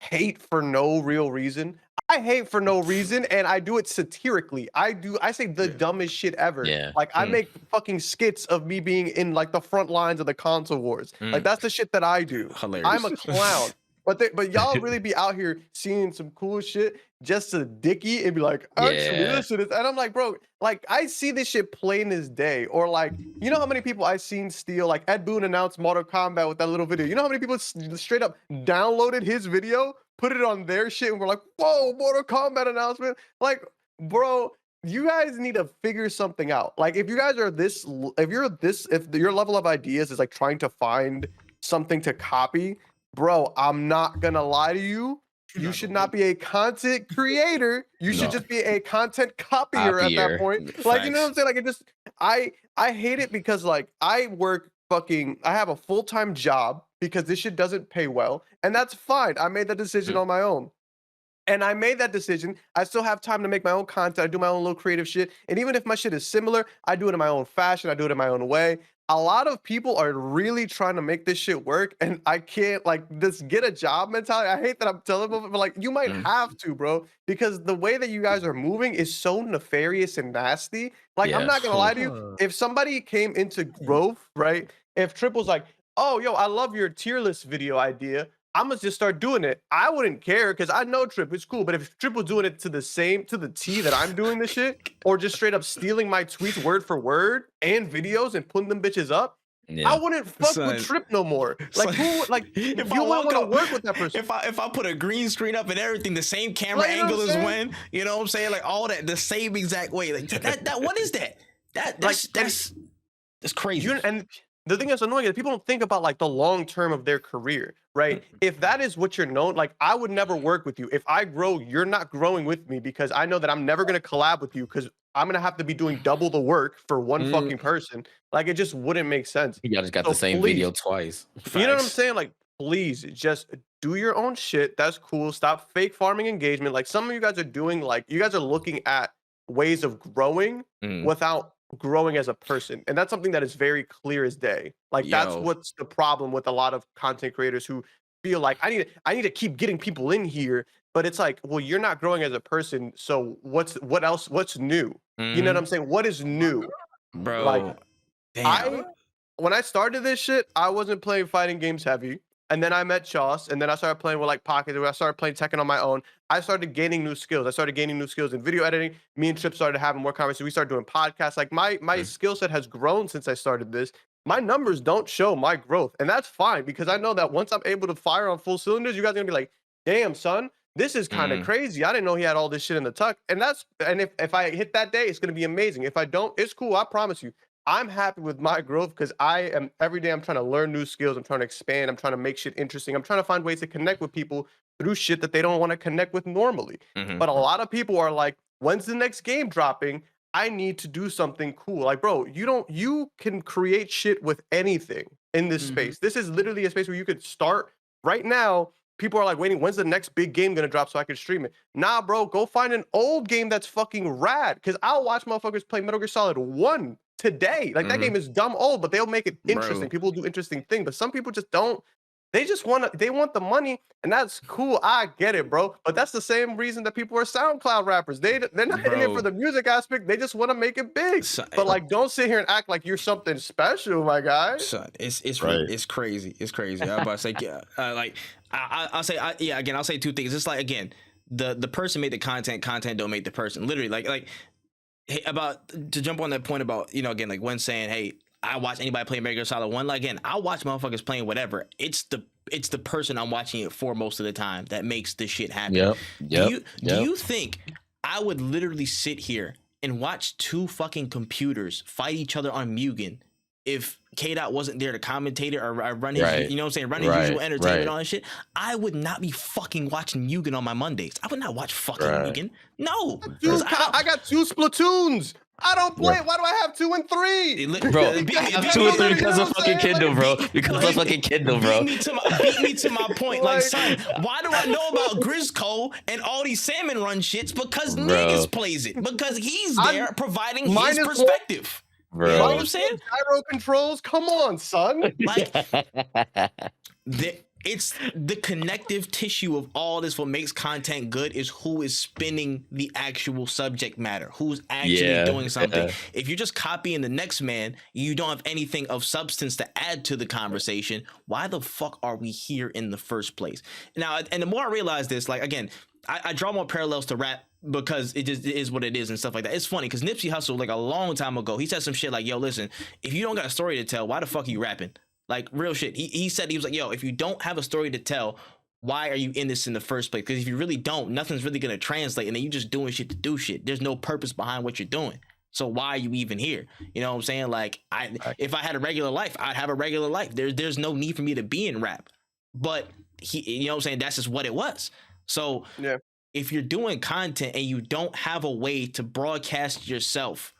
hate for no real reason. I hate for no reason and I do it satirically. I say the dumbest shit ever. Like I make fucking skits of me being in like the front lines of the console wars. Like that's the shit that I do. Hilarious. I'm a clown. But y'all really be out here seeing some cool shit just to dicky and be like, actually, listen to this. And I'm like, bro, like I see this shit plain as day. Or like, you know how many people I've seen steal, like Ed Boon announced Mortal Kombat with that little video. You know how many people straight up downloaded his video, put it on their shit, and were like, whoa, Mortal Kombat announcement. Like, bro, you guys need to figure something out. Like, if you guys are if your level of ideas is like trying to find something to copy, bro, I'm not gonna lie to you. You should not be a content creator. You should just be a content copier at that point. Like, you know what I'm saying? Like, it just, I hate it because like I have a full-time job because this shit doesn't pay well, and that's fine. I made that decision on my own. And I made that decision. I still have time to make my own content. I do my own little creative shit. And even if my shit is similar, I do it in my own fashion. I do it in my own way. A lot of people are really trying to make this shit work. And I can't like this get a job mentality. I hate that I'm telling them, but like you might have to, bro, because the way that you guys are moving is so nefarious and nasty. Like, I'm not gonna lie to you. If somebody came into growth, right? If Trip was like, oh, yo, I love your tier list video idea. I'm gonna just start doing it. I wouldn't care because I know Trip, it's cool. But if Trip was doing it to the T that I'm doing this shit, or just straight up stealing my tweets word for word and videos and putting them bitches up, I wouldn't fuck with Trip no more. Like who? Like if you want to work with that person, if I put a green screen up and everything, the same camera angle as when, you know what I'm saying? Like all that, the same exact way. Like that what is that? That's crazy. And the thing that's annoying is people don't think about like the long term of their career, right? If that is what you're known, like I would never work with you. If I grow, you're not growing with me because I know that I'm never gonna collab with you because I'm gonna have to be doing double the work for one fucking person. Like it just wouldn't make sense. You just got the same video twice. You know what I'm saying? Like, please just do your own shit. That's cool. Stop fake farming engagement. Like some of you guys are doing, like you guys are looking at ways of growing without growing as a person, and that's something that is very clear as day. Like that's what's the problem with a lot of content creators who feel like I need to keep getting people in here, but it's like, well, you're not growing as a person, so what's new? You know what I'm saying? What is new, bro? Like damn. When I started this shit, I wasn't playing fighting games heavy. And then I met Chauce, and then I started playing with like Pocket. I started playing Tekken on my own. I started gaining new skills. I started gaining new skills in video editing. Me and Trip started having more conversations. We started doing podcasts. Like my skill set has grown since I started this. My numbers don't show my growth, and that's fine because I know that once I'm able to fire on full cylinders, you guys are gonna be like, "Damn, son, this is kind of crazy. I didn't know he had all this shit in the tuck." And if I hit that day, it's gonna be amazing. If I don't, it's cool. I promise you. I'm happy with my growth because every day I'm trying to learn new skills. I'm trying to expand. I'm trying to make shit interesting. I'm trying to find ways to connect with people through shit that they don't want to connect with normally. But a lot of people are like, when's the next game dropping? I need to do something cool. Like, bro, you can create shit with anything in this space. This is literally a space where you could start right now. People are like waiting, when's the next big game gonna drop so I can stream it? Nah, bro, go find an old game that's fucking rad. Cause I'll watch motherfuckers play Metal Gear Solid 1 today. Like that game is dumb old, but they'll make it interesting. Bro. People do interesting things, but some people just don't. They just want the money, and that's cool. I get it, bro. But that's the same reason that people are SoundCloud rappers. They're not in it for the music aspect. They just want to make it big. But like, don't sit here and act like you're something special, my guy. Son, it's crazy. It's crazy. I'm about to say, like I'll say, again, I'll say two things. It's like again, the person made the content. Content don't make the person. Literally, like hey, about to jump on that point about again like when saying, hey, I watch anybody play Metal Gear Solid 1. Like again, I watch motherfuckers playing whatever. It's the person I'm watching it for most of the time that makes this shit happen. Do you think I would literally sit here and watch two fucking computers fight each other on Mugen if K-Dot wasn't there to commentate it or run his, you know what I'm saying, run his usual entertainment on and shit? I would not be fucking watching Mugen on my Mondays. I would not watch fucking Mugen. No. Dude, I got 2 Splatoons. I don't play. Why do I have 2 and 3? Bro, I have 2 and 3 because of fucking Kindle, bro. Because of fucking Kindle, bro. Beat me to my point. Like, son, why do I know about Grizzco and all these salmon run shits? Because niggas plays it. Because he's there providing his perspective. Bro. You know what I'm saying? Gyro controls. Come on, son. Like, it's the connective tissue of all this. What makes content good is who is spinning the actual subject matter, who's actually doing something. If you're just copying the next man, you don't have anything of substance to add to the conversation. Why the fuck are we here in the first place? Now, and the more I realize this, like, again, I draw more parallels to rap because it just is what it is and stuff like that. It's funny because Nipsey Hussle, like a long time ago, he said some shit like, yo, listen, if you don't got a story to tell, why the fuck are you rapping? Like, real shit. He said, he was like, yo, if you don't have a story to tell, why are you in this in the first place? Because if you really don't, nothing's really going to translate. And then you're just doing shit to do shit. There's no purpose behind what you're doing. So why are you even here? You know what I'm saying? Like, if I had a regular life, I'd have a regular life. There's no need for me to be in rap. But you know what I'm saying? That's just what it was. So if you're doing content and you don't have a way to broadcast yourself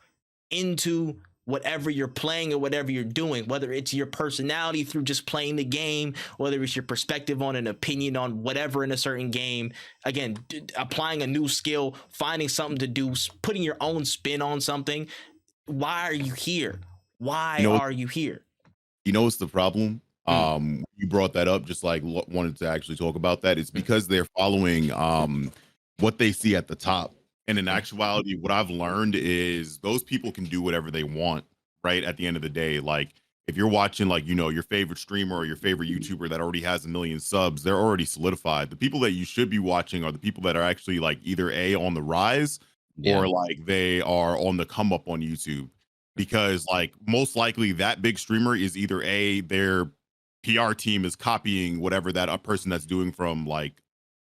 into whatever you're playing or whatever you're doing, whether it's your personality through just playing the game, whether it's your perspective on an opinion on whatever in a certain game. Again, applying a new skill, finding something to do, putting your own spin on something. Why are you here? Why are you here? You know what's the problem? You brought that up, just like wanted to actually talk about that. It's because they're following what they see at the top. And in actuality, what I've learned is those people can do whatever they want, right? At the end of the day, like if you're watching, like, you know, your favorite streamer or your favorite YouTuber that already has 1 million subs, they're already solidified. The people that you should be watching are the people that are actually like either on the rise or like they are on the come up on YouTube, because like most likely that big streamer is either their PR team is copying whatever that person that's doing from like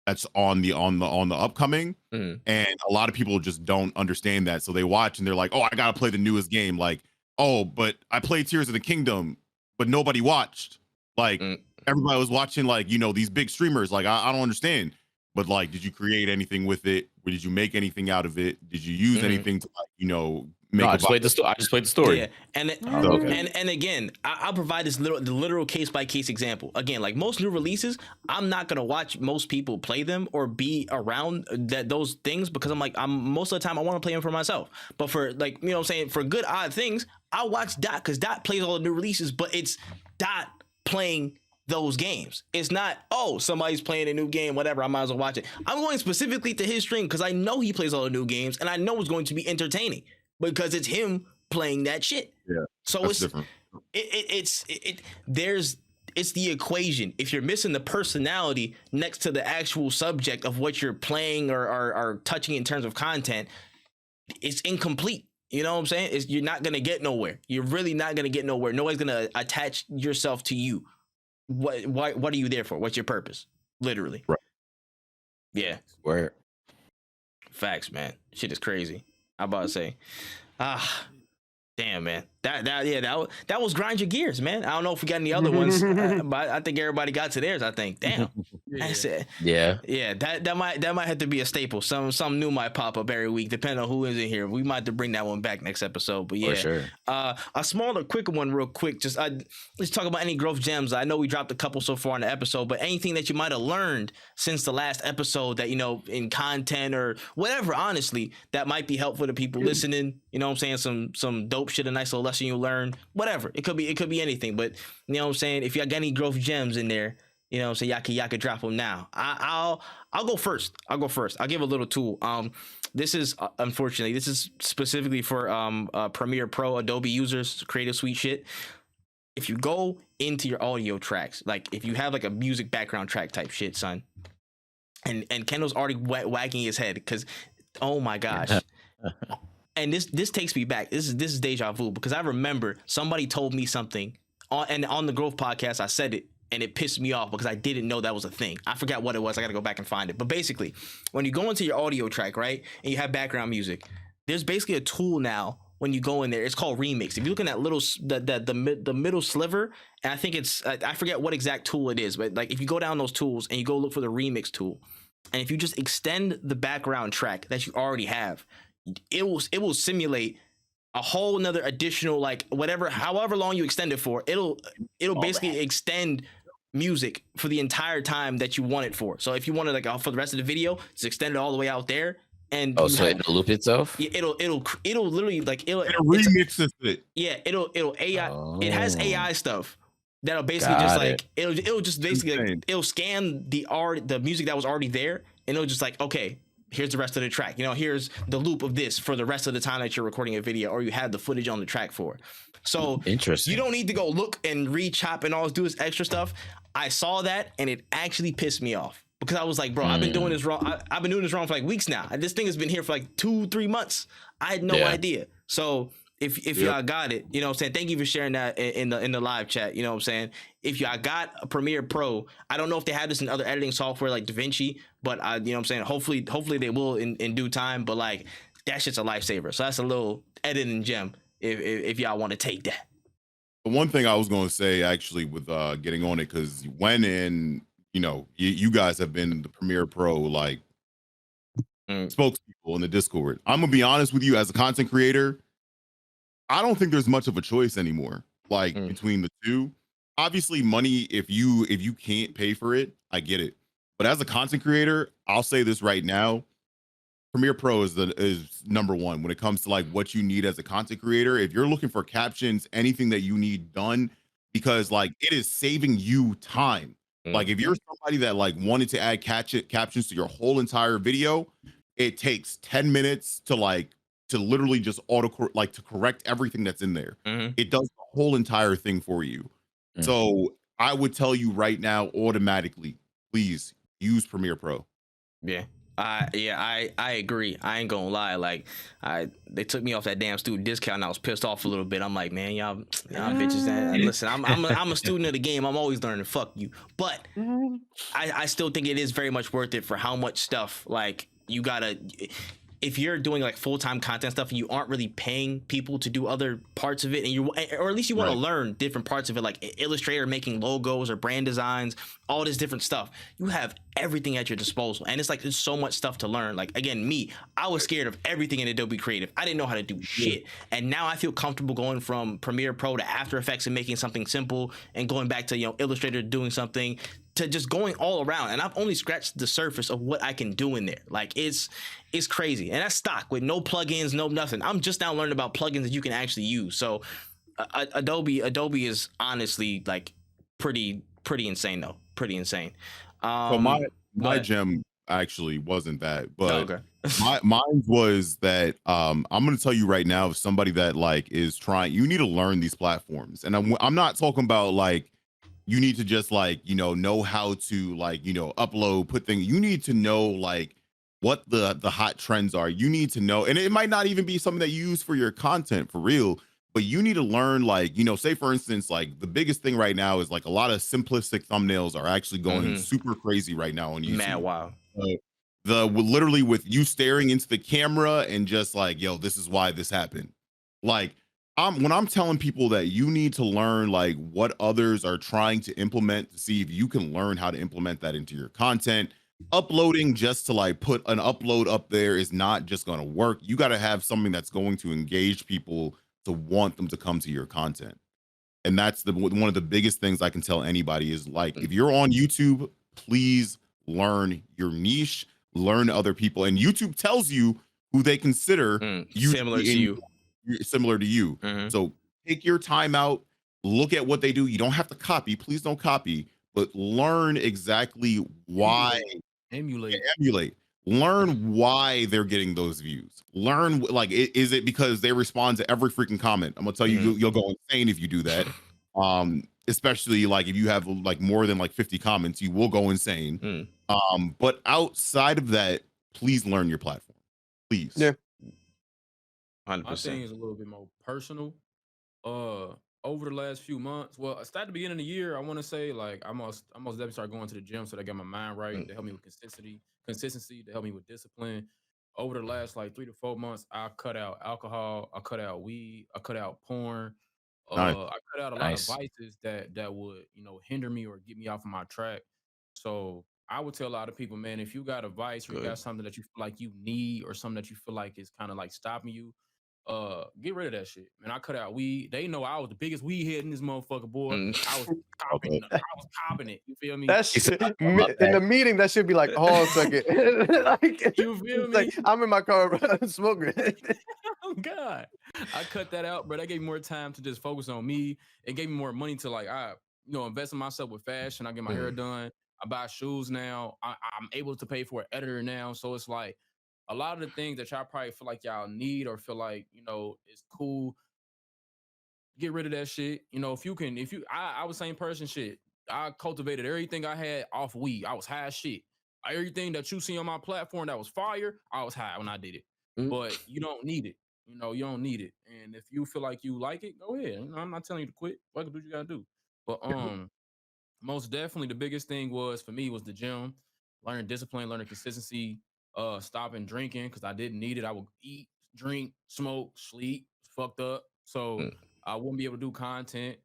that's on the upcoming, and a lot of people just don't understand that, so they watch and they're like, oh, I gotta play the newest game, like, oh, but I played Tears of the Kingdom, but nobody watched, like everybody was watching, like, you know, these big streamers, like I don't understand, but like, did you create anything with it, or did you make anything out of it, did you use anything to, like, you know, make I just played the story. Yeah, and again, I'll provide the literal case by case example. Again, like most new releases, I'm not gonna watch most people play them or be around those things, because I'm most of the time I want to play them for myself. But for, like, you know what I'm saying, for good odd things, I'll watch Dot, because Dot plays all the new releases, but it's Dot playing those games. It's not, oh, somebody's playing a new game, whatever, I might as well watch it. I'm going specifically to his stream because I know he plays all the new games and I know it's going to be entertaining, because it's him playing that shit. Yeah. So it's different. It's the equation. If you're missing the personality next to the actual subject of what you're playing or touching in terms of content, it's incomplete. You know what I'm saying? You're not gonna get nowhere. You're really not gonna get nowhere. Nobody's gonna attach yourself to you. What are you there for? What's your purpose? Literally. Right. Yeah. Where? Facts, man. Shit is crazy. I'm about to say, damn, man. That was Grind Your Gears, man. I don't know if we got any other ones, but I think everybody got to theirs. I think. Damn. That's it. Yeah. That might have to be a staple. Some new might pop up every week, depending on who is in here. We might have to bring that one back next episode. But yeah, for sure. A smaller, quicker one, real quick. Let's talk about any growth gems. I know we dropped a couple so far in the episode, but anything that you might have learned since the last episode that, you know, in content or whatever, honestly, that might be helpful to people listening. You know what I'm saying? Some dope shit, a nice little lesson you learn. Whatever. It could be anything. But you know what I'm saying? If you got any growth gems in there, you know what I'm saying, y'all could drop them now. I'll go first. I'll give a little tool. This is unfortunately, this is specifically for Premiere Pro Adobe users, Creative Suite shit. If you go into your audio tracks, like if you have like a music background track type shit, son, and Kendall's already wagging his head because, oh my gosh. And this takes me back. This is deja vu, because I remember somebody told me something on the Growth podcast. I said it and it pissed me off because I didn't know that was a thing. I forgot what it was. I got to go back and find it. But basically, when you go into your audio track, right, and you have background music, there's basically a tool now when you go in there. It's called Remix. If you look in that little the middle sliver, and I think it's I forget what exact tool it is, but like if you go down those tools and you go look for the Remix tool, and if you just extend the background track that you already have, it will simulate a whole nother additional, like however long you extend it for, it'll basically extend music for the entire time that you want it for. So if you want it like for the rest of the video, just extend it all the way out there. And so it'll loop itself. Yeah, it'll literally like it remixes it. Yeah, it'll AI. It has AI stuff that'll basically it'll just basically like, it'll scan the music that was already there, and it'll just like, okay, here's the rest of the track. You know, here's the loop of this for the rest of the time that you're recording a video or you have the footage on the track for. So interesting. You don't need to go look and re-chop and all do this extra stuff. I saw that and it actually pissed me off because I was like, bro, I've been doing this wrong. I've been doing this wrong for like weeks now. This thing has been here for like 2-3 months. I had no idea. So if y'all got it, you know what I'm saying? Thank you for sharing that in the live chat. You know what I'm saying? If y'all got a Premiere Pro, I don't know if they have this in other editing software like DaVinci, but you know what I'm saying? Hopefully they will in due time, but like that shit's a lifesaver. So that's a little editing gem if y'all want to take that. The one thing I was going to say actually with getting on it, because when you know, you guys have been the Premiere Pro like spokespeople in the Discord. I'm gonna be honest with you, as a content creator, I don't think there's much of a choice anymore, like between the two. Obviously, money, if you can't pay for it, I get it. But as a content creator, I'll say this right now. Premiere Pro is number one when it comes to like what you need as a content creator. If you're looking for captions, anything that you need done, because like it is saving you time. Like if you're somebody that like wanted to add captions to your whole entire video, it takes 10 minutes to literally just like to correct everything that's in there. It does the whole entire thing for you. So I would tell you right now, automatically, please use Premiere Pro. Yeah. I agree. I ain't gonna lie. Like, they took me off that damn student discount, and I was pissed off a little bit. I'm like, man, y'all bitches. Listen, I'm a student of the game. I'm always learning. Fuck you. But I still think it is very much worth it for how much stuff like you gotta. If you're doing like full-time content stuff and you aren't really paying people to do other parts of it, or at least you want to learn different parts of it, like Illustrator, making logos or brand designs, all this different stuff, you have everything at your disposal. And it's like, there's so much stuff to learn. Like, again, I was scared of everything in Adobe Creative. I didn't know how to do shit. And now I feel comfortable going from Premiere Pro to After Effects and making something simple, and going back to, Illustrator doing something, to just going all around. And I've only scratched the surface of what I can do in there. Like, it's crazy. And that's stock with no plugins, no nothing. I'm just now learning about plugins that you can actually use. So Adobe is honestly like pretty insane though. Pretty insane. So my gem actually wasn't that, but okay. mine was that I'm going to tell you right now, if somebody that like is trying, you need to learn these platforms. And I'm not talking about like you need to just like, know how to like, upload, put things. You need to know like what the hot trends are. You need to know, and it might not even be something that you use for your content for real, but you need to learn like, say for instance, like the biggest thing right now is like a lot of simplistic thumbnails are actually going super crazy right now on YouTube. Mad wow. Literally with you staring into the camera and just like, yo, this is why this happened. Like, when I'm telling people that you need to learn like what others are trying to implement to see if you can learn how to implement that into your content, uploading just to like put an upload up there is not just going to work. You got to have something that's going to engage people to want them to come to your content. And that's one of the biggest things I can tell anybody is like, if you're on YouTube, please learn your niche, learn other people. And YouTube tells you who they consider similar to you. So take your time out, look at what they do. You don't have to copy. Please don't copy, but learn exactly why. Emulate. Learn why they're getting those views. Learn like, is it because they respond to every freaking comment? I'm gonna tell you, you'll go insane if you do that. Especially like if you have like more than like 50 comments, you will go insane. But outside of that, please learn your platform. Please. Yeah. 100%. My thing is a little bit more personal. Over the last few months, well, I started the beginning of the year. I want to say like I must definitely start going to the gym so that I get my mind right, to help me with consistency, to help me with discipline. Over the last like 3 to 4 months, I cut out alcohol, I cut out weed, I cut out porn. Nice. I cut out a lot of vices that would hinder me or get me off of my track. So I would tell a lot of people, man, if you got a vice or you got something that you feel like you need or something that you feel like is kind of like stopping you, get rid of that shit. Man, I cut out weed. They know I was the biggest weed head in this motherfucker, boy. I was copping it. You feel me? That shit, in the meeting, that should be like, hold on a second. Like, you feel me? Like, I'm in my car smoking. Oh God, I cut that out, bro. That gave me more time to just focus on me. It gave me more money to like, invest in myself with fashion. I get my hair done. I buy shoes now. I'm able to pay for an editor now. So it's like a lot of the things that y'all probably feel like y'all need or feel like, it's cool. Get rid of that shit. I was same person shit. I cultivated everything I had off weed. I was high as shit. Everything that you see on my platform that was fire, I was high when I did it. But you don't need it. You don't need it. And if you feel like you like it, go ahead. I'm not telling you to quit. Fuck it, do what you gotta do. But most definitely the biggest thing was for me was the gym, learning discipline, learning consistency, stopping drinking because I didn't need it. I would eat, drink, smoke, sleep, fucked up. So I wouldn't be able to do content.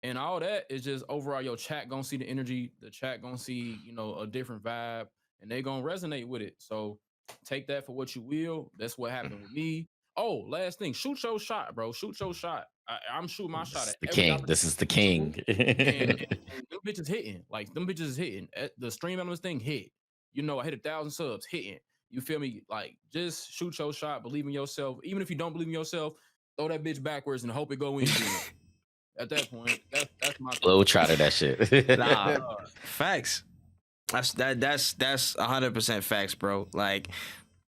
And all that is just overall your chat gonna see the energy, the chat gonna see, a different vibe, and they gonna resonate with it. So take that for what you will. That's what happened with me. Oh, last thing, shoot your shot, bro. Shoot your shot. I'm shooting my shot at The every king. This is the king. and them bitches hitting. Like them bitches is hitting. The stream elements thing hit. You know, I hit 1,000 subs hitting. You feel me? Like just shoot your shot, believe in yourself. Even if you don't believe in yourself, throw that bitch backwards and hope it go in. At that point, that's my Low trotter that shit. Nah, facts. That's 100% facts, bro. Like,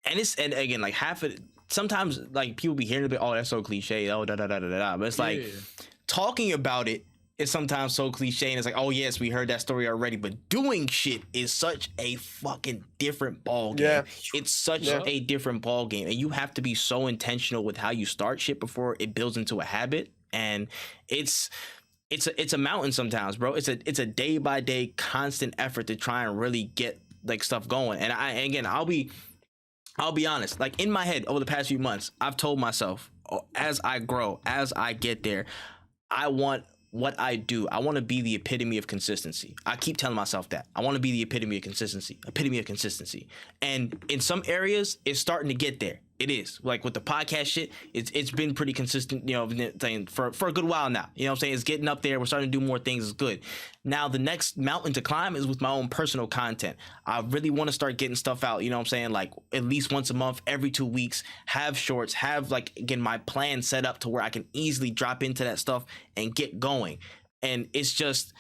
and again, like half of sometimes like people be hearing a bit, oh, that's so cliche, oh da da da da da. But it's like talking about it is sometimes so cliche, and it's like, oh yes, we heard that story already. But doing shit is such a fucking different ball game. Yeah. It's such a different ball game, and you have to be so intentional with how you start shit before it builds into a habit. And it's a mountain sometimes, bro. It's a day by day constant effort to try and really get like stuff going. And I'll be honest, like in my head over the past few months, I've told myself, as I grow, as I get there, I want what I do. I want to be the epitome of consistency. I keep telling myself that. I want to be the epitome of consistency. And in some areas, it's starting to get there. It is. Like with the podcast shit, it's been pretty consistent, you know, for a good while now. You know what I'm saying? It's getting up there. We're starting to do more things. It's good. Now, the next mountain to climb is with my own personal content. I really want to start getting stuff out, you know what I'm saying? Like at least once a month, every 2 weeks, have shorts, have like, again, my plan set up to where I can easily drop into that stuff and get going. And it's just,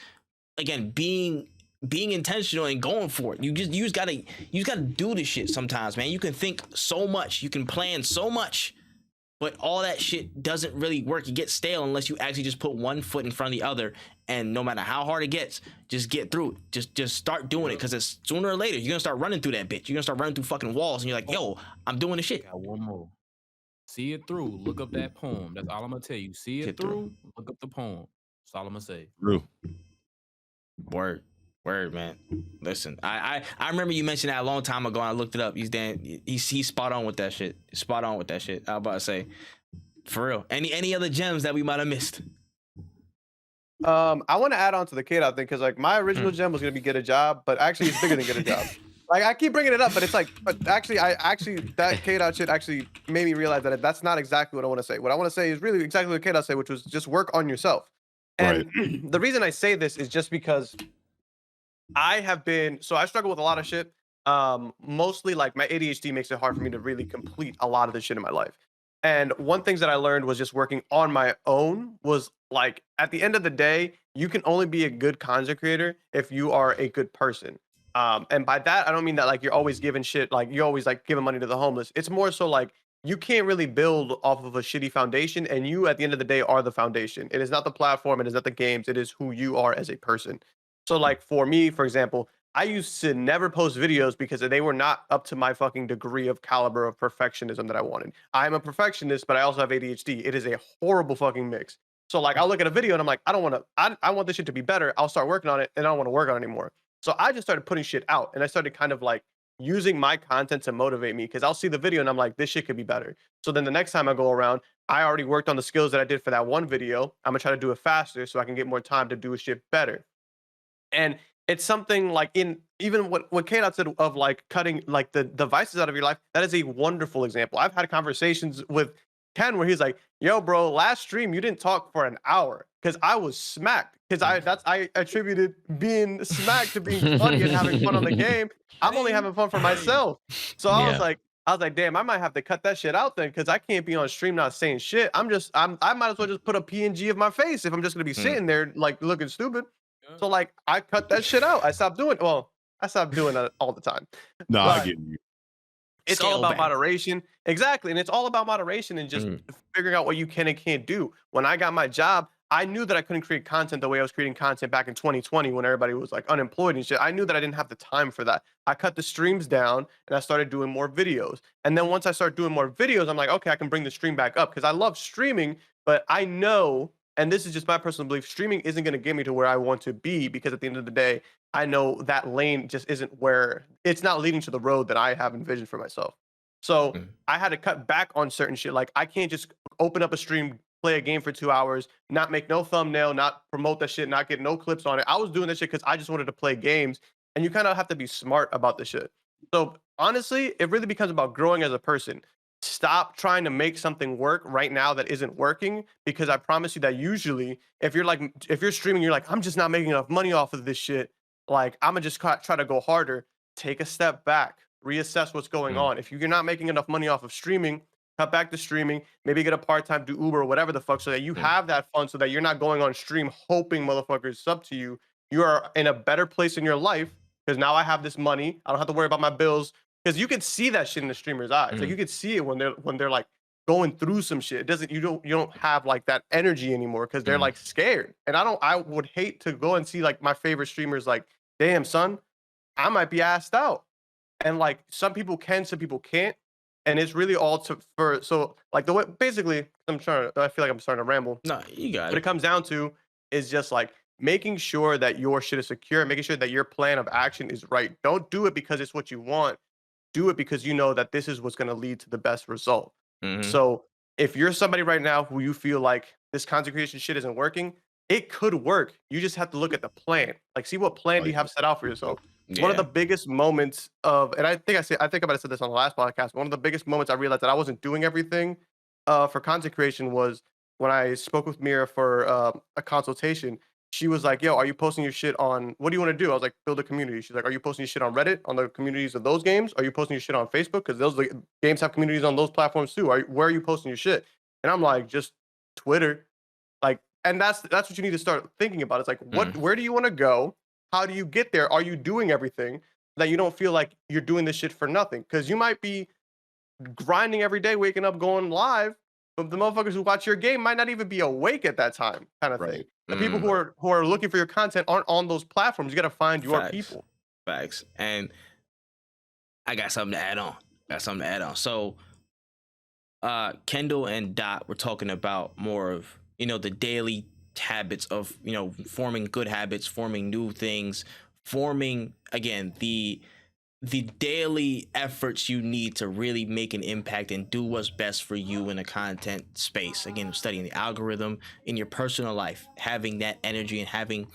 again, being intentional and going for it. You just gotta do this shit sometimes, man. You can think so much, you can plan so much, but all that shit doesn't really work. It gets stale unless you actually just put one foot in front of the other, and no matter how hard it gets, just get through it. Just start doing it, because it's sooner or later you're gonna start running through that bitch. You're gonna start running through fucking walls, and you're like, yo, I'm doing the shit. Got one more. See it through. Look up that poem. That's all I'm gonna tell you. See it through. Look up the poem. That's all I'm gonna say. True. Word, man. Listen, I remember you mentioned that a long time ago. And I looked it up. He's spot on with that shit. Spot on with that shit. I was about to say, for real. Any other gems that we might have missed? I want to add on to the K-Dot thing, because like my original gem was gonna be get a job, but actually it's bigger than get a job. Like I keep bringing it up, but it's like, but actually that K-Dot shit actually made me realize that that's not exactly what I want to say. What I want to say is really exactly what K-Dot said, which was just work on yourself. And the reason I say this is just because I struggle with a lot of shit. Mostly like my ADHD makes it hard for me to really complete a lot of the shit in my life. And one thing that I learned was just working on my own was like, at the end of the day, you can only be a good content creator if you are a good person. And by that, I don't mean that like you're always giving shit, like you're always like giving money to the homeless. It's more so like you can't really build off of a shitty foundation, and you at the end of the day are the foundation. It is not the platform, it is not the games, it is who you are as a person. So like for me, for example, I used to never post videos because they were not up to my fucking degree of caliber of perfectionism that I wanted. I'm a perfectionist, but I also have ADHD. It is a horrible fucking mix. So like I'll look at a video and I'm like, I want this shit to be better. I'll start working on it, and I don't want to work on it anymore. So I just started putting shit out, and I started kind of like using my content to motivate me, because I'll see the video and I'm like, this shit could be better. So then the next time I go around, I already worked on the skills that I did for that one video. I'm gonna try to do it faster so I can get more time to do a shit better. And it's something like in even what K-Dot said of like cutting like the vices out of your life. That is a wonderful example. I've had conversations with Ken where he's like, yo, bro, last stream you didn't talk for an hour because I was smacked. Because I attributed being smacked to being funny and having fun on the game. I'm only having fun for myself. So I was like, damn, I might have to cut that shit out then, because I can't be on stream not saying shit. I might as well just put a PNG of my face if I'm just gonna be sitting there like looking stupid. So like I cut that shit out. I stopped doing it all the time. No, I get you. It's all about moderation. Exactly. And it's all about moderation and just figuring out what you can and can't do. When I got my job, I knew that I couldn't create content the way I was creating content back in 2020 when everybody was like unemployed and shit. I knew that I didn't have the time for that. I cut the streams down and I started doing more videos. And then once I started doing more videos, I'm like, okay, I can bring the stream back up, because I love streaming, but I know, and this is just my personal belief, streaming isn't going to get me to where I want to be, because at the end of the day, I know that lane just isn't where it's not leading to the road that I have envisioned for myself. So I had to cut back on certain shit. Like I can't just open up a stream, play a game for 2 hours, not make no thumbnail, not promote that shit, not get no clips on it. I was doing that shit because I just wanted to play games, and you kind of have to be smart about the shit. So honestly, it really becomes about growing as a person. stop trying to make something work right now that isn't working, because I promise you that usually if you're streaming, you're like, I'm just not making enough money off of this shit. Like, I'm gonna just try to go harder. Take a step back, reassess what's going on. If you're not making enough money off of streaming, cut back to streaming, maybe get a part-time, do Uber or whatever the fuck, so that you have that fun, so that you're not going on stream hoping motherfuckers sub to you. You are in a better place in your life because now I have this money. I don't have to worry about my bills. Because you can see that shit in the streamer's eyes. Like, you can see it when they're like going through some shit. It doesn't, you don't have like that energy anymore because they're like scared. And I would hate to go and see like my favorite streamers like, damn son, I might be asked out. And like some people can, some people can't. And it's really all so like the way, basically, I feel like I'm starting to ramble. No, you got it. What it comes down to is just like making sure that your shit is secure, making sure that your plan of action is right. Don't do it because it's what you want. Do it because you know that this is what's going to lead to the best result. So if you're somebody right now who you feel like this content creation shit isn't working, it could work. You just have to look at the plan. Like, see what plan do you have set out for yourself. One of the biggest moments of, and I think I might have said this on the last podcast. One of the biggest moments I realized that I wasn't doing everything for content creation was when I spoke with Mira for a consultation. She was like, yo, are you posting your shit on, what do you want to do? I was like, build a community. She's like, are you posting your shit on Reddit, on the communities of those games? Are you posting your shit on Facebook? Because those games have communities on those platforms too. Where are you posting your shit? And I'm like, just Twitter. Like, and that's what you need to start thinking about. It's like, where do you want to go? How do you get there? Are you doing everything that you don't feel like you're doing this shit for nothing? Because you might be grinding every day, waking up, going live, but the motherfuckers who watch your game might not even be awake at that time, kind of thing. The people who are looking for your content aren't on those platforms. You got to find your people. Facts. And I got something to add on. So Kendall and Dot were talking about more of, the daily habits of, forming good habits, forming new things, forming, again, the daily efforts you need to really make an impact and do what's best for you in a content space. Again, studying the algorithm in your personal life, having that energy and having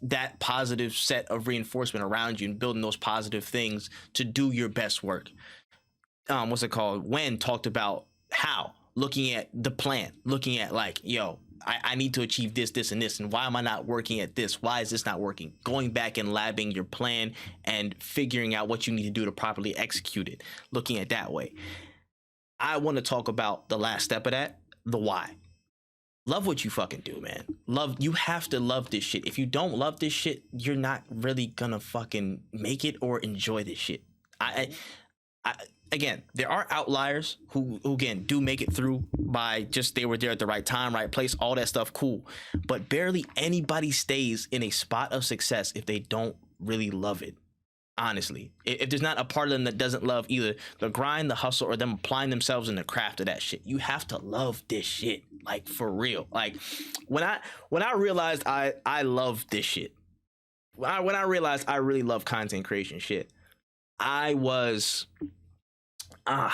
that positive set of reinforcement around you and building those positive things to do your best work. Wen talked about how looking at the plan, looking at like, yo, I need to achieve this, this, and this. And why am I not working at this? Why is this not working? Going back and labbing your plan and figuring out what you need to do to properly execute it. Looking at that way. I want to talk about the last step of that, the why. Love what you fucking do, man. You have to love this shit. If you don't love this shit, you're not really gonna fucking make it or enjoy this shit. Again, there are outliers who again do make it through by just they were there at the right time, right place, all that stuff, cool. But barely anybody stays in a spot of success if they don't really love it. Honestly, if there's not a part of them that doesn't love either the grind, the hustle, or them applying themselves in the craft of that shit, you have to love this shit, like for real. Like when I realized I love this shit, when I realized I really love content creation shit, I was. I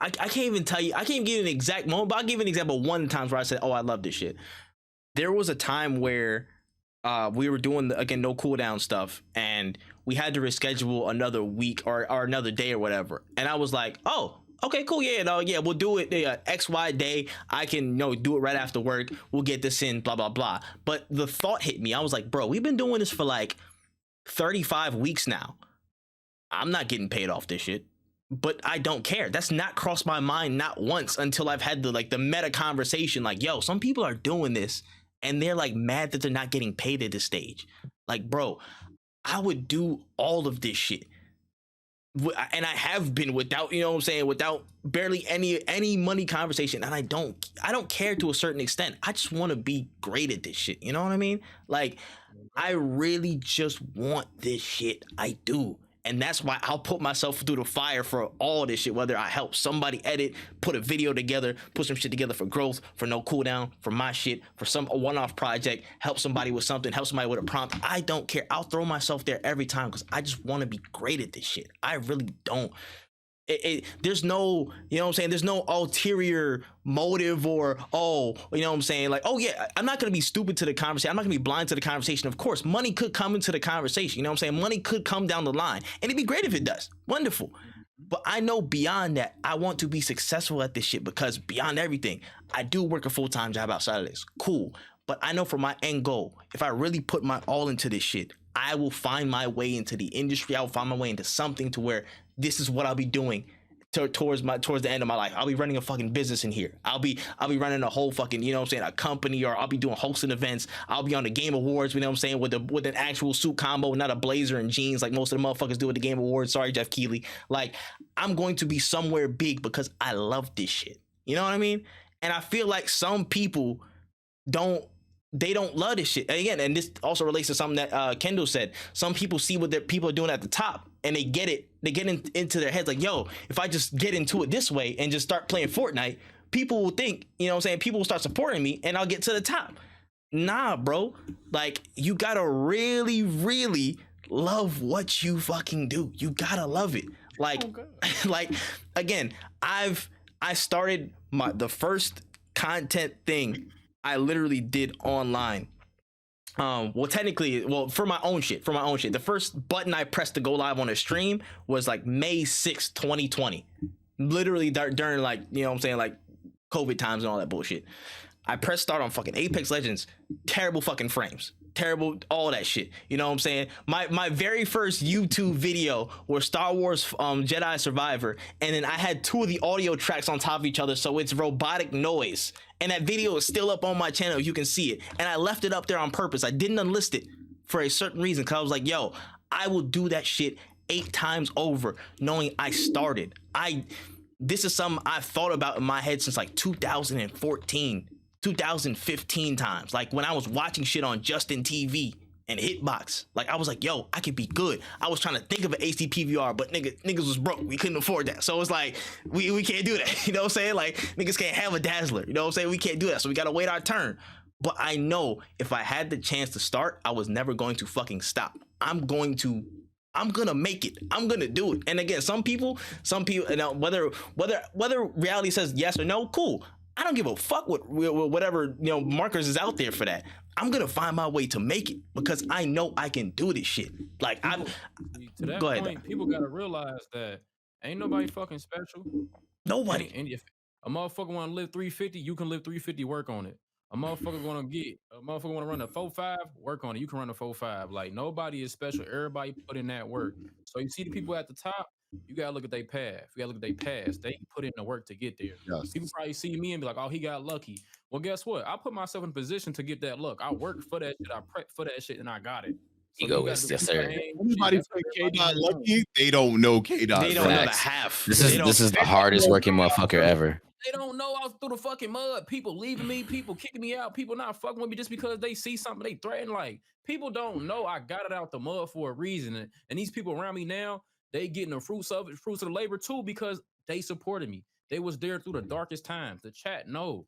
can't even tell you. I can't even give you an exact moment, but I'll give you an example of one of the times where I said, oh, I love this shit. There was a time where we were doing, no cooldown stuff, and we had to reschedule another week or another day or whatever. And I was like, oh, okay, cool. Yeah, we'll do it XY day. I can do it right after work. We'll get this in, blah, blah, blah. But the thought hit me. I was like, bro, we've been doing this for like 35 weeks now. I'm not getting paid off this shit. But I don't care. That's not crossed my mind not once until I've had the meta conversation. Like, yo, some people are doing this and they're like mad that they're not getting paid at this stage. Like, bro, I would do all of this shit. And I have been without, without barely any money conversation. And I don't care to a certain extent. I just want to be great at this shit. You know what I mean? Like, I really just want this shit. I do. And that's why I'll put myself through the fire for all this shit, whether I help somebody edit, put a video together, put some shit together for growth, for no cooldown, for my shit, for a one-off project, help somebody with something, help somebody with a prompt. I don't care. I'll throw myself there every time because I just want to be great at this shit. I really don't. There's no, there's no ulterior motive or, like, oh yeah, I'm not going to be stupid to the conversation. I'm not going to be blind to the conversation. Of course, money could come into the conversation. Money could come down the line and it'd be great if it does. Wonderful. But I know beyond that, I want to be successful at this shit because beyond everything, I do work a full-time job outside of this. Cool. But I know for my end goal, if I really put my all into this shit, I will find my way into the industry. I will find my way into something to where this is what I'll be doing towards the end of my life. I'll be running a fucking business in here. I'll be running a whole fucking, you know what I'm saying, a company, or I'll be doing hosting events. I'll be on the Game Awards, you know what I'm saying, with an actual suit combo, not a blazer and jeans like most of the motherfuckers do at the Game Awards. Sorry, Jeff Keighley. Like, I'm going to be somewhere big because I love this shit. You know what I mean? And I feel like some people don't love this shit. And again, and this also relates to something that Kendall said. Some people see what their people are doing at the top and they get it. They get into their heads like, yo, if I just get into it this way and just start playing Fortnite, people will think, you know what I'm saying, people will start supporting me and I'll get to the top. Nah, bro. Like, you gotta really, really love what you fucking do. You gotta love it. Like, like, again, I started the first content thing I literally did online. Technically, for my own shit. The first button I pressed to go live on a stream was like May 6th, 2020. Literally during, like, you know what I'm saying, like COVID times and all that bullshit. I pressed start on fucking Apex Legends. Terrible fucking frames. Terrible, all that shit. You know what I'm saying? My very first YouTube video was Star Wars Jedi Survivor, and then I had two of the audio tracks on top of each other, so it's robotic noise. And that video is still up on my channel, you can see it. And I left it up there on purpose. I didn't unlist it for a certain reason, because I was like, yo, I will do that shit 8 times over, knowing I started. This is something I've thought about in my head since like 2014. 2015 times, like when I was watching shit on Justin TV and Hitbox. Like, I was like, yo, I could be good. I was trying to think of an HD PVR, but niggas was broke. We couldn't afford that. So it's like, we can't do that. You know what I'm saying? Like, niggas can't have a Dazzler. You know what I'm saying? We can't do that. So we gotta wait our turn. But I know if I had the chance to start, I was never going to fucking stop. I'm gonna make it. I'm gonna do it. And again, some people, you know, whether reality says yes or no, cool. I don't give a fuck what whatever, you know, markers is out there for that. I'm gonna find my way to make it because I know I can do this shit. Like, to that go point, ahead. People gotta realize that ain't nobody fucking special. Nobody. And if a motherfucker want to live 350, you can live 350. Work on it. A motherfucker want to run a 4.5, work on it. You can run a 4.5. Like, nobody is special. Everybody put in that work. So you see the people at the top, you gotta look at their path. You gotta look at their past. They put in the work to get there. Yes. People probably see me and be like, "Oh, he got lucky." Well, guess what? I put myself in a position to get that luck. I worked for that shit. I prepped for that shit, and I got it. So Egoist, yes, sir. Anybody say K Dot lucky? They don't know K Dot. They don't know the half. This is the hardest working motherfucker ever. They don't know I was through the fucking mud. People leaving me, people kicking me out, people not fucking with me just because they see something they threaten. Like, people don't know I got it out the mud for a reason. And these people around me now, they getting the fruits of the labor too, because they supported me. They was there through the darkest times. The chat, no.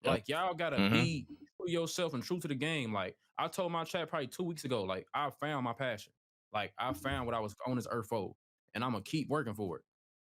Like, y'all gotta be true to yourself and true to the game. Like, I told my chat probably 2 weeks ago, like, I found my passion. Like, I found what I was on this earth for, and I'm gonna keep working for it.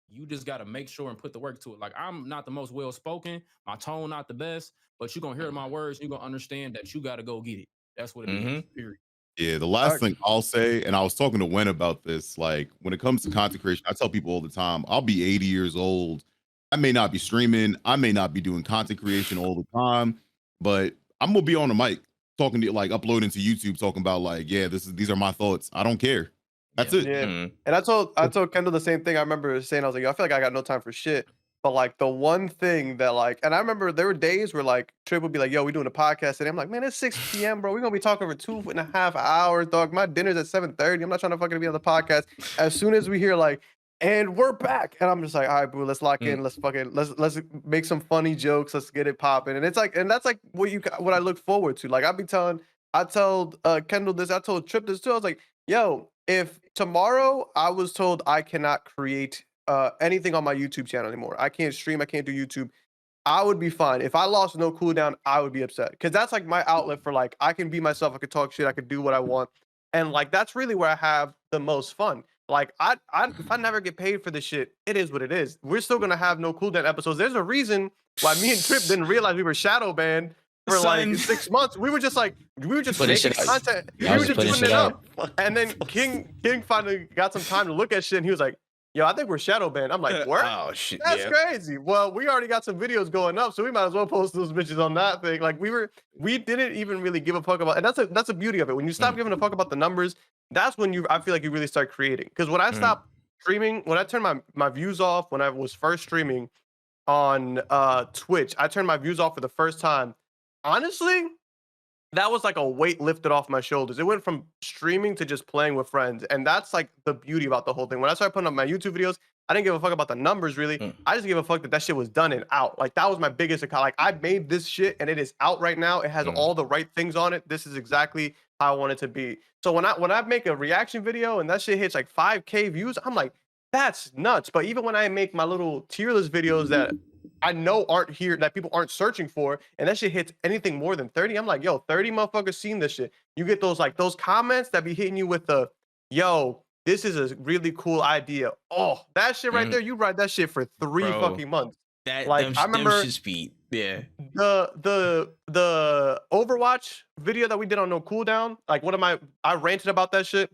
You just gotta make sure and put the work to it. Like, I'm not the most well-spoken, my tone not the best, but you're gonna hear my words, you're gonna understand that you gotta go get it. That's what it is, period. Yeah, the last thing I'll say, and I was talking to Wen about this, like, when it comes to content creation, I tell people all the time, I'll be 80 years old. I may not be streaming. I may not be doing content creation all the time, but I'm going to be on the mic talking to, like, uploading to YouTube, talking about, like, yeah, these are my thoughts. I don't care. That's it. Yeah. And I told Kendall the same thing. I remember saying, I was like, yo, I feel like I got no time for shit. But like, the one thing that, like, and I remember there were days where, like, Trip would be like, yo, we doing a podcast today. I'm like, man, it's 6 p.m., bro. We're going to be talking for 2.5 hours, dog. My dinner's at 7:30. I'm not trying to fucking be on the podcast. As soon as we hear, like, and we're back. And I'm just like, all right, boo, let's lock in. Let's make some funny jokes. Let's get it popping. And it's like, and that's like what I look forward to. Like, I told Kendall this, I told Trip this too. I was like, yo, if tomorrow I was told I cannot create anything on my YouTube channel anymore, I can't stream, I can't do YouTube, I would be fine. If I lost no cooldown, I would be upset, because that's like my outlet for, like, I can be myself, I can talk shit, I can do what I want, and like, that's really where I have the most fun. Like, if I never get paid for this shit, it is what it is. We're still gonna have no cooldown episodes. There's a reason why me and Trip didn't realize we were shadow banned for like 6 months. We were just making content. We were just putting it up. And then King finally got some time to look at shit, and he was like, yo, I think we're shadow banned. I'm like, what? Oh shit. That's Yeah. crazy. Well, we already got some videos going up, so we might as well post those bitches on that thing. Like we didn't even really give a fuck about, and that's the beauty of it. When you stop giving a fuck about the numbers, that's when I feel like you really start creating. Because when I stopped streaming, when I turned my views off, when I was first streaming on Twitch, I turned my views off for the first time. Honestly, that was like a weight lifted off my shoulders. It went from streaming to just playing with friends. And that's like the beauty about the whole thing. When I started putting up my YouTube videos, I didn't give a fuck about the numbers really. I just gave a fuck that shit was done and out. Like that was my biggest account. Like I made this shit and it is out right now. It has all the right things on it. This is exactly how I want it to be. So when I make a reaction video and that shit hits like 5K views, I'm like, that's nuts. But even when I make my little tier list videos that I know aren't here, that people aren't searching for, and that shit hits anything more than 30, I'm like, yo, 30 motherfuckers seen this shit. You get those like those comments that be hitting you with the, yo, this is a really cool idea. Oh, that shit right there, you write that shit for 3 fucking months. That Like I remember speed. Yeah. the Overwatch video that we did on No Cooldown. Like I ranted about that shit.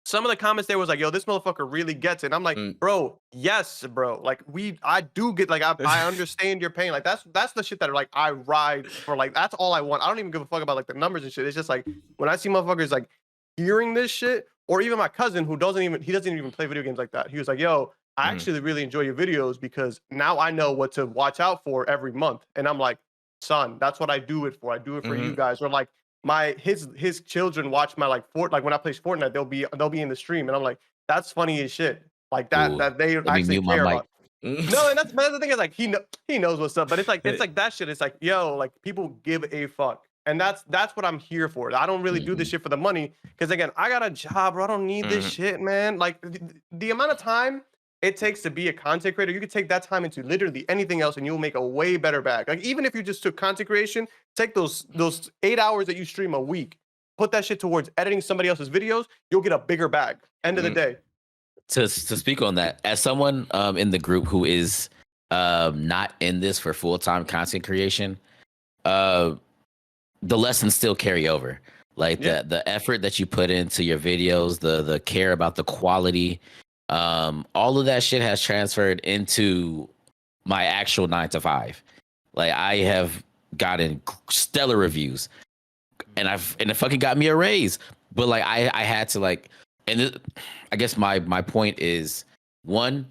Some of the comments there was like, yo, this motherfucker really gets it. And I'm like, bro, yes, bro. Like I do get, like, I understand your pain. Like that's the shit that like I ride for. Like that's all I want. I don't even give a fuck about like the numbers and shit. It's just like when I see motherfuckers like hearing this shit, or even my cousin who doesn't even play video games like that. He was like, yo, I actually really enjoy your videos because now I know what to watch out for every month. And I'm like, son, that's what I do it for. I do it for you guys. Or like his children watch my like when I play Fortnite, they'll be in the stream, and I'm like, that's funny as shit. Like that they actually care about. No, and that's the thing is like he knows what's up, but it's like that shit. It's like, yo, like people give a fuck, and that's what I'm here for. I don't really do this shit for the money, because again, I got a job, bro. I don't need this shit, man. Like the amount of time it takes to be a content creator, you could take that time into literally anything else and you'll make a way better bag. Like even if you just took content creation, take those 8 hours that you stream a week, put that shit towards editing somebody else's videos, you'll get a bigger bag. End of the day. To speak on that, as someone in the group who is not in this for full-time content creation, the lessons still carry over. Like the effort that you put into your videos, the care about the quality, all of that shit has transferred into my actual 9 to 5. Like I have gotten stellar reviews, and it fucking got me a raise. But like I had to like, and I guess my point is, one,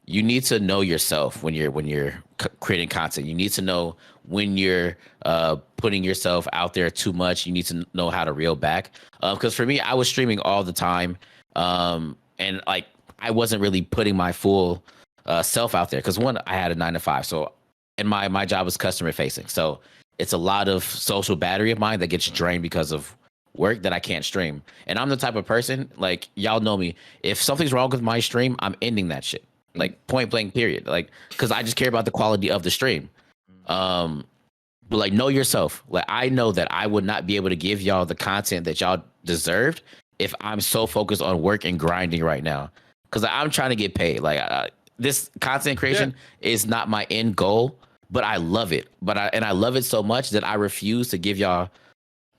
you need to know yourself when you're creating content. You need to know when you're putting yourself out there too much. You need to know how to reel back. Because for me, I was streaming all the time, and like I wasn't really putting my full self out there. Because one, I had a 9 to 5, so and my job was customer facing, so it's a lot of social battery of mine that gets drained because of work that I can't stream. And I'm the type of person, like y'all know me, if something's wrong with my stream, I'm ending that shit. Like point blank period. Like, because I just care about the quality of the stream. But like, know yourself. Like I know that I would not be able to give y'all the content that y'all deserved if I'm so focused on work and grinding right now. Because I'm trying to get paid. Like this content creation is not my end goal, but I love it. I love it so much that I refuse to give y'all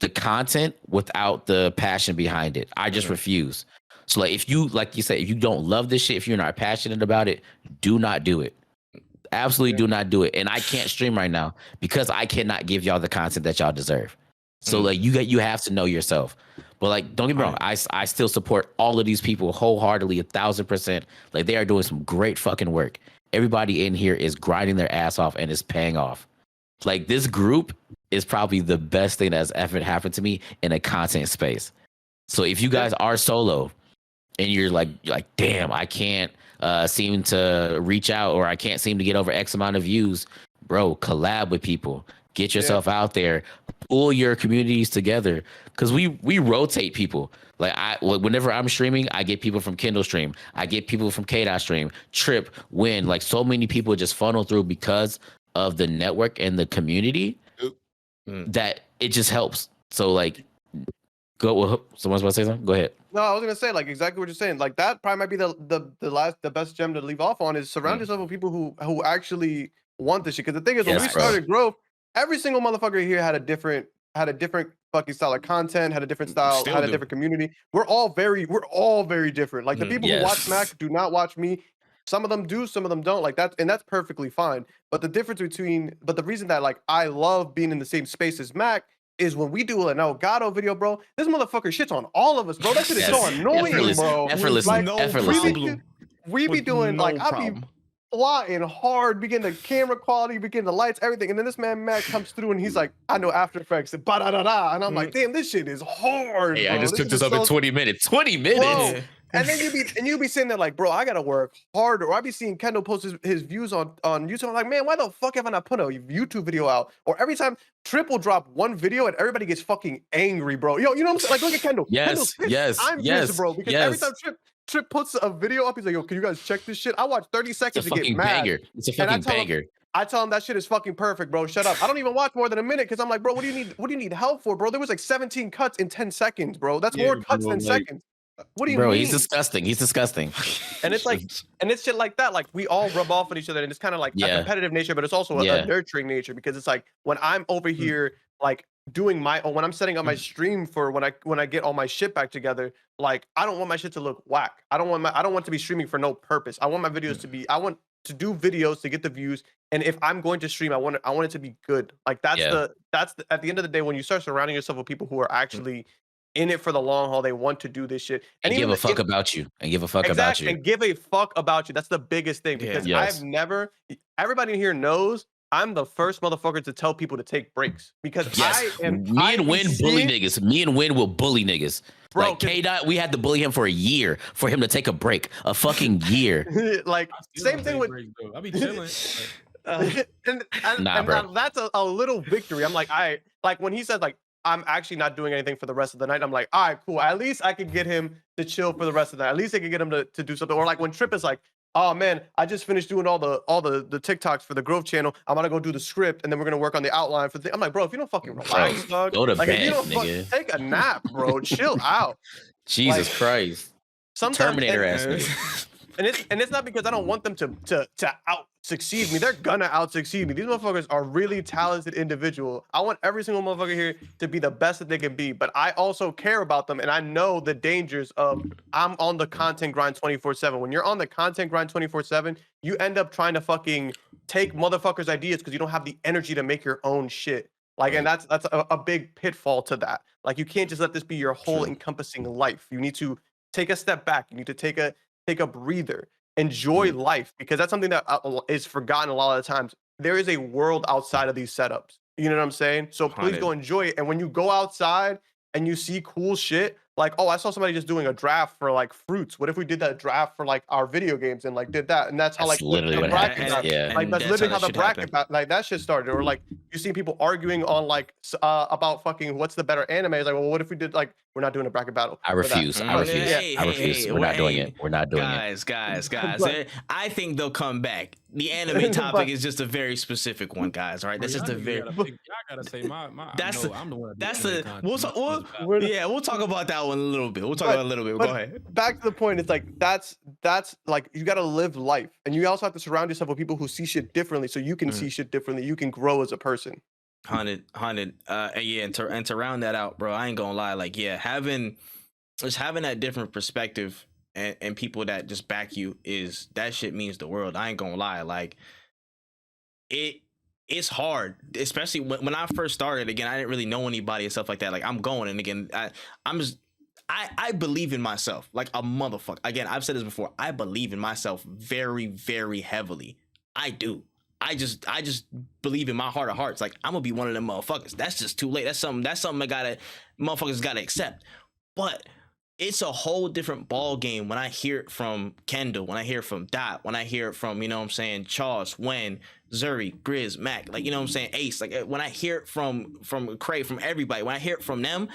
the content without the passion behind it. I just refuse. So like, if you, like you said, if you don't love this shit, if you're not passionate about it, do not do it. Absolutely do not do it. And I can't stream right now because I cannot give y'all the content that y'all deserve. So like you have to know yourself. But like, don't get me wrong, I still support all of these people wholeheartedly, 1,000%. Like they are doing some great fucking work. Everybody in here is grinding their ass off and it's paying off. Like this group is probably the best thing that's ever happened to me in a content space. So if you guys are solo and you're like, damn, I can't seem to reach out, or I can't seem to get over X amount of views, bro, collab with people. Get yourself out there, pull your communities together, because we rotate people. Like whenever I'm streaming, I get people from Kindle stream, I get people from KDOT stream, Trip, Win. Like so many people just funnel through because of the network and the community that it just helps. So like, someone's about to say something? Go ahead. No, I was gonna say like exactly what you're saying. Like that probably might be the best gem to leave off on is surround yourself with people who actually want this shit. Because the thing is, when we started growth, every single motherfucker here had a different had a different fucking style of content, had a different style, Still had a do. different community. We're all very different. Like the people who watch Yes. Smack do not watch me. Some of them do, some of them don't. Like that, and that's perfectly fine. But the reason that like I love being in the same space as Mac is when we do an Elgato video, bro. This motherfucker shits on all of us, bro. That shit is so Yes. annoying, Effortless. bro. Effortlessly. Like, No Effortlessly. problem. we be With doing no like I be problem. plotting hard, we getting the camera quality, we getting the lights, everything. And then this man Mac comes through and he's like, I know After Effects, and ba-da-da-da. And I'm like, damn, this shit is hard, Hey, bro. I just took shit this is up in so 20 minutes. 20 minutes. Bro, and then you be sitting there like, bro, I gotta work harder. Or I be seeing Kendall post his views on YouTube. I'm like, man, why the fuck have I not put a YouTube video out? Or every time Triple drop one video and everybody gets fucking angry, bro. Yo, you know what I'm saying? Like, look at Kendall. Yes, Kendall's pissed. yes, I'm yes, pissed, bro. Because every yes. time Trip puts a video up, he's like, yo, can you guys check this shit? I watch 30 It's seconds a to get fucking mad. banger. It's a And I fucking tell him- banger. I tell him that shit is fucking perfect, bro. Shut up. I don't even watch more than a minute because I'm like, bro, what do you need help for, bro? There was like 17 cuts in 10 seconds, bro. That's Yeah, more cuts bro, than like- seconds. What do you Bro, mean? he's disgusting. He's disgusting. And it's like, and it's shit like that. Like we all rub off at each other, and it's kind of like a Yeah. competitive nature, but it's also a Yeah. nurturing nature because it's like when I'm over here, like doing when I'm setting up my stream for when I get all my shit back together, like I don't want my shit to look whack. I don't want to be streaming for no purpose. I want my videos to be. I want to do videos to get the views, and if I'm going to stream, I want it to be good. Like that's Yeah. at the end of the day when you start surrounding yourself with people who are actually in it for the long haul, they want to do this shit And give even a fuck about you. And give a fuck about you. and give a fuck about you. That's the biggest thing Yeah. because Yes. I've never. Everybody in here knows I'm the first motherfucker to tell people to take breaks because Yes. I am. Me I and be Win bully seeing- niggas. Me and Win will bully niggas. Bro, Like K-Dot, we had to bully him for a year for him to take a break. A fucking year. like I still same don't thing take with. breaks, though. I be chilling. Nah, bro. That's a little victory. I'm like, like when he said like I'm actually not doing anything for the rest of the night. I'm like, all right, cool. At least I could get him to chill for the rest of the night. At least I could get him to do something. Or like when Trip is like, oh man, I just finished doing all the TikToks for the Grove channel. I'm gonna go do the script and then we're gonna work on the outline for the. I'm like, bro, if you don't fucking relax, dog, go to like if you bed, don't nigga. take a nap, bro, chill out. Jesus Like, Christ. Sometimes Terminator and- ass nigga. And it's not because I don't want them to out succeed me. They're gonna out succeed me. These motherfuckers are really talented individual. I want every single motherfucker here to be the best that they can be. But I also care about them, and I know the dangers of I'm on the content grind 24/7. When you're on the content grind 24/7, you end up trying to fucking take motherfuckers' ideas because you don't have the energy to make your own shit. Like, and that's a big pitfall to that. Like, you can't just let this be your whole encompassing life. You need to take a step back. You need to take a breather, enjoy life, because that's something that is forgotten a lot of the times. There is a world outside of these setups. You know what I'm saying? So please go enjoy it. And when you go outside and you see cool shit, like, oh, I saw somebody just doing a draft for like fruits. What if we did that draft for like our video games and like did that? And that's how That's like literally the what bracket happens. got- Yeah. like that's literally how the bracket happened. like that shit started. Or like you see people arguing on like about fucking what's the better anime. It's like, well, what if we did like we're not doing a bracket battle? I for that. refuse. I Mm, refuse. hey, I refuse. hey, We're not doing hey, it. We're not doing it. guys. But- I think they'll come back. The anime topic But- is just a very specific one, guys. All right, that's Bro, just a y'all very. gotta pick- y'all gotta say my That's I'm the one that do That's anime the. content. We'll My talk. shit is bad. We're- We'll talk about that one a little bit. We'll talk But- about it a little bit. but- Go ahead. Back to the point, it's like that's like you got to live life, and you also have to surround yourself with people who see shit differently, so you can see shit differently. You can grow as a person. 100. And yeah, and to round that out, bro, I ain't gonna lie. Like, yeah, having that different perspective and people that just back you is that shit means the world. I ain't gonna lie. Like, it's hard, especially when I first started. Again, I didn't really know anybody and stuff like that. Like, I'm going, and again, I believe in myself like a motherfucker. Again, I've said this before. I believe in myself very, very heavily. I do. I just believe in my heart of hearts. Like, I'm gonna be one of them motherfuckers. That's just too late. That's something motherfuckers gotta accept. But it's a whole different ball game when I hear it from Kendall, when I hear it from Dot, when I hear it from, you know what I'm saying, Charles, Wen, Zuri, Grizz, Mac, like, you know what I'm saying, Ace. Like, when I hear it from Craig, from everybody, when I hear it from them,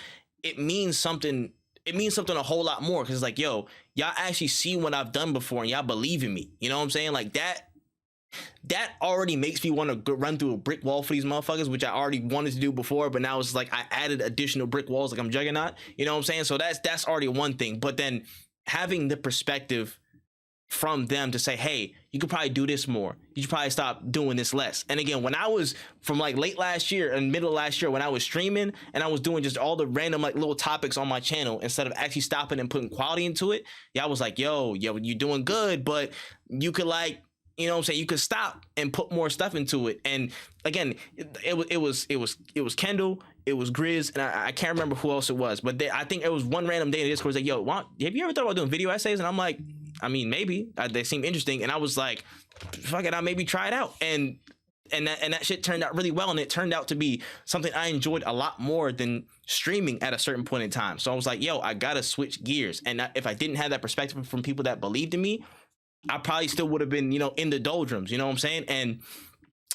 it means something. It means something a whole lot more, because it's like, yo, y'all actually see what I've done before and y'all believe in me. You know what I'm saying? Like, that already makes me want to run through a brick wall for these motherfuckers, which I already wanted to do before, but now it's like I added additional brick walls like I'm Juggernaut. You know what I'm saying? So that's already one thing. But then having the perspective from them to say, hey, you could probably do this more. You should probably stop doing this less. And again, when I was from like late last year and middle of last year, when I was streaming and I was doing just all the random like little topics on my channel, instead of actually stopping and putting quality into it, yeah, I was like, yo, you're doing good, but you could like, you know what I'm saying? You could stop and put more stuff into it. And again, it was Kendall, it was Grizz, and I can't remember who else it was, but I think it was one random day in Discord like, yo, have you ever thought about doing video essays? And I'm like, I mean, maybe. They seem interesting. And I was like, fuck it, I'll maybe try it out. And that shit turned out really well. And it turned out to be something I enjoyed a lot more than streaming at a certain point in time. So I was like, yo, I gotta switch gears. And if I didn't have that perspective from people that believed in me, I probably still would have been, in the doldrums, you know what I'm saying? And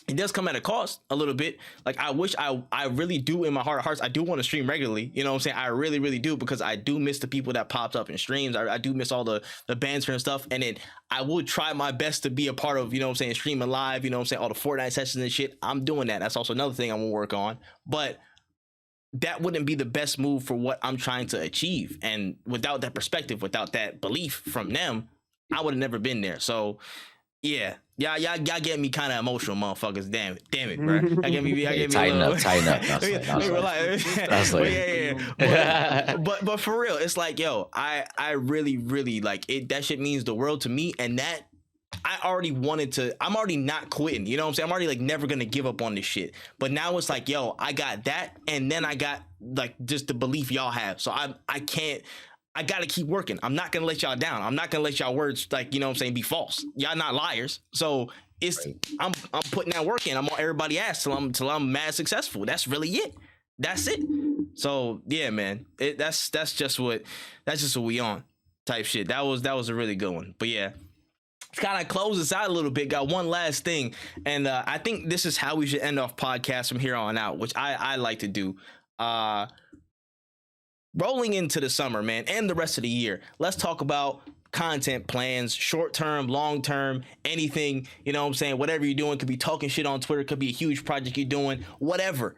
it does come at a cost a little bit. Like, I wish I really do in my heart of hearts, I do want to stream regularly. You know what I'm saying? I really, really do, because I do miss the people that popped up in streams. I do miss all the banter and stuff. And I would try my best to be a part of, you know what I'm saying, streaming live, you know what I'm saying, all the Fortnite sessions and shit. I'm doing that. That's also another thing I'm gonna work on. But that wouldn't be the best move for what I'm trying to achieve. And without that perspective, without that belief from them, I would have never been there. So yeah, y'all get me kind of emotional, motherfuckers. Damn it, bro. I get me tighten up. But for real, it's like, yo, I really, really like it. That shit means the world to me, and that I'm already not quitting. You know what I'm saying? I'm already like never gonna give up on this shit. But now it's like, yo, I got that, and then I got like just the belief y'all have. So I gotta keep working. I'm not gonna let y'all down. I'm not gonna let y'all words, like, you know what I'm saying, be false. Y'all not liars. So it's right. I'm putting that work in. I'm on everybody's ass till I'm mad successful. That's really it. That's it. So yeah, man. That's just what we on type shit. That was a really good one. But yeah, kind of close this out a little bit. Got one last thing, and I think this is how we should end off podcasts from here on out, which I like to do. Rolling into the summer, man, and the rest of the year, let's talk about content plans, short term, long term, anything, you know what I'm saying? Whatever you're doing, could be talking shit on Twitter, could be a huge project you're doing, whatever.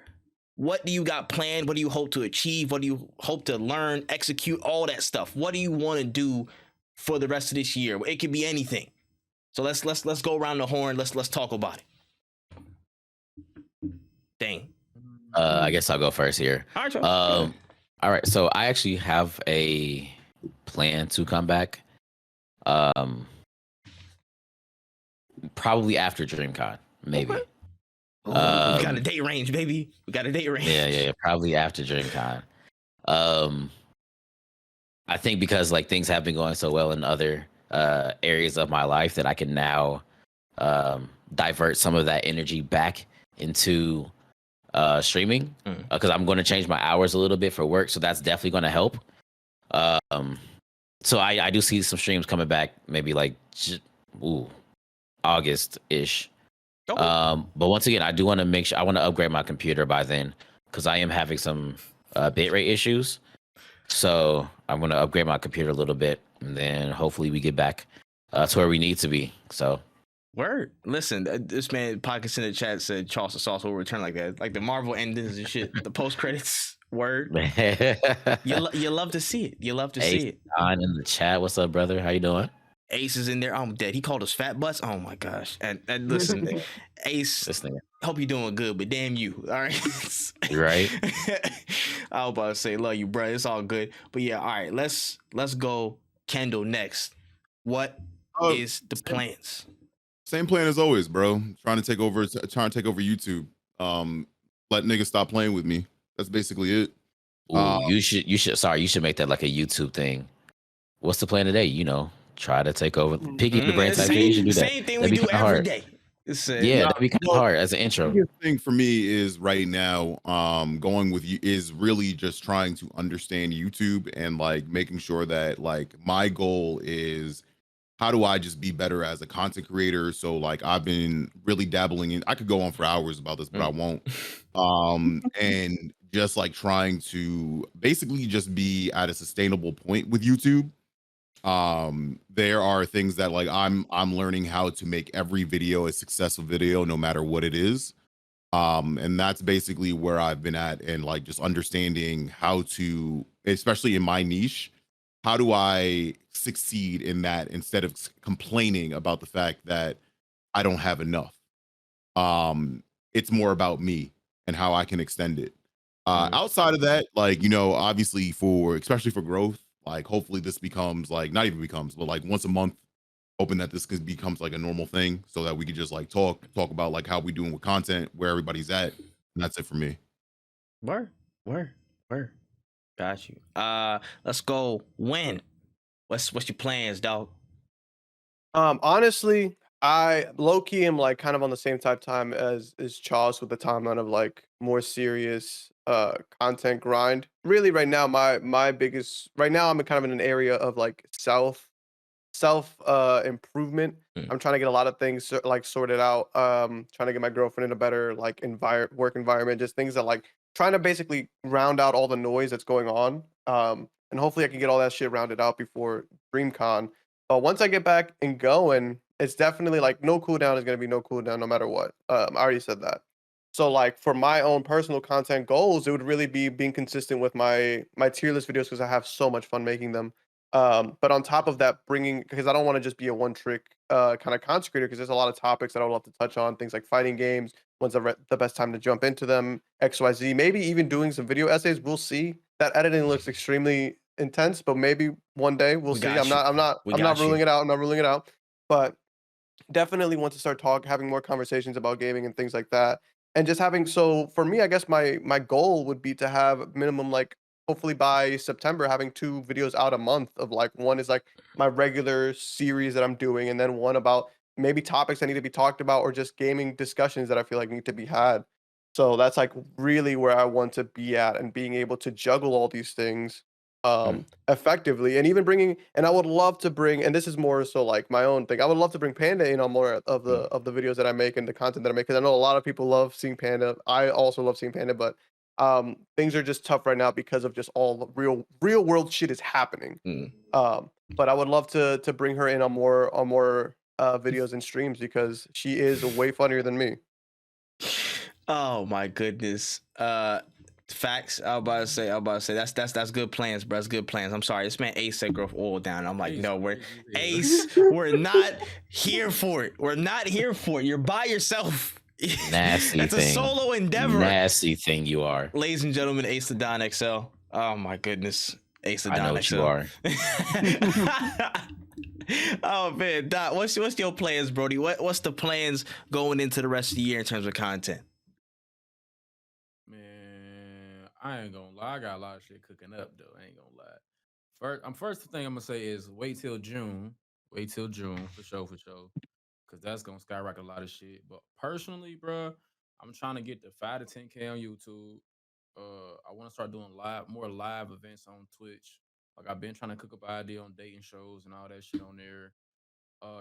What do you got planned? What do you hope to achieve? What do you hope to learn, execute, all that stuff? What do you want to do for the rest of this year? It could be anything. So let's go around the horn. Let's talk about it. Dang. I guess I'll go first here. All right, all right, so I actually have a plan to come back. Probably after DreamCon, maybe. Okay. We got a date range, baby. We got a date range. Yeah. Probably after DreamCon. I think because like things have been going so well in other areas of my life that I can now divert some of that energy back into streaming, because I'm going to change my hours a little bit for work, so that's definitely going to help. So I do see some streams coming back, maybe like August-ish. Okay. But once again, I do want to make sure I want to upgrade my computer by then, because I am having some bitrate issues. So I'm going to upgrade my computer a little bit, and then hopefully we get back to where we need to be. So. Word. Listen, this man Pockets in the chat said Charles the Sauce will return like that, like the Marvel endings and shit, the post credits. Word. You love to see it. You love to see it. On in the chat, what's up, brother? How you doing? Ace is in there. I'm dead. He called us fat butts. Oh my gosh. And listen, Ace, hope you're doing good, but damn you. All right. Right. I was about to say love you, bro. It's all good. But yeah, all right. Let's go Kendall next. What is the plans? Same plan as always, bro. Trying to take over YouTube. Let niggas stop playing with me. That's basically it. Ooh, you should make that like a YouTube thing. What's the plan today? Try to take over. Piggy the brain type thing. You should do that. Same thing we do every day. That'd be kind of hard as an intro. The thing for me is right now, going with you is really just trying to understand YouTube and like making sure that like my goal is, how do I just be better as a content creator? So like I've been really dabbling in, I could go on for hours about this, but I won't. And just like trying to basically just be at a sustainable point with YouTube. There are things that like I'm learning how to make every video a successful video, no matter what it is. And that's basically where I've been at, and like just understanding how to, especially in my niche, how do I succeed in that instead of complaining about the fact that I don't have enough? It's more about me and how I can extend it. Outside of that, like, obviously especially for growth, like hopefully this becomes like, not even becomes, but like once a month, hoping that this becomes like a normal thing so that we could just like talk about like how we doing with content, where everybody's at. And that's it for me. Word. Got you. Let's go. When? What's your plans, dog? Honestly, I low key am like kind of on the same type time as Charles with the timeline of like more serious content grind. Really, right now, my biggest right now I'm kind of in an area of like self improvement. I'm trying to get a lot of things like sorted out. Trying to get my girlfriend in a better like work environment, just things that like trying to basically round out all the noise that's going on. And hopefully I can get all that shit rounded out before DreamCon. But once I get back and going, it's definitely like no cooldown is gonna be no cooldown no matter what. I already said that. So like for my own personal content goals, it would really be being consistent with my tier list videos because I have so much fun making them. But on top of that, because I don't want to just be a one trick kind of content creator because there's a lot of topics that I would love to touch on, things like fighting games, when's the best time to jump into them, XYZ, maybe even doing some video essays. We'll see. That editing looks extremely intense, but maybe one day we'll see. I'm not ruling it out. I'm not ruling it out. But definitely want to start having more conversations about gaming and things like that. And just having so for me, I guess my goal would be to have minimum like hopefully by September having 2 videos out a month of like one is like my regular series that I'm doing, and then one about maybe topics that need to be talked about or just gaming discussions that I feel like need to be had. So that's like really where I want to be at and being able to juggle all these things effectively, and even and I would love to bring, and this is more so like my own thing, I would love to bring Panda in on more of the videos that I make and the content that I make, because I know a lot of people love seeing Panda. I also love seeing Panda, but things are just tough right now because of just all the real world shit is happening. But I would love to bring her in on more videos and streams because she is way funnier than me. Oh my goodness. Facts. I was about to say that's good plans, bro. That's good plans. I'm sorry. This man Ace said growth oil down. I'm like, no, we're not here for it. We're not here for it. You're by yourself. Nasty That's thing. a solo endeavor. Nasty thing you are. Ladies and gentlemen, Ace the Don XL. Oh my goodness. Ace the Don XL. I know what you are. Oh man, Don, what's your plans, Brody? What's the plans going into the rest of the year in terms of content? Man, I ain't gonna lie. I got a lot of shit cooking up though. I ain't gonna lie. First thing I'm gonna say is wait till June. Wait till June for sure. Cause that's gonna skyrocket a lot of shit. But personally, bro, I'm trying to get to 5 to 10K on YouTube. I want to start doing more live events on Twitch. Like I've been trying to cook up an idea on dating shows and all that shit on there.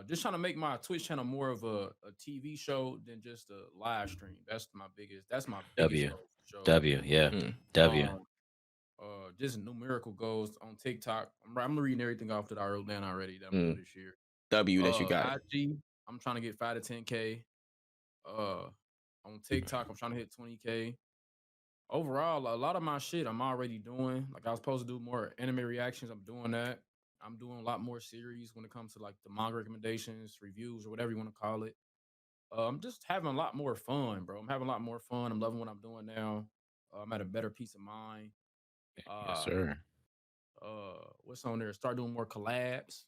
Just trying to make my Twitch channel more of a TV show than just a live stream. That's my biggest W. goal for sure. W, yeah. W. Just numerical goals on TikTok. I'm reading everything off that I wrote down already that I'm gonna do this year. W that you got. IG, I'm trying to get 5 to 10K. On TikTok, I'm trying to hit 20K. Overall, a lot of my shit I'm already doing. Like I was supposed to do more anime reactions. I'm doing that. I'm doing a lot more series when it comes to like the manga recommendations, reviews, or whatever you want to call it. I'm just having a lot more fun, bro. I'm having a lot more fun. I'm loving what I'm doing now. I'm at a better peace of mind. Yes, sir. What's on there? Start doing more collabs,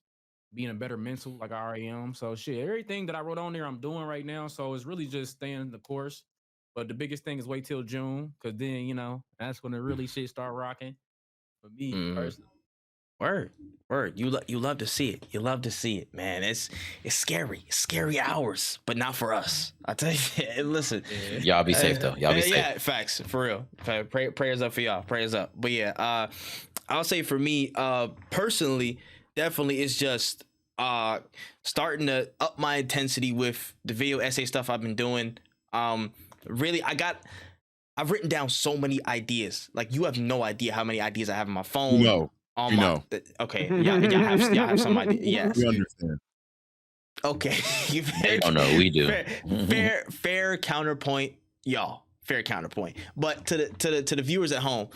being a better mental like I already am. So shit, everything that I wrote on there, I'm doing right now. So it's really just staying the course. But the biggest thing is wait till June, because then, that's when the really shit start rocking for me personally. Word. You love to see it. You love to see it, man. It's scary. Scary hours, but not for us. I tell you. Listen, y'all be safe though. Y'all be safe. Yeah, facts for real. Prayers up for y'all. Prayers up. But yeah, I'll say for me, personally, definitely it's just starting to up my intensity with the video essay stuff I've been doing. Really, I've written down so many ideas. Like you have no idea how many ideas I have on my phone. No. Okay. Y'all have some idea. Yes. We understand. Okay. Oh no, we do. Fair counterpoint, y'all. Fair counterpoint. But to the viewers at home,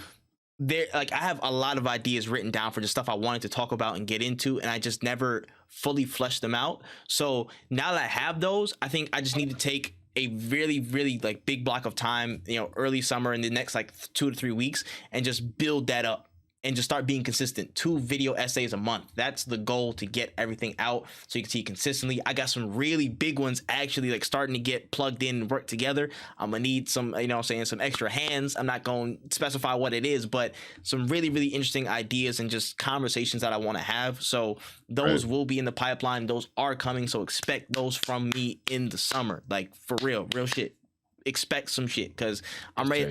there, like, I have a lot of ideas written down for just stuff I wanted to talk about and get into, and I just never fully fleshed them out. So now that I have those, I think I just need to take a really, really like big block of time, early summer in the next like 2 to 3 weeks, and just build that up and just start being consistent. 2 video essays a month. That's the goal, to get everything out so you can see consistently. I got some really big ones actually like starting to get plugged in and work together. I'm gonna need some, some extra hands. I'm not going to specify what it is, but some really, really interesting ideas and just conversations that I want to have. So those will be in the pipeline. Those are coming. So expect those from me in the summer. Like, for real shit. Expect some shit, because I'm ready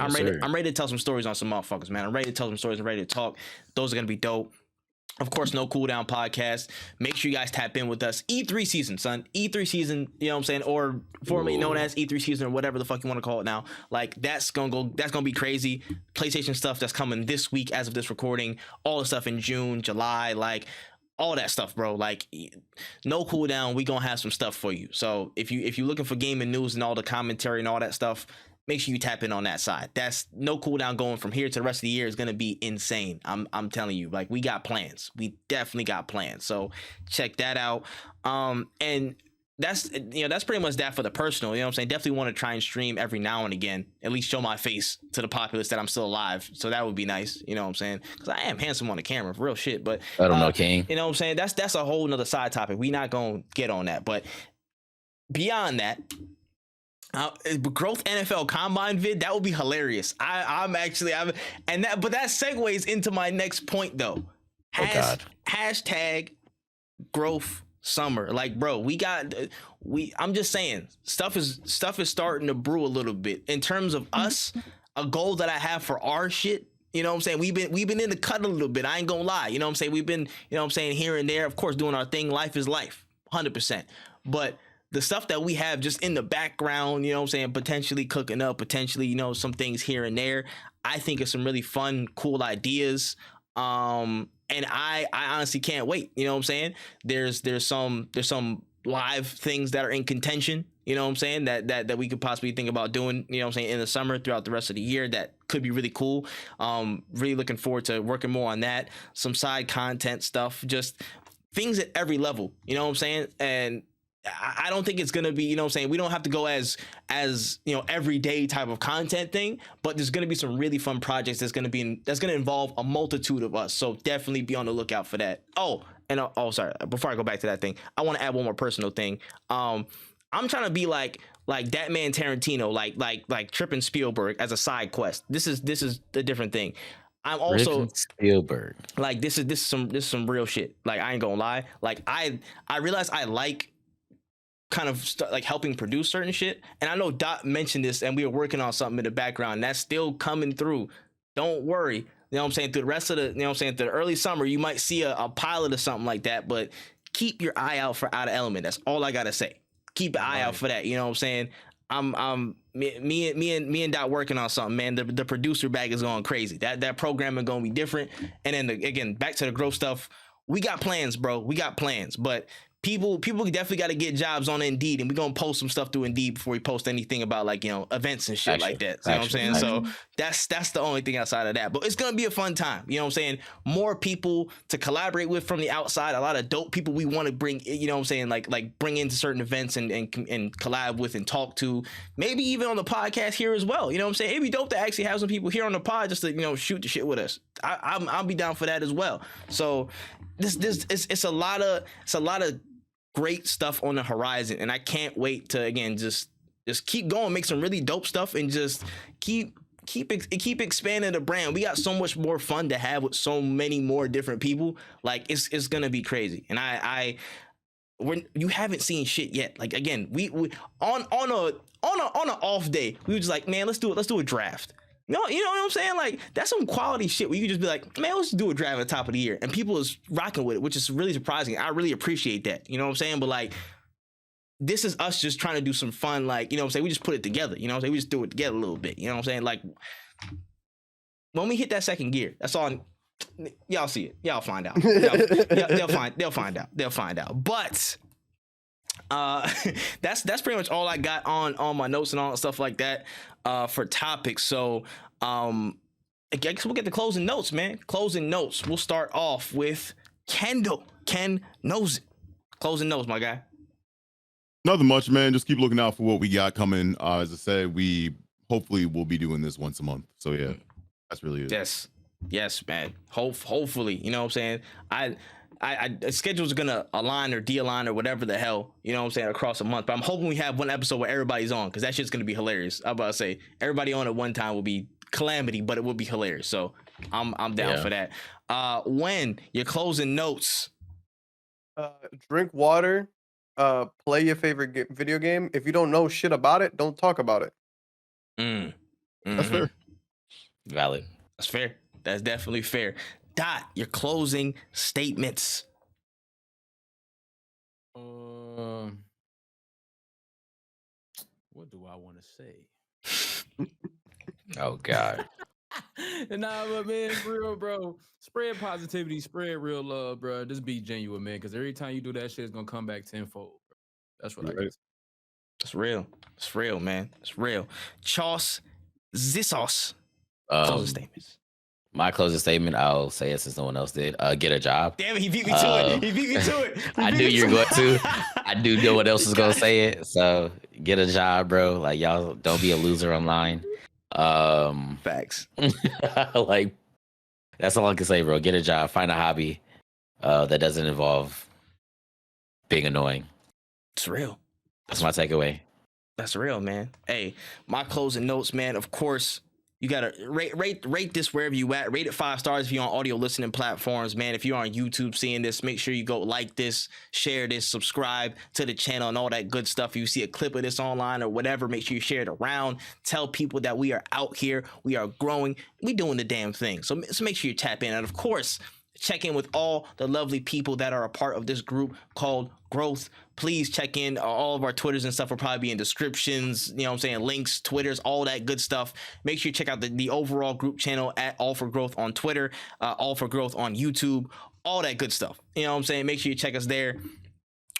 to tell some stories on some motherfuckers, man. I'm ready to tell some stories. I'm ready to talk. Those are gonna be dope. Of course, No Cooldown podcast. Make sure you guys tap in with us. E3 season, son. E3 season, you know what I'm saying? Or formerly known as E3 season, or whatever the fuck you want to call it now. Like, that's gonna be crazy. PlayStation stuff that's coming this week as of this recording. All the stuff in June, July, like all that stuff, bro. Like, No Cooldown, we gonna have some stuff for you. So if you're looking for gaming news and all the commentary and all that stuff, make sure you tap in on that side. That's No Cooldown going from here to the rest of the year is gonna be insane. I'm telling you, like, we got plans. We definitely got plans. So check that out. And that's pretty much that for the personal. You know what I'm saying? Definitely want to try and stream every now and again, at least show my face to the populace that I'm still alive. So that would be nice. You know what I'm saying? Because I am handsome on the camera, for real shit. But I don't know, King. You know what I'm saying? That's a whole nother side topic. We not gonna get on that. But beyond that, growth NFL Combine vid, that would be hilarious. But that segues into my next point though. Hashtag growth summer. Like, bro, I'm just saying, stuff is starting to brew a little bit in terms of us. A goal that I have for our shit, you know what I'm saying? We've been in the cut a little bit. I ain't gonna lie. You know what I'm saying? We've been, here and there, of course, doing our thing. Life is life, 100%. But the stuff that we have just in the background, you know what I'm saying, potentially cooking up, potentially, some things here and there, I think it's some really fun, cool ideas. And I honestly can't wait. You know what I'm saying? There's some live things that are in contention, you know what I'm saying, that we could possibly think about doing, you know what I'm saying, in the summer throughout the rest of the year. That could be really cool. Really looking forward to working more on that. Some side content stuff, just things at every level, you know what I'm saying? And I don't think it's gonna be, you know what I'm saying, we don't have to go as everyday type of content thing, but there's gonna be some really fun projects that's gonna involve a multitude of us. So definitely be on the lookout for that. Sorry, before I go back to that thing, I want to add one more personal thing. I'm trying to be like that man Tarantino, like tripping Spielberg as a side quest. This is a different thing. I'm also Spielberg. Like, this is some real shit. Like, I ain't gonna lie. Like, I realize I like kind of like helping produce certain shit, and I know Dot mentioned this, and we were working on something in the background that's still coming through. Don't worry, you know what I'm saying, through the rest of the, you know what I'm saying, through the early summer, you might see a pilot or something like that, but keep your eye out for Outer Element. That's all I gotta say. Keep an eye out for that. You know what I'm saying? Me and Dot working on something, man. The producer bag is going crazy. That programming gonna be different. And then again, back to the growth stuff. We got plans, bro. We got plans, but people definitely got to get jobs on Indeed, and we're gonna post some stuff through Indeed before we post anything about, like, events and shit like that. You know what I'm saying? So that's the only thing outside of that. But it's gonna be a fun time. You know what I'm saying? More people to collaborate with from the outside. A lot of dope people we want to bring. You know what I'm saying? Like bring into certain events and collab with and talk to. Maybe even on the podcast here as well. You know what I'm saying? It'd be dope to actually have some people here on the pod just to shoot the shit with us. I'll be down for that as well. So it's a lot of great stuff on the horizon, and I can't wait to again just keep going, make some really dope stuff, and just keep expanding the brand. We got so much more fun to have with so many more different people. Like, it's gonna be crazy, and you haven't seen shit yet. Like, again, we on an off day, we were just like, man, let's do a draft. No, you know what I'm saying? Like, that's some quality shit where you could just be like, man, let's do a draft at the top of the year. And people is rocking with it, which is really surprising. I really appreciate that. You know what I'm saying? But, like, this is us just trying to do some fun, like, you know what I'm saying? We just put it together. You know what I'm saying? We just do it together a little bit. You know what I'm saying? Like, when we hit that second gear, that's all. Y'all see it. Y'all find out. They'll find out. They'll find out. But that's pretty much all I got on my notes and all that stuff like that for topics. So I guess we'll get the closing notes, man. Closing notes. We'll start off with Kendall. Ken knows it. Closing notes, my guy. Nothing much, man. Just keep looking out for what we got coming. As I said, we hopefully will be doing this once a month. So yeah, that's really it. Yes, man. Hopefully, you know what I'm saying. The schedule's gonna align or de-align or whatever the hell, you know what I'm saying, across a month. But I'm hoping we have one episode where everybody's on, because that shit's gonna be hilarious. I'm about to say everybody on at one time will be calamity, but it will be hilarious. So I'm down for that. When your closing notes. Drink water. Play your favorite video game. If you don't know shit about it, don't talk about it. That's fair. Valid. That's fair. That's definitely fair. Dot, your closing statements. What do I want to say? Oh God. Nah, but man, for real, bro. Spread positivity, spread real love, bro. Just be genuine, man. Because every time you do that shit, it's gonna come back tenfold. Bro. That's what I guess. It's real. It's real, man. It's real. Chos Zissos. Closing Statements. My closing statement, I'll say it since no one else did. Get a job. Damn it, he beat me to it. He beat me to it. I knew you were going to. I knew no one else was gonna say it. So get a job, bro. Like, y'all don't be a loser online. Facts. Like, that's all I can say, bro. Get a job, find a hobby that doesn't involve being annoying. It's real. That's my takeaway. That's real, man. Hey, my closing notes, man. Of course, you gotta rate this wherever you at. Rate it 5 stars if you're on audio listening platforms, man. If you're on YouTube seeing this, make sure you go like this, share this, subscribe to the channel and all that good stuff. If you see a clip of this online or whatever, make sure you share it around. Tell people that we are out here, we are growing, we doing the damn thing. So make sure you tap in. And of course, check in with all the lovely people that are a part of this group called Growth. Please check in. All of our Twitters and stuff will probably be in descriptions, you know what I'm saying, links, Twitters, all that good stuff. Make sure you check out the overall group channel at All for Growth on Twitter, All for Growth on YouTube, all that good stuff. You know what I'm saying? Make sure you check us there.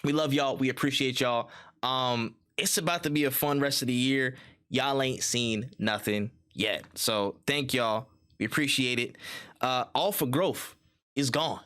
We love y'all. We appreciate y'all. It's about to be a fun rest of the year. Y'all ain't seen nothing yet. So thank y'all. We appreciate it. All for Growth is gone.